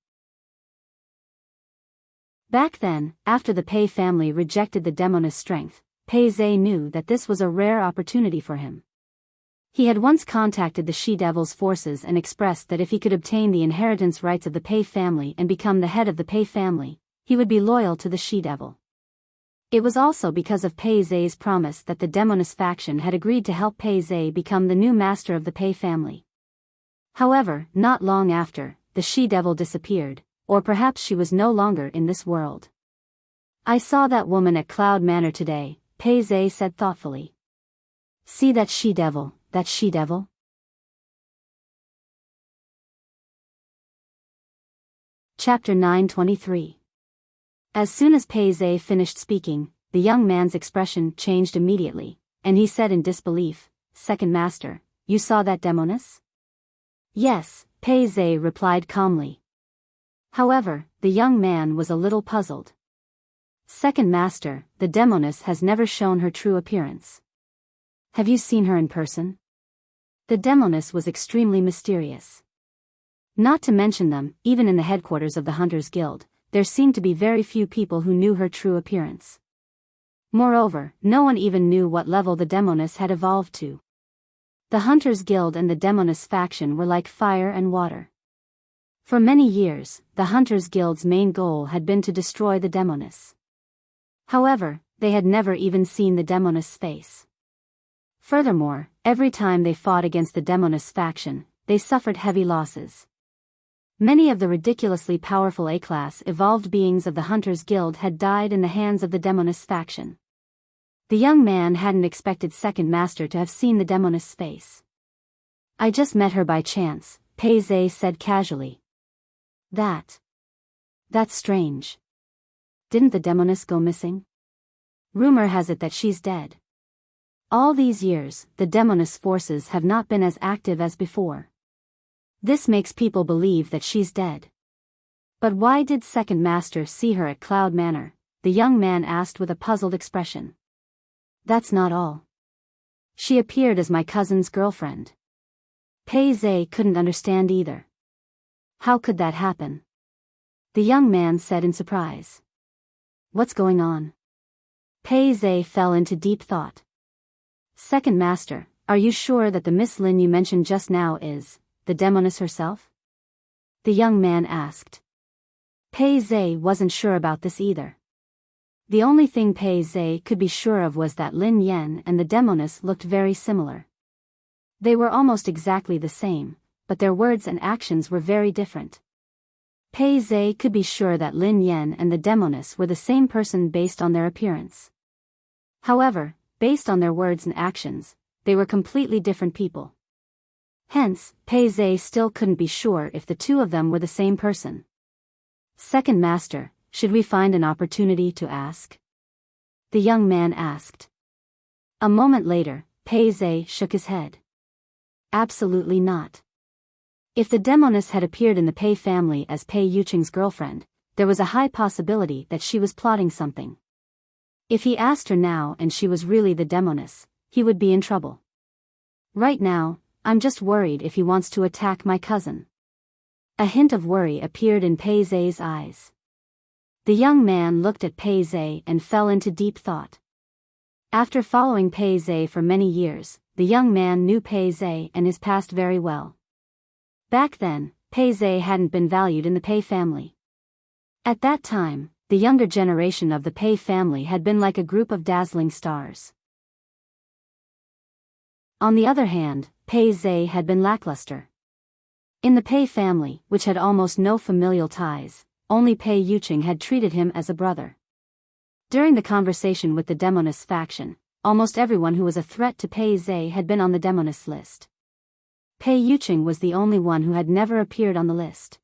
Back then, after the Pei family rejected the demoness strength, Pei Zhe knew that this was a rare opportunity for him. He had once contacted the She-Devil's forces and expressed that if he could obtain the inheritance rights of the Pei family and become the head of the Pei family, he would be loyal to the She-Devil. It was also because of Pei Zhe's promise that the demoness faction had agreed to help Pei Zhe become the new master of the Pei family. However, not long after, the She-Devil disappeared, or perhaps she was no longer in this world. "I saw that woman at Cloud Manor today," Pei Zhe said thoughtfully. "See that She-Devil, that She-Devil?" Chapter 923. As soon as Pei Zhe finished speaking, the young man's expression changed immediately, and he said in disbelief, "Second master, you saw that demoness?" "Yes," Pei Zhe replied calmly. However, the young man was a little puzzled. "Second master, the demoness has never shown her true appearance. Have you seen her in person?" The demoness was extremely mysterious. Not to mention them, even in the headquarters of the Hunters Guild, there seemed to be very few people who knew her true appearance. Moreover, no one even knew what level the demoness had evolved to. The Hunters Guild and the demoness faction were like fire and water. For many years, the Hunters Guild's main goal had been to destroy the demoness. However, they had never even seen the demoness' face. Furthermore, every time they fought against the demoness faction, they suffered heavy losses. Many of the ridiculously powerful A-class evolved beings of the Hunters Guild had died in the hands of the demoness faction. The young man hadn't expected second master to have seen the demoness' face. "I just met her by chance," Pei Zhe said casually. That's strange. Didn't the demoness go missing? Rumor has it that she's dead. All these years, the demoness forces have not been as active as before. This makes people believe that she's dead. But why did second master see her at Cloud Manor? The young man asked with a puzzled expression. "That's not all. She appeared as my cousin's girlfriend." Pei Zhe couldn't understand either. How could that happen? The young man said in surprise. "What's going on?" Pei Zhe fell into deep thought. "Second master, are you sure that the Miss Lin you mentioned just now is the demoness herself?" The young man asked. Pei Zhe wasn't sure about this either. The only thing Pei Zhe could be sure of was that Lin Yan and the demoness looked very similar. They were almost exactly the same, but their words and actions were very different. Pei Zhe could be sure that Lin Yan and the demoness were the same person based on their appearance. However, based on their words and actions, they were completely different people. Hence, Pei Zhe still couldn't be sure if the two of them were the same person. "Second master, should we find an opportunity to ask?" the young man asked. A moment later, Pei Zhe shook his head. "Absolutely not." If the demoness had appeared in the Pei family as Pei Yuqing's girlfriend, there was a high possibility that she was plotting something. If he asked her now and she was really the demoness, he would be in trouble. "Right now, I'm just worried if he wants to attack my cousin." A hint of worry appeared in Pei Zhe's eyes. The young man looked at Pei Zhe and fell into deep thought. After following Pei Zhe for many years, the young man knew Pei Zhe and his past very well. Back then, Pei Zhe hadn't been valued in the Pei family. At that time, the younger generation of the Pei family had been like a group of dazzling stars. On the other hand, Pei Zhe had been lackluster. In the Pei family, which had almost no familial ties, only Pei Yuqing had treated him as a brother. During the conversation with the Demoness faction, almost everyone who was a threat to Pei Zhe had been on the Demoness list. Pei Yuqing was the only one who had never appeared on the list.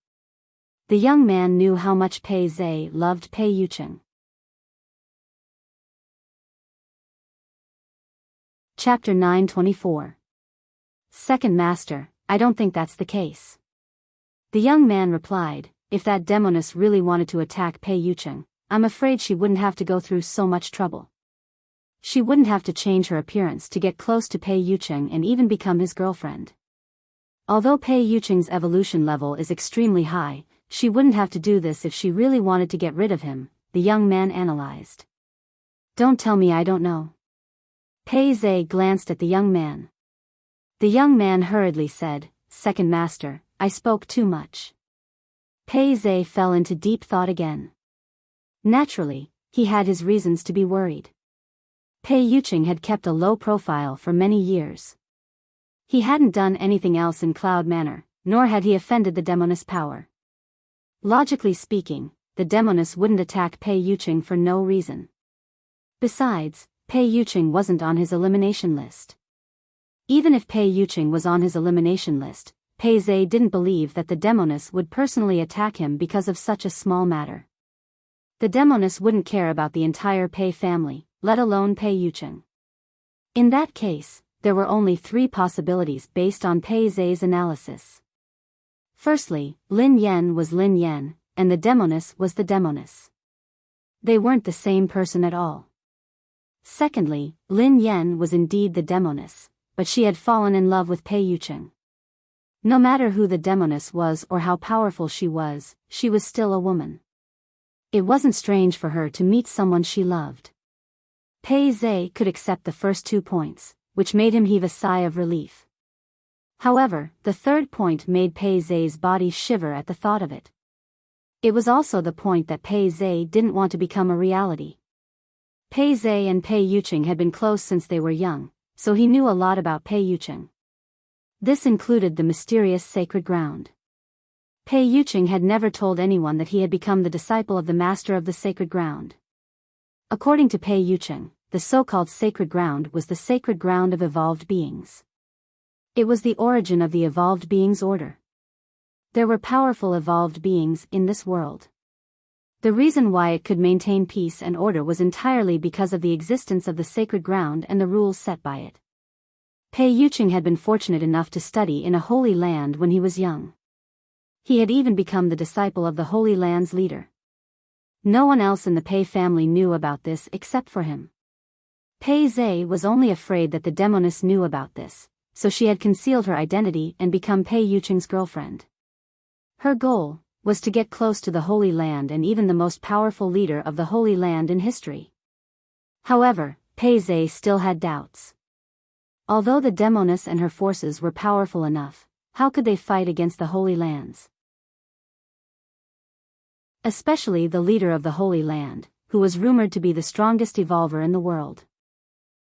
The young man knew how much Pei Zhe loved Pei Yuqing. Chapter 924. Second Master, I don't think that's the case. The young man replied, if that Demoness really wanted to attack Pei Yuqing, I'm afraid she wouldn't have to go through so much trouble. She wouldn't have to change her appearance to get close to Pei Yuqing and even become his girlfriend. Although Pei Yuqing's evolution level is extremely high, she wouldn't have to do this if she really wanted to get rid of him, the young man analyzed. Don't tell me I don't know. Pei Zhe glanced at the young man. The young man hurriedly said, Second Master, I spoke too much. Pei Zhe fell into deep thought again. Naturally, he had his reasons to be worried. Pei Yuqing had kept a low profile for many years. He hadn't done anything else in Cloud Manor, nor had he offended the Demoness power. Logically speaking, the Demoness wouldn't attack Pei Yuqing for no reason. Besides, Pei Yuqing wasn't on his elimination list. Even if Pei Yuqing was on his elimination list, Pei Zhe didn't believe that the Demoness would personally attack him because of such a small matter. The Demoness wouldn't care about the entire Pei family, let alone Pei Yuqing. In that case, there were only 3 possibilities based on Pei Zhe's analysis. Firstly, Lin Yan was Lin Yan, and the Demoness was the Demoness. They weren't the same person at all. Secondly, Lin Yan was indeed the Demoness, but she had fallen in love with Pei Yuqing. No matter who the Demoness was or how powerful she was still a woman. It wasn't strange for her to meet someone she loved. Pei Zhe could accept the first 2 points, which made him heave a sigh of relief. However, the third point made Pei Zhe's body shiver at the thought of it. It was also the point that Pei Zhe didn't want to become a reality. Pei Zhe and Pei Yuqing had been close since they were young, so he knew a lot about Pei Yuqing. This included the mysterious sacred ground. Pei Yuqing had never told anyone that he had become the disciple of the master of the sacred ground. According to Pei Yuqing, the so-called sacred ground was the sacred ground of evolved beings. It was the origin of the evolved beings order. There were powerful evolved beings in this world. The reason why it could maintain peace and order was entirely because of the existence of the sacred ground and the rules set by it. Pei Yuqing had been fortunate enough to study in a holy land when he was young. He had even become the disciple of the Holy Land's leader. No one else in the Pei family knew about this except for him. Pei Zhe was only afraid that the Demoness knew about this, so she had concealed her identity and become Pei Yuqing's girlfriend. Her goal was to get close to the Holy Land and even the most powerful leader of the Holy Land in history. However, Pei Zhe still had doubts. Although the Demoness and her forces were powerful enough, how could they fight against the Holy Lands? Especially the leader of the Holy Land, who was rumored to be the strongest evolver in the world.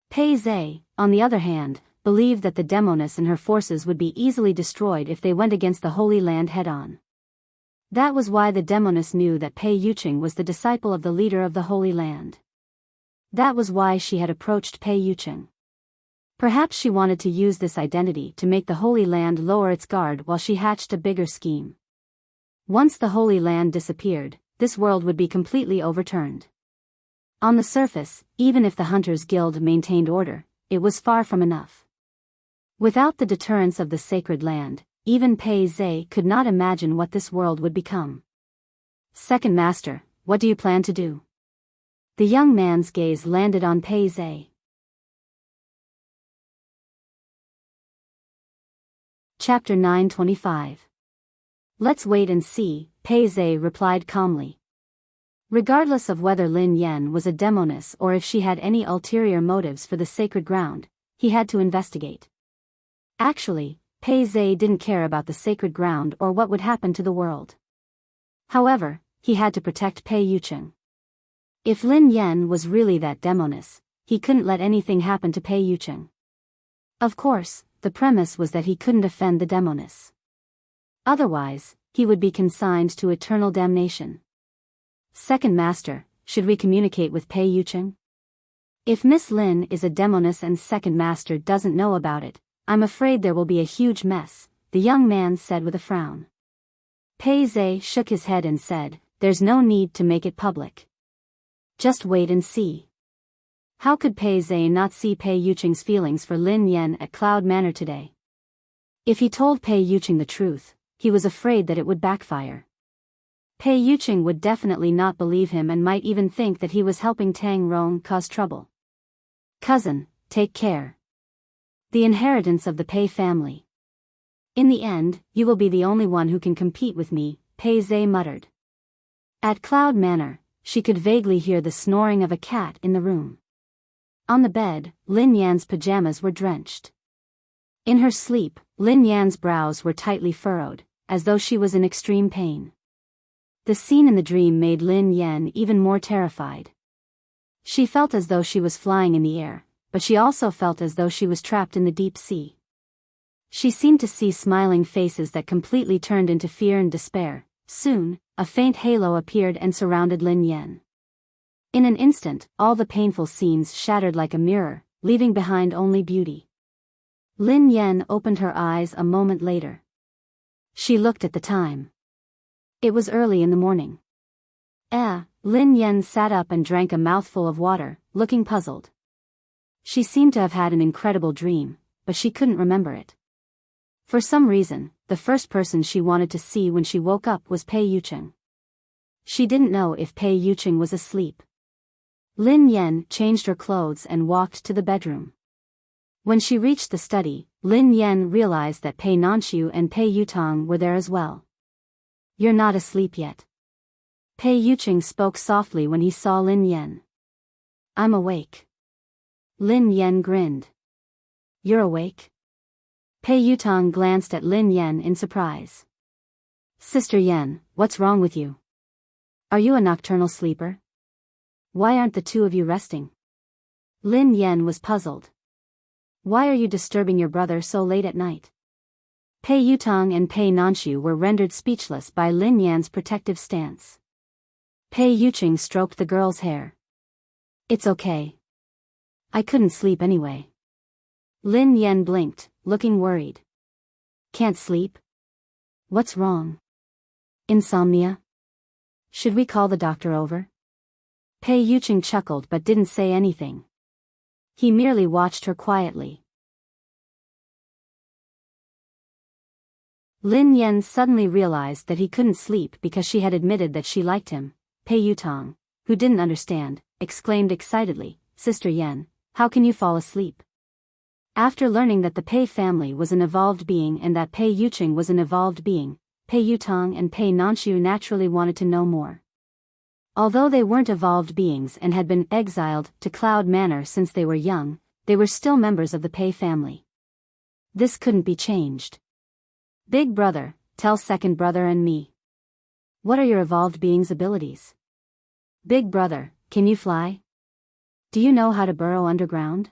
Pei Zhe, on the other hand, believed that the Demoness and her forces would be easily destroyed if they went against the Holy Land head-on. That was why the Demoness knew that Pei Yuqing was the disciple of the leader of the Holy Land. That was why she had approached Pei Yuqing. Perhaps she wanted to use this identity to make the Holy Land lower its guard while she hatched a bigger scheme. Once the Holy Land disappeared, this world would be completely overturned. On the surface, even if the Hunters Guild maintained order, it was far from enough. Without the deterrence of the sacred land, even Pei Zhe could not imagine what this world would become. Second Master, what do you plan to do? The young man's gaze landed on Pei Zhe. Chapter 925. Let's wait and see, Pei Zhe replied calmly. Regardless of whether Lin Yan was a demoness or if she had any ulterior motives for the sacred ground, he had to investigate. Actually, Pei Zhe didn't care about the sacred ground or what would happen to the world. However, he had to protect Pei Yucheng. If Lin Yan was really that demoness, he couldn't let anything happen to Pei Yucheng. Of course, the premise was that he couldn't offend the demoness. Otherwise, he would be consigned to eternal damnation. Second Master, should we communicate with Pei Yucheng? If Miss Lin is a demoness and Second Master doesn't know about it, I'm afraid there will be a huge mess, the young man said with a frown. Pei Zhe shook his head and said, there's no need to make it public. Just wait and see. How could Pei Zhe not see Pei Yucheng's feelings for Lin Yan at Cloud Manor today? If he told Pei Yucheng the truth, he was afraid that it would backfire. Pei Yucheng would definitely not believe him and might even think that he was helping Tang Rong cause trouble. Cousin, take care. The inheritance of the Pei family. In the end, you will be the only one who can compete with me, Pei Zhe muttered. At Cloud Manor, she could vaguely hear the snoring of a cat in the room. On the bed, Lin Yan's pajamas were drenched. In her sleep, Lin Yan's brows were tightly furrowed, as though she was in extreme pain. The scene in the dream made Lin Yan even more terrified. She felt as though she was flying in the air, but she also felt as though she was trapped in the deep sea. She seemed to see smiling faces that completely turned into fear and despair. Soon, a faint halo appeared and surrounded Lin Yan. In an instant, all the painful scenes shattered like a mirror, leaving behind only beauty. Lin Yan opened her eyes a moment later. She looked at the time. It was early in the morning. Lin Yan sat up and drank a mouthful of water, looking puzzled. She seemed to have had an incredible dream, but she couldn't remember it. For some reason, the first person she wanted to see when she woke up was Pei Yucheng. She didn't know if Pei Yucheng was asleep. Lin Yan changed her clothes and walked to the bedroom. When she reached the study, Lin Yan realized that Pei Nanxiu and Pei Yutang were there as well. You're not asleep yet. Pei Yucheng spoke softly when he saw Lin Yan. I'm awake. Lin Yan grinned. You're awake? Pei Yutang glanced at Lin Yan in surprise. Sister Yan, what's wrong with you? Are you a nocturnal sleeper? Why aren't the two of you resting? Lin Yan was puzzled. Why are you disturbing your brother so late at night? Pei Yutang and Pei Nanxiu were rendered speechless by Lin Yan's protective stance. Pei Yucheng stroked the girl's hair. It's okay. I couldn't sleep anyway. Lin Yan blinked, looking worried. Can't sleep? What's wrong? Insomnia? Should we call the doctor over? Pei Yucheng chuckled but didn't say anything. He merely watched her quietly. Lin Yan suddenly realized that he couldn't sleep because she had admitted that she liked him. Pei Yutang, who didn't understand, exclaimed excitedly, Sister Yan, how can you fall asleep? After learning that the Pei family was an evolved being and that Pei Yucheng was an evolved being, Pei Yutang and Pei Nanxiu naturally wanted to know more. Although they weren't evolved beings and had been exiled to Cloud Manor since they were young, they were still members of the Pei family. This couldn't be changed. Big brother, tell second brother and me. What are your evolved being's abilities? Big brother, can you fly? Do you know how to burrow underground?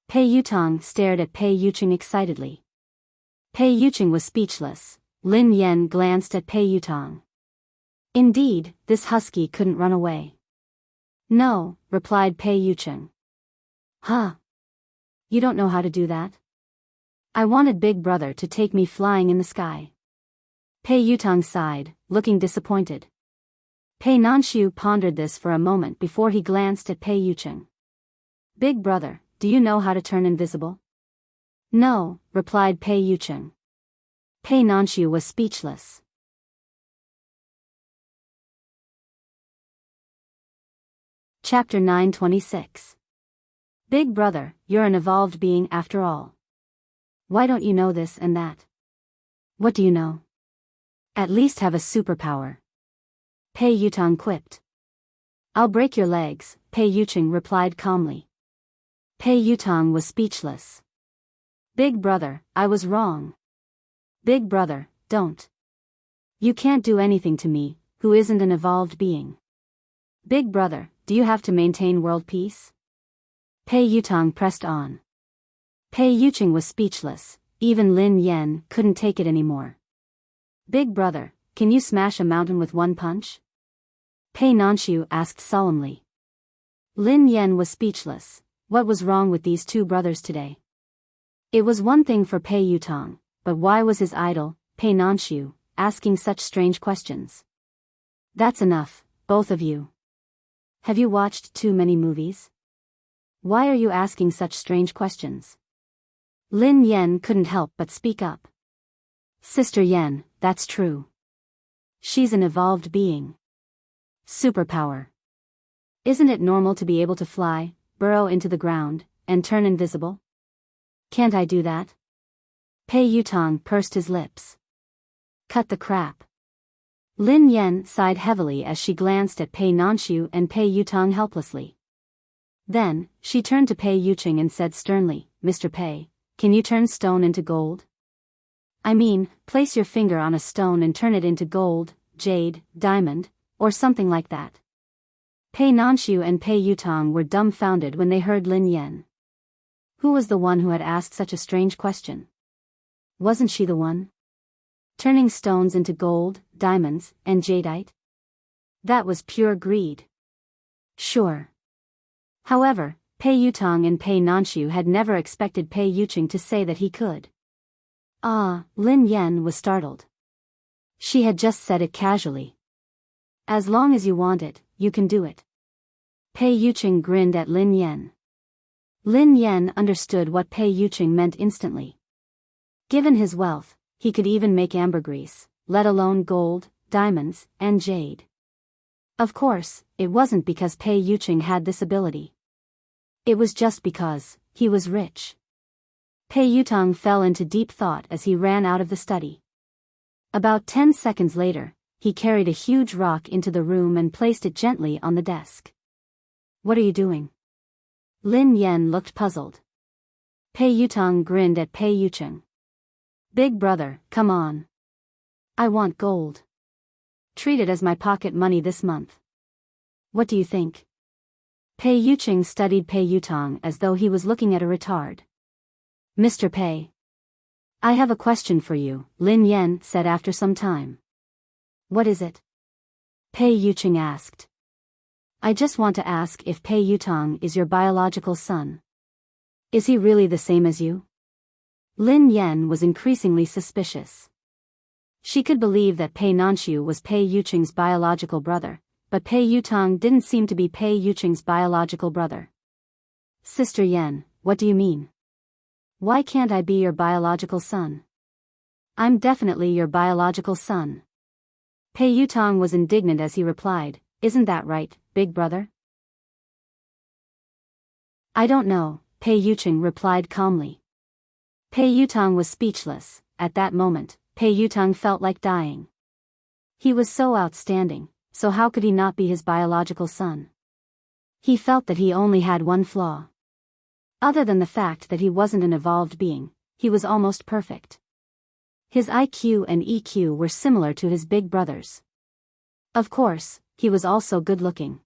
Pei Yutang stared at Pei Yucheng excitedly. Pei Yucheng was speechless. Lin Yan glanced at Pei Yutang. Indeed, this husky couldn't run away. No, replied Pei Yucheng. Huh? You don't know how to do that? I wanted Big Brother to take me flying in the sky. Pei Yutang sighed, looking disappointed. Pei Nanxiu pondered this for a moment before he glanced at Pei Yucheng. Big Brother, do you know how to turn invisible? No, replied Pei Yucheng. Pei Nanxiu was speechless. Chapter 926. Big Brother, you're an evolved being after all. Why don't you know this and that? What do you know? At least have a superpower. Pei Yutang quipped. I'll break your legs, Pei Yuching replied calmly. Pei Yutang was speechless. Big brother, I was wrong. Big brother, don't. You can't do anything to me, who isn't an evolved being. Big brother, do you have to maintain world peace? Pei Yutang pressed on. Pei Yuching was speechless, even Lin Yan couldn't take it anymore. Big brother, can you smash a mountain with one punch? Pei Nanshu asked solemnly. Lin Yan was speechless. What was wrong with these two brothers today? It was one thing for Pei Yutang, but why was his idol, Pei Nanshu, asking such strange questions? That's enough, both of you. Have you watched too many movies? Why are you asking such strange questions? Lin Yan couldn't help but speak up. Sister Yan, that's true. She's an evolved being. Superpower. Isn't it normal to be able to fly, burrow into the ground, and turn invisible? Can't I do that? Pei Yutang pursed his lips. Cut the crap. Lin Yan sighed heavily as she glanced at Pei Nanshu and Pei Yutang helplessly. Then, she turned to Pei Yuching and said sternly, Mr. Pei, can you turn stone into gold? I mean, place your finger on a stone and turn it into gold, jade, diamond, or something like that. Pei Nanshu and Pei Yutang were dumbfounded when they heard Lin Yan. Who was the one who had asked such a strange question? Wasn't she the one? Turning stones into gold, diamonds, and jadeite? That was pure greed. Sure. However, Pei Yutang and Pei Nanshu had never expected Pei Yuching to say that he could. Lin Yan was startled. She had just said it casually. As long as you want it, you can do it. Pei Yuching grinned at Lin Yan. Lin Yan understood what Pei Yuching meant instantly. Given his wealth, he could even make ambergris, let alone gold, diamonds, and jade. Of course, it wasn't because Pei Yuching had this ability. It was just because he was rich. Pei Yutang fell into deep thought as he ran out of the study. About 10 seconds later, he carried a huge rock into the room and placed it gently on the desk. What are you doing? Lin Yan looked puzzled. Pei Yutang grinned at Pei Yuching. Big brother, come on. I want gold. Treat it as my pocket money this month. What do you think? Pei Yuching studied Pei Yutang as though he was looking at a retard. Mr. Pei. I have a question for you, Lin Yan said after some time. What is it? Pei Yuching asked. I just want to ask if Pei Yutang is your biological son. Is he really the same as you? Lin Yan was increasingly suspicious. She could believe that Pei Nanshu was Pei Yuching's biological brother, but Pei Yutang didn't seem to be Pei Yuching's biological brother. Sister Yan, what do you mean? Why can't I be your biological son? I'm definitely your biological son. Pei Yutang was indignant as he replied, Isn't that right, big brother? I don't know, Pei Yuching replied calmly. Pei Yutang was speechless. At that moment, Pei Yutang felt like dying. He was so outstanding, so how could he not be his biological son? He felt that he only had one flaw. Other than the fact that he wasn't an evolved being, he was almost perfect. His IQ and EQ were similar to his big brother's. Of course, he was also good-looking.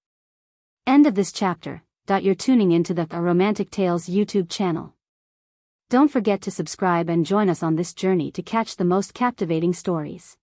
End of this chapter. You're tuning into the Romantic Tales YouTube channel. Don't forget to subscribe and join us on this journey to catch the most captivating stories.